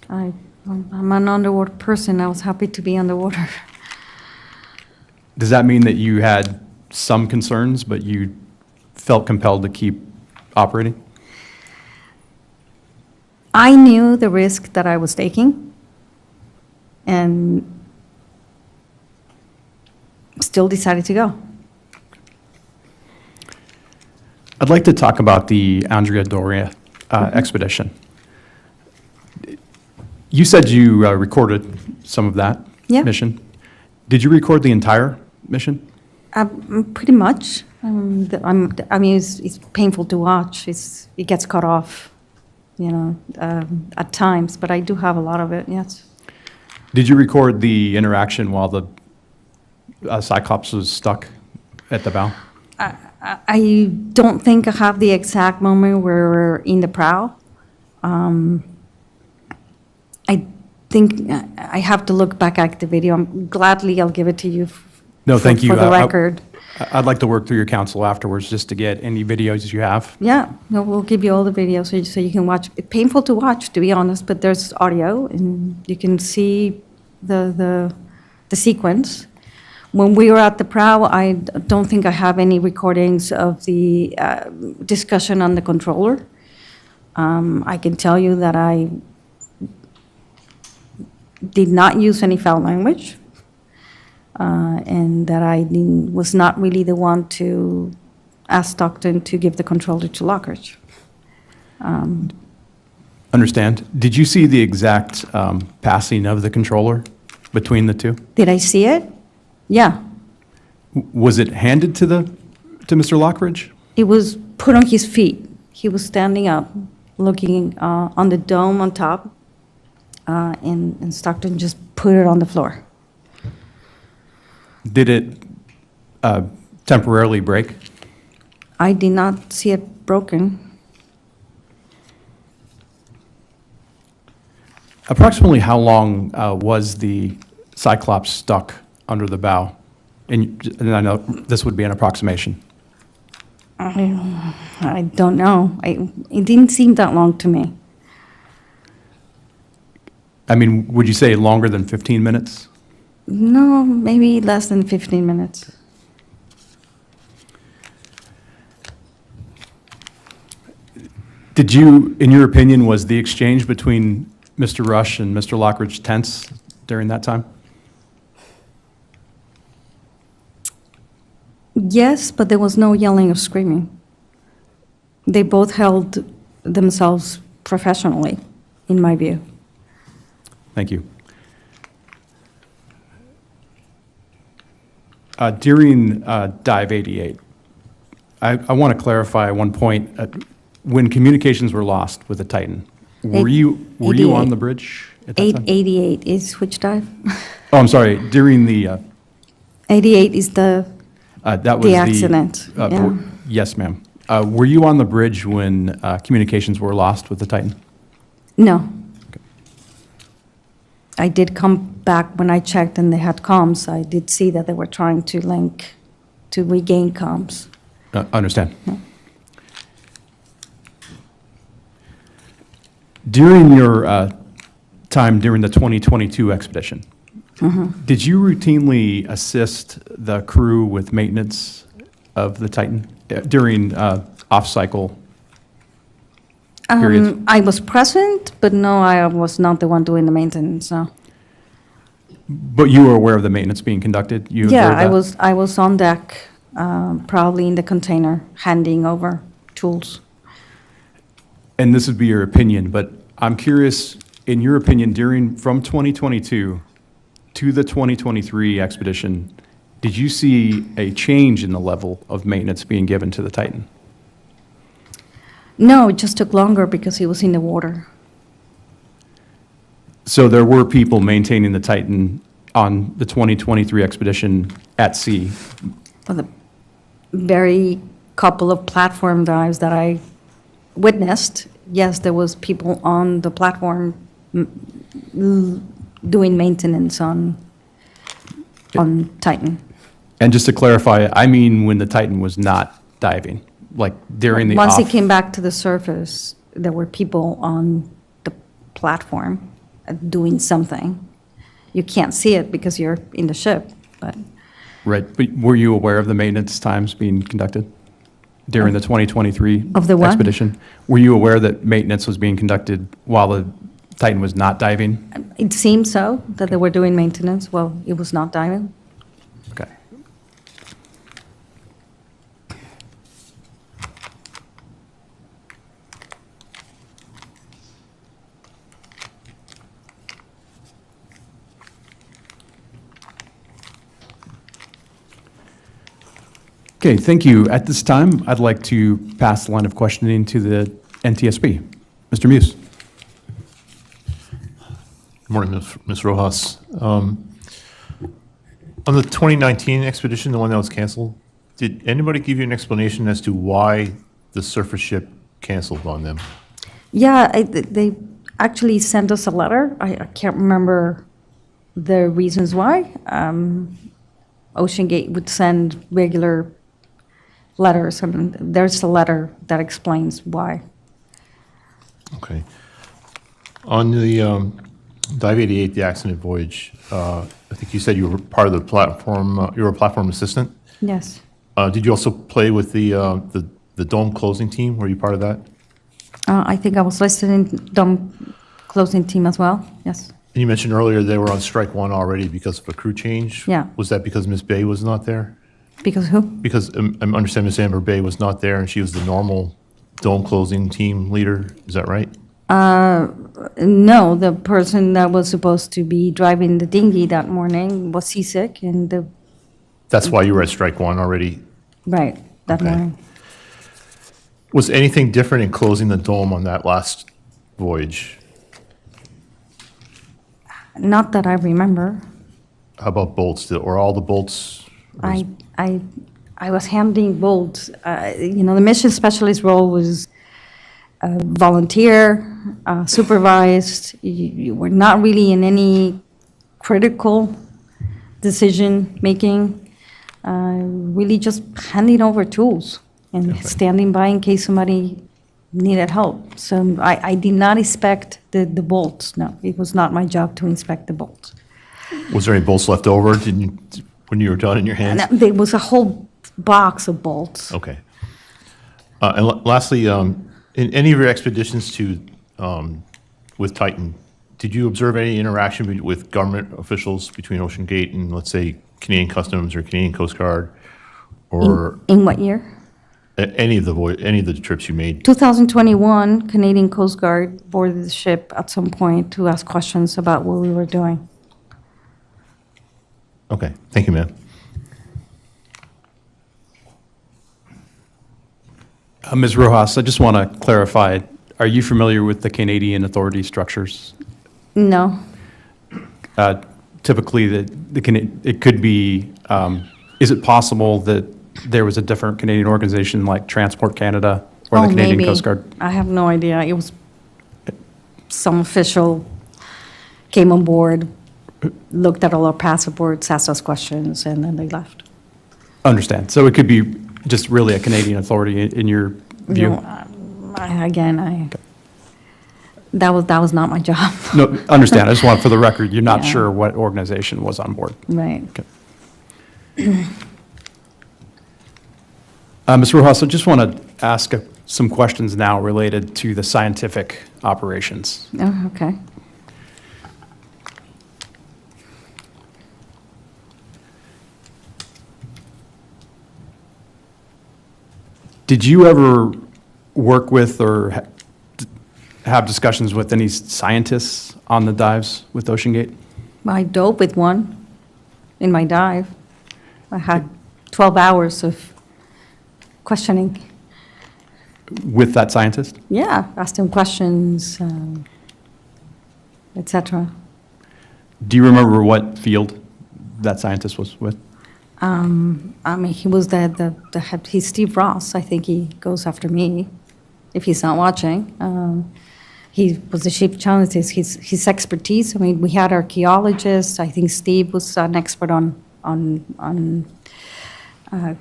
I'm an underwater person. I was happy to be underwater. Does that mean that you had some concerns, but you felt compelled to keep operating? I knew the risk that I was taking, and still decided to go. I'd like to talk about the Andrea Doria expedition. You said you recorded some of that Yeah. mission. Did you record the entire mission? Pretty much. I mean, it's painful to watch. It gets cut off, at times, but I do have a lot of it, yes. Did you record the interaction while the Cyclops was stuck at the bow? I don't think I have the exact moment where we're in the prow. I think I have to look back at the video. Gladly, I'll give it to you. No, thank you. For the record. I'd like to work through your counsel afterwards just to get any videos you have. Yeah, no, we'll give you all the videos so you can watch. It's painful to watch, to be honest, but there's audio, and you can see the sequence. When we were at the prow, I don't think I have any recordings of the discussion on the controller. I can tell you that I did not use any foul language, and that I was not really the one to ask Stockton to give the controller to Lockridge. Understand. Did you see the exact passing of the controller between the two? Did I see it? Yeah. Was it handed to Mr. Lockridge? It was put on his feet. He was standing up, looking on the dome on top, and Stockton just put it on the floor. Did it temporarily break? I did not see it broken. Approximately how long was the Cyclops stuck under the bow? And I know this would be an approximation. I don't know. It didn't seem that long to me. I mean, would you say longer than 15 minutes? No, maybe less than 15 minutes. Did you, in your opinion, was the exchange between Mr. Rush and Mr. Lockridge tense during that time? Yes, but there was no yelling or screaming. They both held themselves professionally, in my view. Thank you. During Dive 88, I want to clarify one point. When communications were lost with the Titan, were you on the bridge at that time? 888 is which dive? Oh, I'm sorry. During the 88 is that was the accident. Yeah. Yes, ma'am. Were you on the bridge when communications were lost with the Titan? No. I did come back when I checked and they had comms. I did see that they were trying to link to regain comms. Understand. Yeah. During your time during the 2022 expedition, Did you routinely assist the crew with maintenance of the Titan during off-cycle periods? I was present, but no, I was not the one doing the maintenance, no. But you were aware of the maintenance being conducted? You Yeah, observed that? I was on deck, probably in the container, handing over tools. And this would be your opinion, but I'm curious, in your opinion, from 2022 to the 2023 expedition, did you see a change in the level of maintenance being given to the Titan? No, it just took longer because it was in the water. So there were people maintaining the Titan on the 2023 expedition at sea? For the very couple of platform dives that I witnessed, yes, there was people on the platform doing maintenance on Titan. And just to clarify, I mean when the Titan was not diving, like during the off... Once it came back to the surface, there were people on the platform doing something. You can't see it because you're in the ship, but Right, but were you aware of the maintenance times being conducted during the 2023 Of the what? expedition? Were you aware that maintenance was being conducted while the Titan was not diving? it seemed so, that they were doing maintenance while it was not diving. Okay. Okay, thank you. At this time, I'd like to pass the line of questioning to the NTSB. Mr. Muse. Good morning, Ms. Rojas. On the 2019 expedition, the one that was canceled, did anybody give you an explanation as to why the surface ship canceled on them? Yeah, they actually sent us a letter. I can't remember the reasons why. OceanGate would send regular letters, and there's a letter that explains why. Okay. On the Dive 88, the accident voyage, I think you said you were part of the platform, you were a platform assistant. Yes. Did you also play with the dome closing team? Were you part of that? I think I was listed in dome closing team as well, yes. And you mentioned earlier they were on strike one already because of a crew change. Yeah. Was that because Ms. Bay was not there? Because who? Because I understand Ms. Amber Bay was not there and she was the normal dome closing team leader. Is that right? No, the person that was supposed to be driving the dinghy that morning was seasick, and That's why you were at strike one already? right, that Okay. morning. Was anything different in closing the dome on that last voyage? Not that I remember. How about bolts? Or all the bolts? I was handling bolts. The mission specialist role was volunteer, supervised. You were not really in any critical decision-making, really just handing over tools and standing by in case somebody needed help. So I did not inspect the bolts, no. It was not my job to inspect the bolts. Was there any bolts left over when you were done in your hands? And there was a whole box of bolts. Okay. And lastly, in any of your expeditions with Titan, did you observe any interaction with government officials between OceanGate and, let's say, Canadian Customs or Canadian Coast Guard, or In what year? any of the trips you made? 2021, Canadian Coast Guard boarded the ship at some point to ask questions about what we were doing. Okay, thank you, ma'am. Ms. Rojas, I just want to clarify, are you familiar with the Canadian authority structures? No. Typically, it could be, is it possible that there was a different Canadian organization like Transport Canada or the Canadian maybe. Coast Guard? I have no idea. It was some official came on board, looked at all our passports, asked us questions, and then they left. Understand. So it could be just really a Canadian authority in your view? That was not my job. No, understand. I just want, for the record, you're not Yeah. sure what organization was on board. Right. Ms. Rojas, I just want to ask some questions now related to the scientific operations. Oh, okay. Did you ever work with or have discussions with any scientists on the dives with OceanGate? I dove with one in my dive. I had 12 hours of questioning. With that scientist? Yeah, asked him questions, etc. Do you remember what field that scientist was with? I mean, he was the head, he's Steve Ross. I think he goes after me if he's not watching. He was the chief geologist. His expertise, I mean, we had archaeologists. I think Steve was an expert on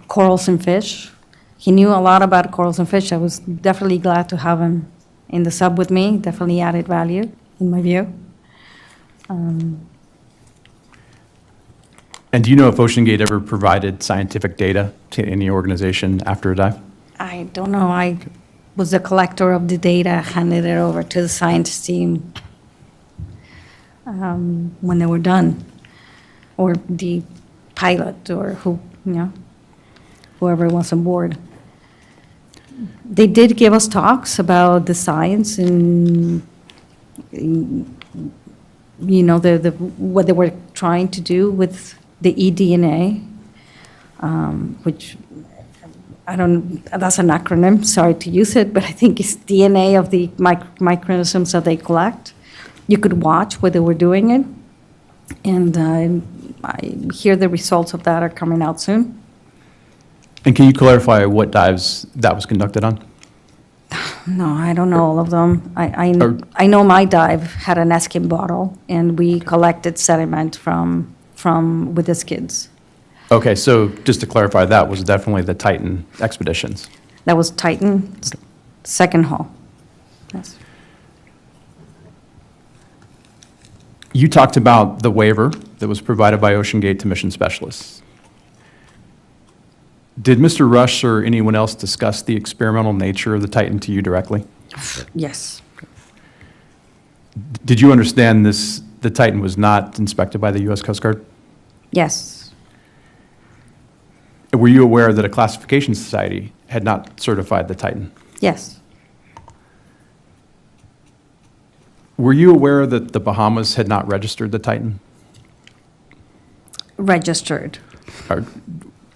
corals and fish. He knew a lot about corals and fish. I was definitely glad to have him in the sub with me. Definitely added value, in my view. And do you know if OceanGate ever provided scientific data to any organization after a dive? I don't know. I was the collector of the data, handed it over to the science team when they were done, or the pilot, or whoever was on board. They did give us talks about the science and what they were trying to do with the eDNA, which that's an acronym, sorry to use it, but I think it's DNA of the microorganisms that they collect. You could watch where they were doing it, and I hear the results of that are coming out soon. And can you clarify what dives that was conducted on? No, I don't know all of them. I know my dive had an Eskim bottle, and we collected sediment from with the skids. Okay, so just to clarify, that was definitely the Titan expeditions. That was Titan, second hull. Yes. You talked about the waiver that was provided by OceanGate to mission specialists. Did Mr. Rush or anyone else discuss the experimental nature of the Titan to you directly? Yes. Did you understand the Titan was not inspected by the U.S. Coast Guard? Yes. Were you aware that a classification society had not certified the Titan? Yes. Were you aware that the Bahamas had not registered the Titan? Registered. Or,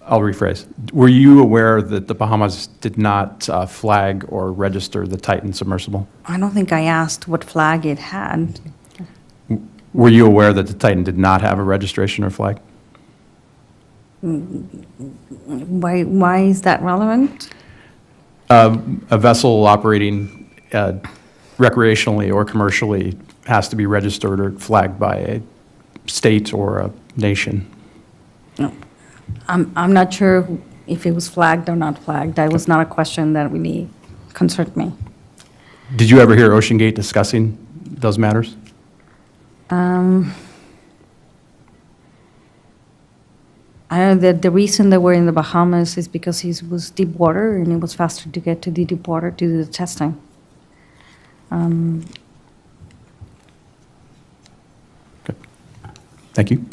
I'll rephrase. Were you aware that the Bahamas did not flag or register the Titan submersible? I don't think I asked what flag it had. Were you aware that the Titan did not have a registration or flag? Why is that relevant? A vessel operating recreationally or commercially has to be registered or flagged by a state or a nation. No. I'm not sure if it was flagged or not flagged. That was not a question that really concerned me. Did you ever hear OceanGate discussing those matters? I know that the reason they were in the Bahamas is because it was deep water and it was faster to get to the deep water to do the testing. Okay. Thank you.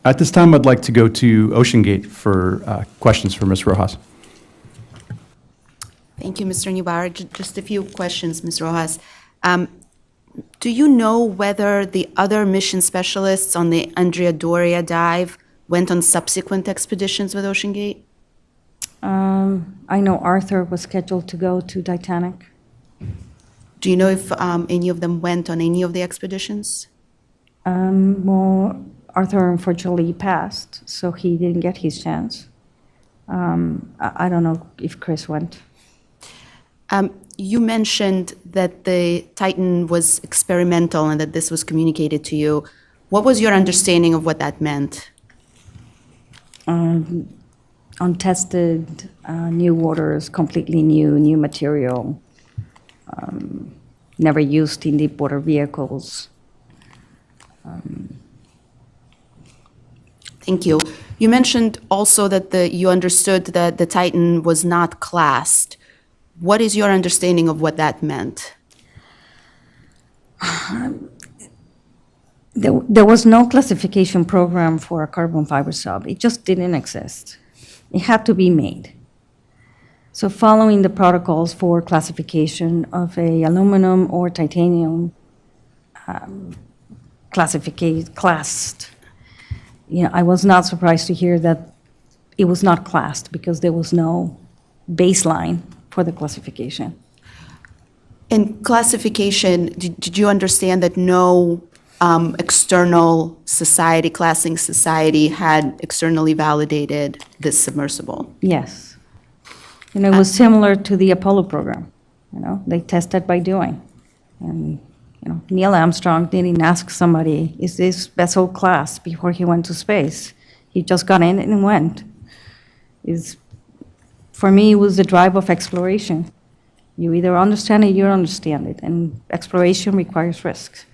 At this time, I'd like to go to OceanGate for questions for Ms. Rojas. Thank you, Mr. Newbauer. Just a few questions, Ms. Rojas. Do you know whether the other mission specialists on the Andrea Doria dive went on subsequent expeditions with OceanGate? I know Arthur was scheduled to go to Titanic. Do you know if any of them went on any of the expeditions? Well, Arthur unfortunately passed, so he didn't get his chance. I don't know if Chris went. You mentioned that the Titan was experimental and that this was communicated to you. What was your understanding of what that meant? Untested, new waters, completely new material. never used in deep water vehicles. Thank you. You mentioned also that you understood that the Titan was not classed. What is your understanding of what that meant? There was no classification program for a carbon fiber sub. It just didn't exist. It had to be made. So following the protocols for classification of a aluminum or titanium classed, I was not surprised to hear that it was not classed because there was no baseline for the classification. In classification, did you understand that no external society, classing society, had externally validated this submersible? Yes. It was similar to the Apollo program. They tested by doing. And, Neil Armstrong didn't ask somebody, is this vessel classed before he went to space? He just got in and went. For me, it was the drive of exploration. You either understand it, you don't understand it, and exploration requires risks.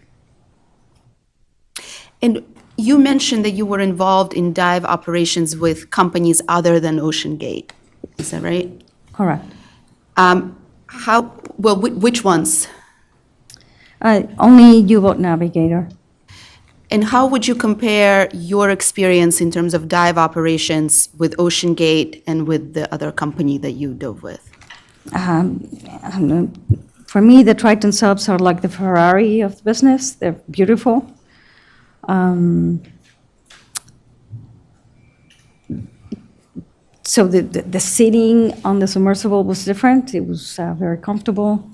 And you mentioned that you were involved in dive operations with companies other than OceanGate. Is that right? Correct. Which ones? Only U-boat navigator. And how would you compare your experience in terms of dive operations with OceanGate and with the other company that you dove with? For me, the Triton subs are like the Ferrari of the business. They're beautiful. So the sitting on the submersible was different. It was very comfortable.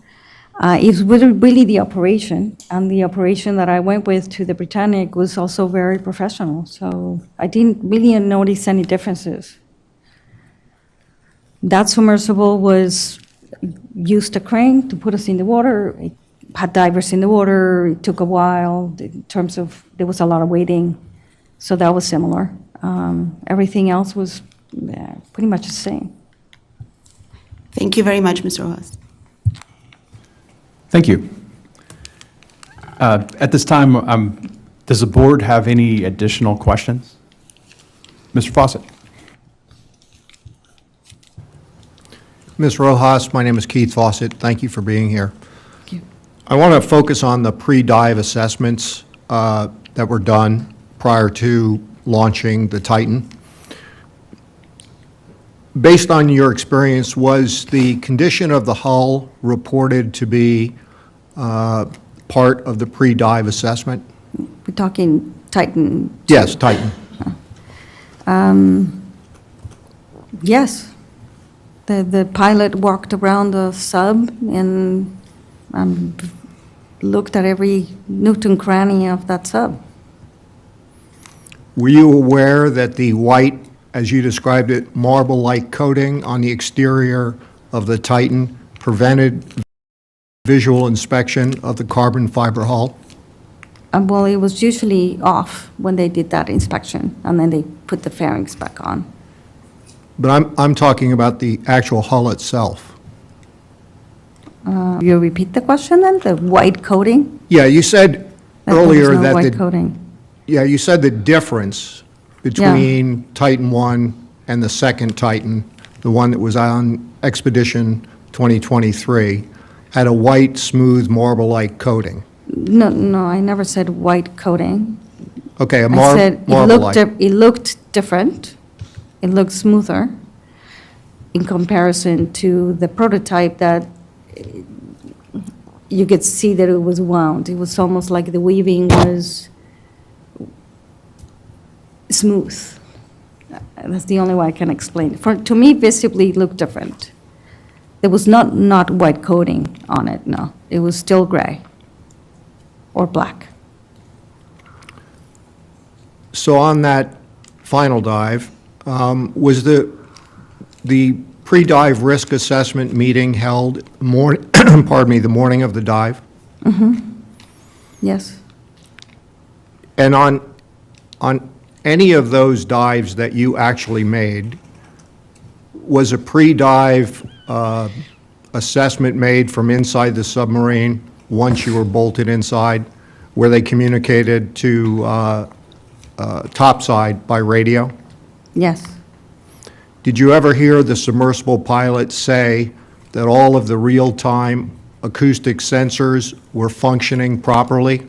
It was really the operation, and the operation that I went with to the Britannic was also very professional. So I didn't really notice any differences. That submersible used a crane to put us in the water. It had divers in the water. It took a while in terms of there was a lot of waiting. So that was similar. Everything else was pretty much the same. Thank you very much, Mr. Rojas. Thank you. At this time, does the board have any additional questions? Mr. Fawcett. Ms. Rojas, my name is Keith Fawcett. Thank you for being here. Thank you. I want to focus on the pre-dive assessments that were done prior to launching the Titan. Based on your experience, was the condition of the hull reported to be part of the pre-dive assessment? We're talking Titan. Yes, Titan. Yes. The pilot walked around the sub and looked at every nook and cranny of that sub. Were you aware that the white, as you described it, marble-like coating on the exterior of the Titan prevented visual inspection of the carbon fiber hull? Well, it was usually off when they did that inspection, and then they put the fairings back on. But I'm talking about the actual hull itself. You repeat the question then? The white coating? Yeah, you said There earlier was no that white coating. yeah, you said the difference between Titan 1 and the second Titan, the one that was on Expedition 2023, had a white, smooth, marble-like coating. No, I never said white coating. Okay, a I said marble-like. it looked different. It looked smoother in comparison to the prototype that you could see that it was wound. It was almost like the weaving was smooth. That's the only way I can explain it. To me, visibly, it looked different. There was not white coating on it, no. It was still gray or black. So on that final dive, was the pre-dive risk assessment meeting held the morning of the dive? Yes. And on any of those dives that you actually made, was a pre-dive assessment made from inside the submarine once you were bolted inside, where they communicated to topside by radio? Yes. Did you ever hear the submersible pilot say that all of the real-time acoustic sensors were functioning properly?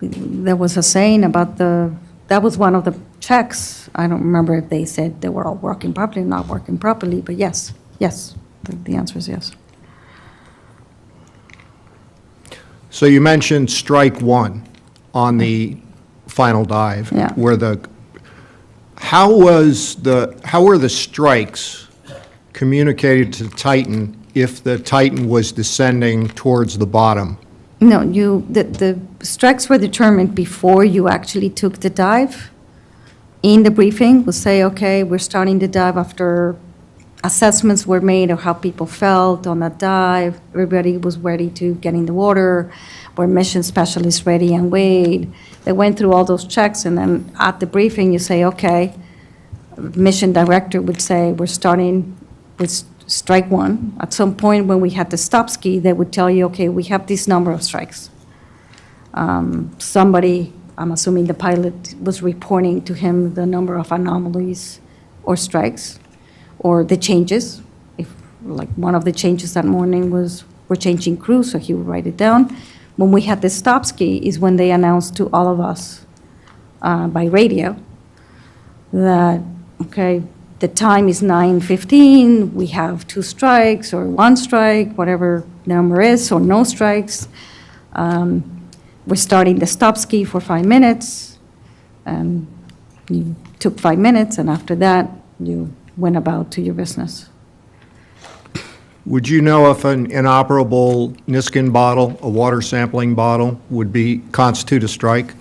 There was a saying about that was one of the checks. I don't remember if they said they were all working properly or not working properly, but yes, the answer is yes. So you mentioned strike one on the final dive. Yeah. How were the strikes communicated to Titan if the Titan was descending towards the bottom? No, the strikes were determined before you actually took the dive. In the briefing, we'll say, okay, we're starting the dive after assessments were made of how people felt on that dive. Everybody was ready to get in the water. Were mission specialists ready and weighed? They went through all those checks, and then at the briefing, you say, okay, mission director would say, we're starting with strike one. At some point when we had the stop ski, they would tell you, okay, we have this number of strikes. Somebody, I'm assuming the pilot, was reporting to him the number of anomalies or strikes or the changes. If, like, one of the changes that morning was we're changing crew, so he would write it down. When we had the stop ski is when they announced to all of us by radio that, okay, the time is 9:15, we have 2 strikes or 1 strike, whatever number is, or no strikes. We're starting the stop ski for 5 minutes. You took 5 minutes, and after that, you went about to your business. Would you know if an inoperable Niskin bottle, a water sampling bottle, would constitute a strike?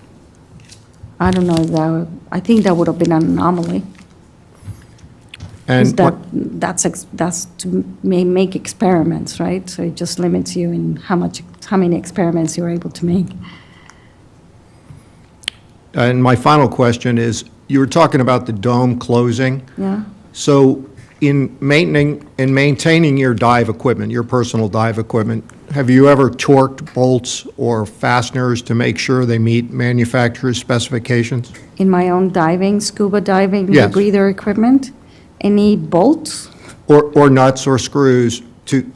I don't know if that I think that would have been an anomaly. And That's to make experiments, right? So it just limits you in how many experiments you're able to make. And my final question is, you were talking about the dome closing. Yeah. So in maintaining your dive equipment, your personal dive equipment, have you ever torqued bolts or fasteners to make sure they meet manufacturer's specifications? In my own diving, scuba diving, Yes. rebreather equipment, any bolts? Or nuts or screws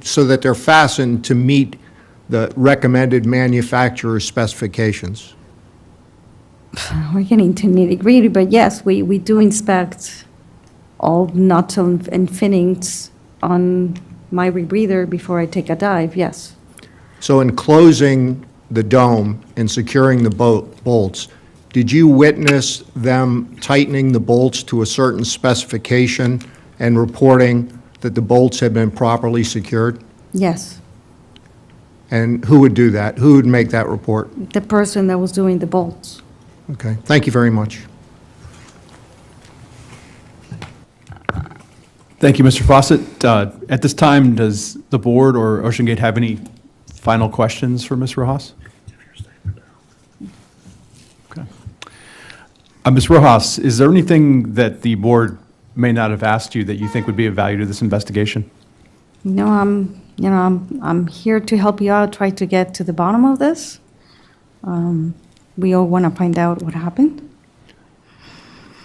so that they're fastened to meet the recommended manufacturer's specifications? We're getting to nitty-gritty, but yes, we do inspect all nuts and fittings on my rebreather before I take a dive, yes. So in closing the dome and securing the bolts, did you witness them tightening the bolts to a certain specification and reporting that the bolts had been properly secured? Yes. And who would do that? Who would make that report? The person that was doing the bolts. Okay, thank you very much. Thank you, Mr. Fawcett. At this time, does the board or OceanGate have any final questions for Ms. Rojas? Okay. Ms. Rojas, is there anything that the board may not have asked you that you think would be of value to this investigation? No, I'm here to help you out, try to get to the bottom of this. We all want to find out what happened.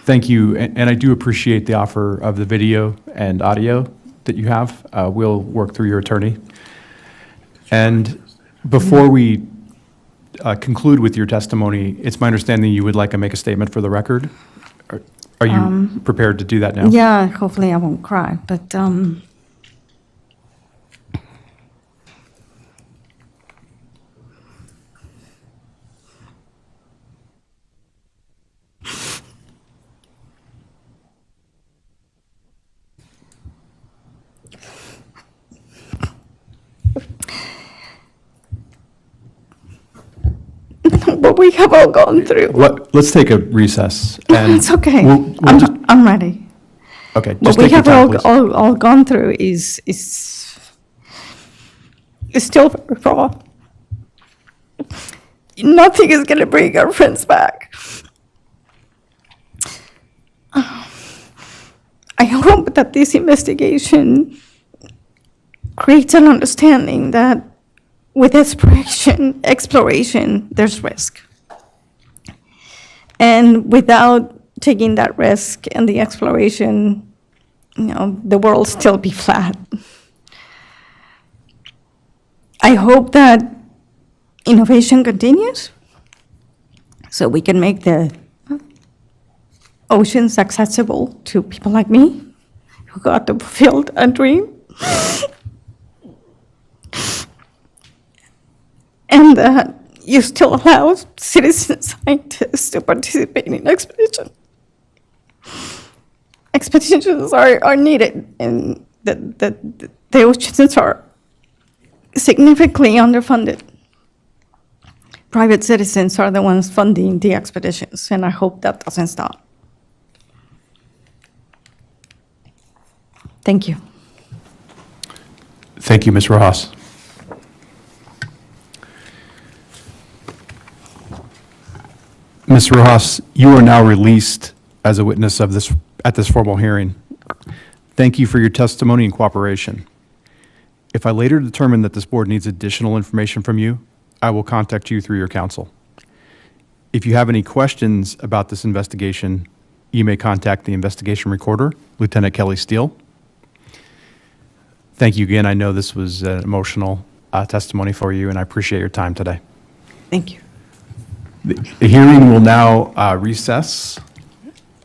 Thank you, and I do appreciate the offer of the video and audio that you have. We'll work through your attorney. And before we conclude with your testimony, it's my understanding you would like to make a statement for the record. Are you prepared to do that now? Yeah, hopefully I won't cry, but what we have all gone through. Let's take a recess. And It's okay. we'll just- I'm ready. Okay, What just we take your have time, please. all gone through is still raw. Nothing is going to bring our friends back. I hope that this investigation creates an understanding that with exploration, there's risk. And without taking that risk and the exploration, the world still be flat. I hope that innovation continues so we can make the oceans accessible to people like me who got to fulfill a dream. And that you still allow citizen scientists to participate in expeditions. Expeditions are needed, and the oceans are significantly underfunded. Private citizens are the ones funding the expeditions, and I hope that doesn't stop. Thank you. Thank you, Ms. Rojas. Ms. Rojas, you are now released as a witness at this formal hearing. Thank you for your testimony and cooperation. If I later determine that this board needs additional information from you, I will contact you through your counsel. If you have any questions about this investigation, you may contact the investigation recorder, Lieutenant Kelly Steele. Thank you again. I know this was an emotional testimony for you, and I appreciate your time today. Thank you. The hearing will now recess,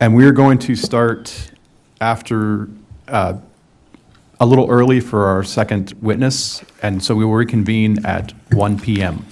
and we are going to start after a little early for our second witness, and so we will reconvene at 1 p.m.